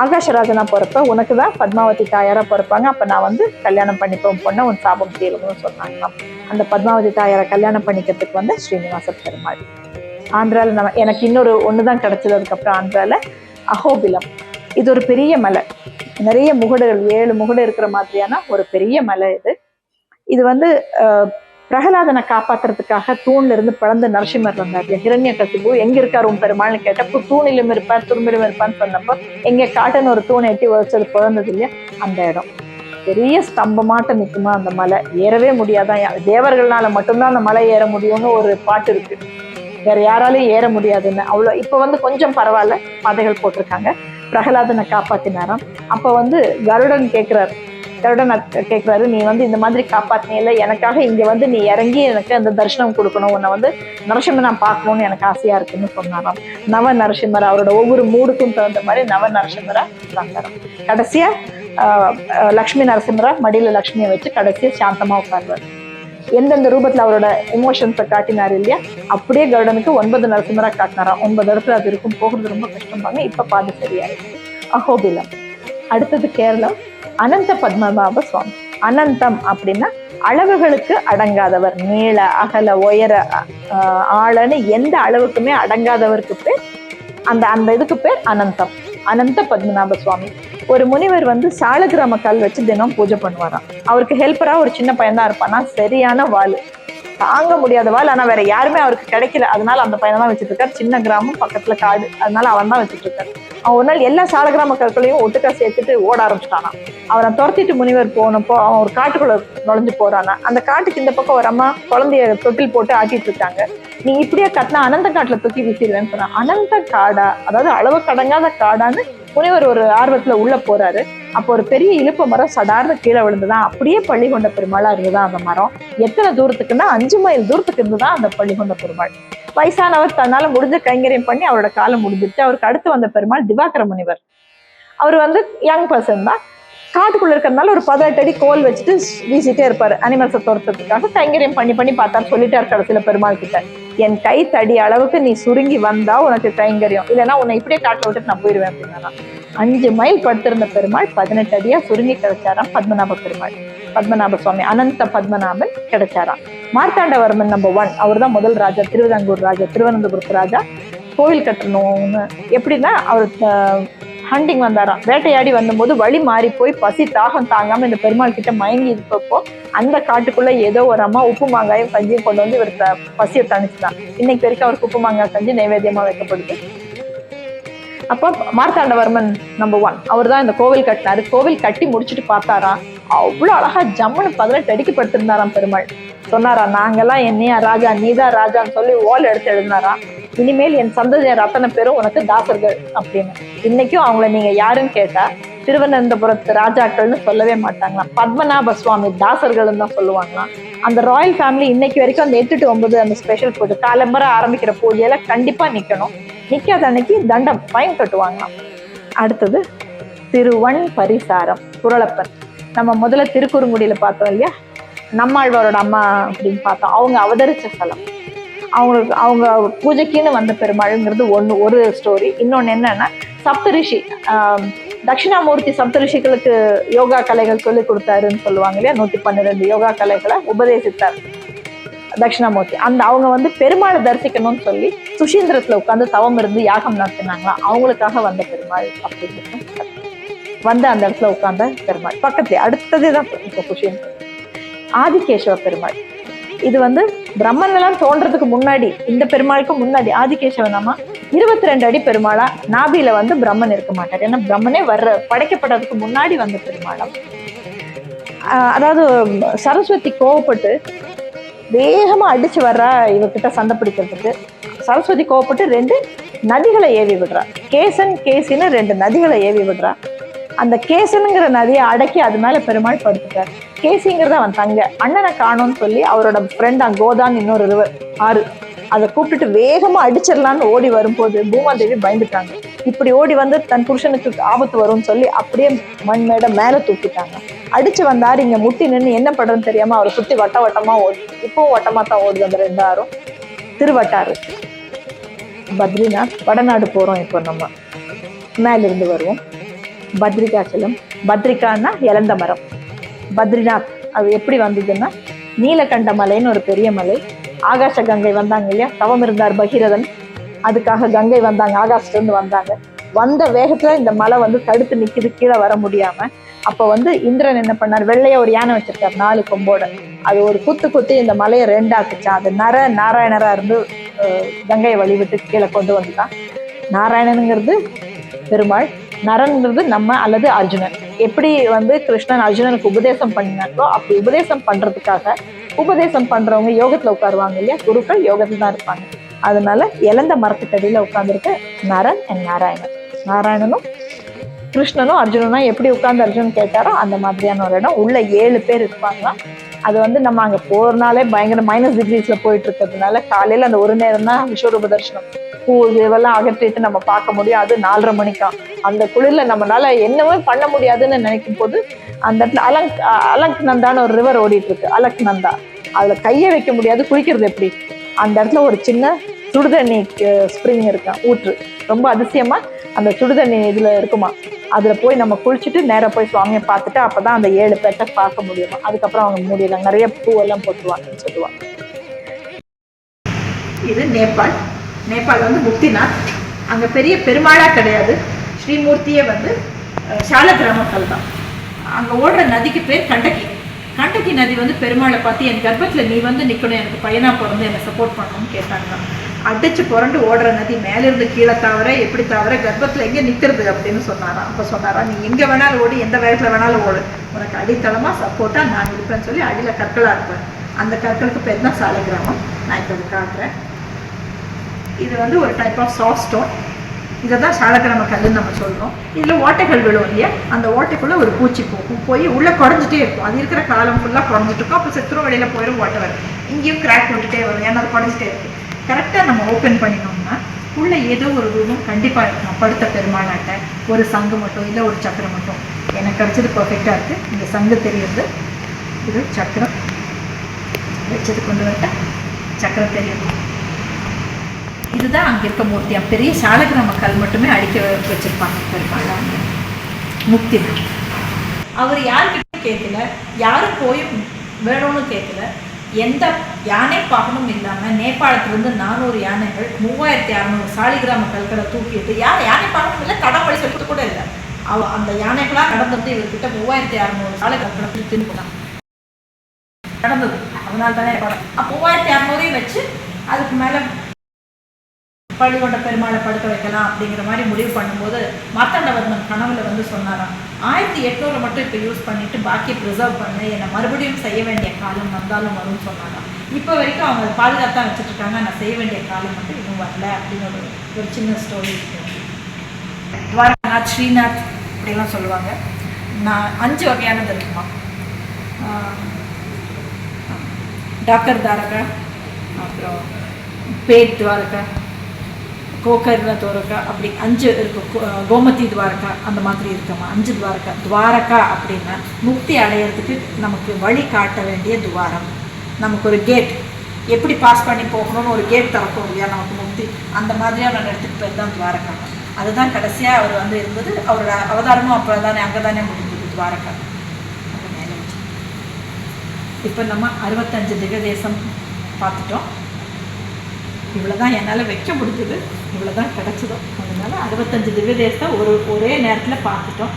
ஆகாஷராஜனா பிறப்ப, உனக்கு தான் பத்மாவதி தாயாரா பிறப்பாங்க, அப்ப நான் வந்து கல்யாணம் பண்ணிப்போம் பொண்ண, உன் சாபம் தீரும்னு சொன்னாங்களாம். அந்த பத்மாவதி தாயாரை கல்யாணம் பண்ணிக்கிறதுக்கு வந்து ஸ்ரீனிவாச பெருமாள். ஆந்திரால எனக்கு இன்னொரு ஒண்ணுதான் கிடைச்சது. அதுக்கப்புறம் ஆந்திரால அஹோபிலம். இது ஒரு பெரிய மலை, நிறைய முகடுகள், 7 முகடு இருக்கிற மாதிரியான ஒரு பெரிய மலை இது. இது வந்து பிரகலாதனை காப்பாத்துறதுக்காக தூண்ல இருந்து பிளந்து நரசிம்மர் வந்தார். ஹிரண்யகசிபு எங்க இருக்காரு உன் பெருமாள்னு கேட்டப்போ, தூணிலும் இருப்பார் துரும்பிலும் இருப்பான்னு சொன்னப்போ, எங்க காட்டுன்னு ஒரு தூணை எட்டி உதச்சது பிறந்தது இல்லையா, அந்த இடம் பெரிய ஸ்தம்பமாட்ட நிற்குமா அந்த மலை. ஏறவே முடியாதான், தேவர்கள்னால மட்டும்தான் அந்த மலை ஏற முடியும்னு ஒரு பாட்டு இருக்கு. வேற யாராலையும் ஏற முடியாதுன்னு. அவ்வளோ இப்ப வந்து கொஞ்சம் பரவாயில்ல, பாதைகள் போட்டிருக்காங்க. பிரகலாதனை காப்பாத்தினாராம். அப்ப வந்து கருடன் கேட்கிறாரு, நீ வந்து இந்த மாதிரி காப்பாத்தினில, எனக்காக இங்க வந்து நீ இறங்கி எனக்கு அந்த தரிசனம் கொடுக்கணும், உன்னை வந்து நரசிம்மர் நான் பார்க்கணும்னு எனக்கு ஆசையா இருக்குன்னு சொன்னாராம். நவ நரசிம்மர், அவரோட ஒவ்வொரு மூடுக்கும் தகுந்த மாதிரி நவ நரசிம்மரா தந்தாராம். கடைசியா லக்ஷ்மி நரசிம்மரா மடியில லக்ஷ்மியை வச்சு கடைசியா சாந்தமா உட்காருவார். எந்தெந்த ரூபத்துல அவரோட எமோஷன்ஸை காட்டினாரு இல்லையா, அப்படியே கருடனுக்கு 9 நரசிம்மரா காட்டினாராம். 9 இடத்துல அது இருக்கும், போகிறது ரொம்ப கஷ்டம்பாங்க. இப்ப பாதி சரியாயிருக்கு. அஹோபிலம். அடுத்தது கேரளா, அனந்த பத்மநாப சுவாமி. அனந்தம் அப்படின்னா அளவுகளுக்கு அடங்காதவர், நீள அகல உயர ஆழன்னு எந்த அளவுக்குமே அடங்காதவருக்கு பேர் அந்த இதுக்கு பேர் அனந்தம். அனந்த பத்மநாப சுவாமி. ஒரு முனிவர் வந்து சாலகிராம கல் வச்சு தினம் பூஜை பண்ணுவாராம். அவருக்கு ஹெல்ப்பரா ஒரு சின்ன பையன் தான் இருப்பானா, சரியான வாள், தாங்க முடியாத வாள். ஆனா வேற யாருமே அவருக்கு கிடைக்கல, அதனால அந்த பையனை தான் வச்சுட்டு இருக்காரு. சின்ன கிராமம், பக்கத்துல காடு, அதனால அவன் தான் வச்சுட்டு இருக்காரு. அவன் ஒரு நாள் எல்லா சாலகிராம கற்களையும் ஒட்டுக்கா சேர்த்துட்டு ஓட ஆரம்பிச்சிட்டானா. அவனை துரத்திட்டு முனிவர் போனப்போ அவன் ஒரு காட்டுக்குள்ள நுழைஞ்சு போறானா. அந்த காட்டுக்கு இந்த பக்கம் ஒரு அம்மா குழந்தைய தொட்டில் போட்டு ஆட்டிட்டு இருக்காங்க. நீ இப்படியே கட்டினா அனந்த காட்டுல தூக்கி வீசிடுவேன்னு சொன்னான். அனந்த காடா, அதாவது அளவு கடங்காத காடான்னு முனிவர் ஒரு ஆர்வத்துல உள்ள போறாரு. அப்போ ஒரு பெரிய இலுப்ப மரம் சடார்னு கீழே விழுந்துதான். அப்படியே பள்ளிகொண்ட பெருமாளா இருந்துதான் அந்த மரம். எத்தனை தூரத்துக்குன்னா 5 மைல் தூரத்துக்கு இருந்துதான் அந்த பள்ளிகொண்ட பெருமாள். வயசானவர் தன்னால முடிஞ்ச கைங்கரியம் பண்ணி அவரோட காலம் முடிஞ்சிருச்சு. அவருக்கு அடுத்து வந்த பெருமாள் திவாகர முனிவர். அவர் வந்து யங் பர்சன் தான். காட்டுக்குள்ள இருக்கிறதுனால ஒரு 18 அடி கோல் வச்சுட்டு வீசிட்டே இருப்பாரு அனிமல்ஸை துரத்துறதுக்காக. கைங்கரியம் பண்ணி பண்ணி பார்த்தாரு. சொல்லிட்டாரு கடைசியில பெருமாள் கிட்ட, என் கை தடி அளவுக்கு நீ சுருங்கி வந்தா உனக்கு கைங்கரியம், இல்லைன்னா உன்னை இப்படியே காட்டுல விட்டுட்டு நான் போயிடுவேன் அப்படின்னா. 5 மைல் படுத்திருந்த பெருமாள் 18 அடியா சுருங்கி கிடைச்சாராம் பத்மநாப பெருமாள். பத்மநாப சுவாமி அனந்த பத்மநாபன் கிடைச்சாராம். மார்த்தாண்டவர்மன் நம்பர் 1, அவர் தான் முதல் ராஜா, திருவிதாங்கூர் ராஜா, திருவனந்தபுரத்து ராஜா. கோவில் கட்டணும்னு எப்படின்னா, அவர் ஹண்டிங் வந்தாராம், வேட்டையாடி வந்தபோது வழி மாறி போய் பசி தாகம் தாங்காம இந்த பெருமாள் கிட்ட மயங்கி இருப்பப்போ அந்த காட்டுக்குள்ள ஏதோ ஒரு அம்மா உப்பு மாங்காயும் கஞ்சியும் கொண்டு வந்து இவர் பசியை தணிச்சுதான். இன்னைக்கு வரைக்கும் அவருக்கு உப்பு மாங்காய் கஞ்சி நைவேத்தியமா வைக்கப்படுது. அப்போ மார்த்தாண்டவர்மன் நம்பர் 1 அவர் தான் இந்த கோவில் கட்டினாரு. கோவில் கட்டி முடிச்சுட்டு பார்த்தாராம், அவ்வளவு அழகா ஜம்முன்னு 18 அடிக்கு படுத்திருந்தாராம் பெருமாள். சொன்னாரா, நாங்கெல்லாம் என்னையா ராஜா, நீதான் ராஜான்னு சொல்லி ஓலை எடுத்து எழுதினாராம், இனிமேல் என் சந்ததியர் அத்தனை பேரும் உனக்கு தாசர்கள் அப்படின்னு. இன்னைக்கும் அவங்கள நீங்க யாருன்னு கேட்டா திருவனந்தபுரத்து ராஜாக்கள்னு சொல்லவே மாட்டாங்களாம், பத்மநாப சுவாமி தாசர்கள்னு தான் சொல்லுவாங்களாம். அந்த ராயல் ஃபேமிலி இன்னைக்கு வரைக்கும் அந்த 8 to 9 அந்த ஸ்பெஷல் பூஜை காலம்பர ஆரம்பிக்கிற பூஜையில கண்டிப்பா நிக்கணும். நிக்காத அன்னைக்கு தண்டம் ஃபைன் கட்டுவாங்களாம். அடுத்தது திருவன் பரிசாரம் குறளப்பன். நம்ம முதல்ல திருக்குறுங்குடியில பார்த்தோம் இல்லையா, நம்மாழ்வாரோட அம்மா அப்படின்னு பார்த்தோம். அவங்க அவதரிச்ச ஸ்தலம், அவங்க பூஜைக்குன்னு வந்த பெருமாள்ங்கிறது ஒரு ஸ்டோரி. இன்னொன்னு என்னன்னா, சப்தரிஷி தட்சிணாமூர்த்தி சப்தரிஷிகளுக்கு யோகா கலைகள் சொல்லி கொடுத்தாருன்னு சொல்லுவாங்க இல்லையா, 112 யோகா கலைகளை உபதேசித்தார் தட்சிணாமூர்த்தி. அவங்க வந்து பெருமாளை தரிசிக்கணும்னு சொல்லி சுஷீந்திரத்துல உட்காந்து தவம் இருந்து யாகம் நடத்தினாங்களா, அவங்களுக்காக வந்த பெருமாள் அப்படின்னு வந்து அந்த இடத்துல உட்கார்ந்த பெருமாள். பக்கத்துல அடுத்ததுதான் இப்போ சுஷீந்திரம். ஆதிகேசவ பெருமாள், இது வந்து பிரம்மன் எல்லாம் தோன்றதுக்கு முன்னாடி, இந்த பெருமாளுக்கு முன்னாடி ஆதிகேசவன் அம்மா 22 அடி பெருமாளா. நாபியில வந்து பிரம்மன் இருக்க மாட்டார், ஏன்னா பிரம்மனே படைக்கப்படுறதுக்கு முன்னாடி வந்த பெருமாளம். அதாவது சரஸ்வதி கோவப்பட்டு வேகமா அடிச்சு வர்றா இவர்கிட்ட சண்டை பிடிக்கிறதுக்கு. சரஸ்வதி கோவப்பட்டு 2 நதிகளை ஏவி விடுறா, கேசன் கேசின்னு 2 நதிகளை ஏவி விடுறா. அந்த கேசனுங்கிற நதியை அடக்கி அது மேல பெருமாள் படுத்துட்டார். கேசிங்கிறத அவன் தங்க அண்ணனை காணும்னு சொல்லி அவரோட ஃப்ரெண்ட் கோதான் இன்னொரு ரிவர் ஆறு அதை கூப்பிட்டுட்டு வேகமா அடிச்சிடலான்னு ஓடி வரும்போது பூமாதேவி பயந்துட்டாங்க. இப்படி ஓடி வந்து தன் புருஷனுக்கு ஆபத்து வரும்னு சொல்லி அப்படியே மண் மேட மேல தூக்கிட்டாங்க. அடிச்சு வந்தாரு, இங்க முட்டி நின்று என்ன பண்றதுன்னு தெரியாம அவரை சுத்தி வட்டமா ஓடி, இப்பவும் வட்டமா தான் ஓடுது அந்த 2 ஆறும். திருவட்டாறு, பத்ரிநாத், வடநாடு போறோம். இப்போ நம்ம மேலிருந்து வருவோம். பத்ரிகாச்சலம், பத்ரிகான்னா இழந்த மரம். பத்ரிநாத் அது எப்படி வந்ததுன்னா, நீலகண்ட மலைன்னு ஒரு பெரிய மலை. ஆகாச கங்கை வந்தாங்க இல்லையா, தவம் இருந்தார் பகீரதன், அதுக்காக கங்கை வந்தாங்க, ஆகாசத்துலேருந்து வந்தாங்க. வந்த வேகத்துல இந்த மலை வந்து தடுத்து நிக்குது, கீழே வர முடியாம. அப்ப வந்து இந்திரன் என்ன பண்ணார், வெள்ளைய ஒரு யானை வச்சிருக்காரு 4 கொம்போட. அது ஒரு குத்தி இந்த மலையை 2 ஆக்குச்சான். அது நாராயணரா இருந்து கங்கையை வழிவிட்டு கீழே கொண்டு வந்துட்டான். நாராயணனுங்கிறது பெருமாள், நரன்ங்கிறது நம்ம அல்லது அர்ஜுனன். எப்படி வந்து கிருஷ்ணன் அர்ஜுனனுக்கு உபதேசம் பண்ணினாங்களோ அப்படி உபதேசம் பண்றதுக்காக உபதேசம் பண்றவங்க யோகத்துல உட்காருவாங்க இல்லையா, குருக்கள் யோகத்துல தான் இருப்பாங்க. அதனால இழந்த மரத்துக்கடியில உட்கார்ந்துருக்க நரன் அண்ட் நாராயணன். நாராயணனும் கிருஷ்ணனும் அர்ஜுனனும் எப்படி உட்கார்ந்து அர்ஜுனன் கேட்டாரோ அந்த மாதிரியான ஒரு இடம். உள்ள 7 பேர் இருப்பாங்களாம். அது வந்து நம்ம அங்க போறதுனாலே பயங்கர -டிகிரிஸ்ல போயிட்டு இருக்கிறதுனால காலையில அந்த ஒரு நேரம் தான் விஸ்வரூப தரிசனம், பூ இதெல்லாம் அகற்றிட்டு நம்ம பார்க்க முடியும். அது 4:30 மணிக்காம். அந்த குளிர்ல நம்மளால என்னவே பண்ண முடியாதுன்னு நினைக்கும் போது அந்த இடத்துல அலக்நந்தான்னு ஒரு ரிவர் ஓடிட்டு இருக்கு, அலக்நந்தா. அதுல கையை வைக்க முடியாது, குளிக்கிறது எப்படி? அந்த இடத்துல ஒரு சின்ன சுடுதண்ணி ஸ்ப்ரிங் இருக்கா, ஊற்று. ரொம்ப அதிசயமா அந்த சுடுதண்ணி இதுல இருக்குமா, அதுல போய் நம்ம குளிச்சுட்டு நேரா போய் சுவாமியை பார்த்துட்டு அப்பதான் அந்த 7 பேர்ட்ட பார்க்க முடியுமா. அதுக்கப்புறம் அவங்க முடியல, நிறைய பூவெல்லாம் போட்டுருவாங்கன்னு சொல்லுவாங்க. இது நேபாள். நேபாள் வந்து முக்திநாத். அங்க பெரிய பெருமாளா கிடையாது, ஸ்ரீமூர்த்தியே வந்து சால கிராமங்கள் தான். அங்க ஓடுற நதிக்கு பேர் கண்டகி. கண்டகி நதி வந்து பெருமாளை பார்த்து, என் கர்ப்பத்துல நீ வந்து நிக்கணும், எனக்கு பையனா பிறந்து என்னை சப்போர்ட் பண்ணணும்னு கேட்டாங்க. அடிச்சு புரண்டு ஓடுற நதி மேலிருந்து கீழே தவிர எப்படி தவிர கர்ப்பத்துல எங்க நிக்கிறது அப்படின்னு சொன்னாராம். அப்ப சொன்னாரா, நீ எங்க வேணாலும் ஓடி, எந்த வேகத்துல வேணாலும் ஓடு, உனக்கு அடித்தளமா சப்போர்ட்டா நான் இருப்பேன்னு சொல்லி அடியில கற்களா இருப்பேன். அந்த கற்களுக்கு பேர் தான் சாலை கிராமம். நான் இப்ப காட்டுறேன். இது வந்து ஒரு டைப் ஆஃப் சாஃப்ட் ஸ்டோன். இதை தான் சாலக்கிராம கல்லுன்னு நம்ம சொல்றோம். இதுல ஓட்டைகள் விழும் இல்லையா, அந்த ஓட்டைக்குள்ள ஒரு பூச்சி போகும், போய் உள்ள குறைஞ்சிட்டே இருக்கும். அது இருக்கிற காலம் ஃபுல்லா குறைஞ்சிட்டு இருக்கும். அப்போ செத்துரும், வெளியில போயிடும், ஓட்டை வரும். இங்கேயும் கிராக் விட்டுட்டே வரும், ஏன்னா அது குறைஞ்சிட்டே இருக்கு. கரெக்டாக நம்ம ஓப்பன் பண்ணினோம்னா உள்ளே ஏதோ ஒரு ரூபம் கண்டிப்பாக இருக்கும். படுத்த பெருமாளாட்ட ஒரு சங்கு மட்டும் இல்லை ஒரு சக்கரம் மட்டும். எனக்கு கிடச்சது பர்ஃபெக்டாக இருக்குது. இந்த சங்கு தெரியுது, இது சக்கரம் வச்சது கொண்டு வரட்ட சக்கரம் தெரியுது. இதுதான் அங்கே இருக்க மூர்த்தியா. பெரிய சாலக்கிராம கல் மட்டுமே அடிக்க வச்சிருப்பாங்க பெருமாள். முக்தி அவர் யாருக்கிட்ட கேட்கல, யாரும் போய் வேணும்னு கேட்கல. எந்த யானை பாகமும் இல்லாமல் நேபாளத்திலிருந்து 400 யானைகள் 3600 சாலிகிராம கல்களை தூக்கிட்டு யானை பாகமும் இல்லை, தடமொழி சொல்லிட்டு கூட இல்லை. அந்த யானைகளாக நடந்தது இவர்கிட்ட 3600 சாலை கல்களை திரும்பினாங்க நடந்தது. அதனால தானே 3600 வச்சு அதுக்கு மேலே பள்ளிகொண்ட பெருமாளை படுக்க வைக்கலாம் அப்படிங்கிற மாதிரி முடிவு பண்ணும்போது மார்த்தாண்டவர்மன் கனவுல வந்து சொன்னாராம், 1800 மட்டும் இப்போ யூஸ் பண்ணிட்டு பாக்கி ப்ரிசர்வ் பண்ணு, என்னை மறுபடியும் செய்ய வேண்டிய காலம் வந்தாலும் வரும்னு சொன்னாராம். இப்போ வரைக்கும் அவங்க பாதுகாத்தான் வச்சுட்டு இருக்காங்க. நான் செய்ய வேண்டிய காலம் மட்டும் இன்னும் வரல அப்படின்னு ஒரு சின்ன ஸ்டோரி இருக்கு. துவாரகநாத், ஸ்ரீநாத் அப்படிலாம் சொல்லுவாங்க. நான் 5 வகையானது இருக்குமா. டாக்கர் துவாரகா, அப்புறம் பேட் துவாரகா, கோகர்ண துவாரகா, அப்படி 5 இருக்கும். கோமதி துவாரகா அந்த மாதிரி இருக்கமா 5 துவாரகா. துவாரகா அப்படின்னா முக்தி அடையிறதுக்கு நமக்கு வழி காட்ட வேண்டிய துவாரம். நமக்கு ஒரு கேட், எப்படி பாஸ் பண்ணி போகணும்னு ஒரு கேட் திறக்கும் இல்லையா நமக்கு முக்தி, அந்த மாதிரியான இடத்துக்கு பேர் தான் துவாரகா. அதுதான் கடைசியாக அவர் வந்து இருந்தது. அவரோட அவதாரமும் அப்போ தானே அங்கே தானே முடிஞ்சது துவாரகா. அந்த மேலே வச்சு இப்போ நம்ம 65 திவ்யதேசம் பார்த்துட்டோம். இவ்வளோதான் என்னால் வைக்க முடிஞ்சது, இவ்வளோதான் கிடச்சிதோ. அதனால 65 திவ்யதேசம் ஒரே நேரத்தில் பார்த்துட்டோம்.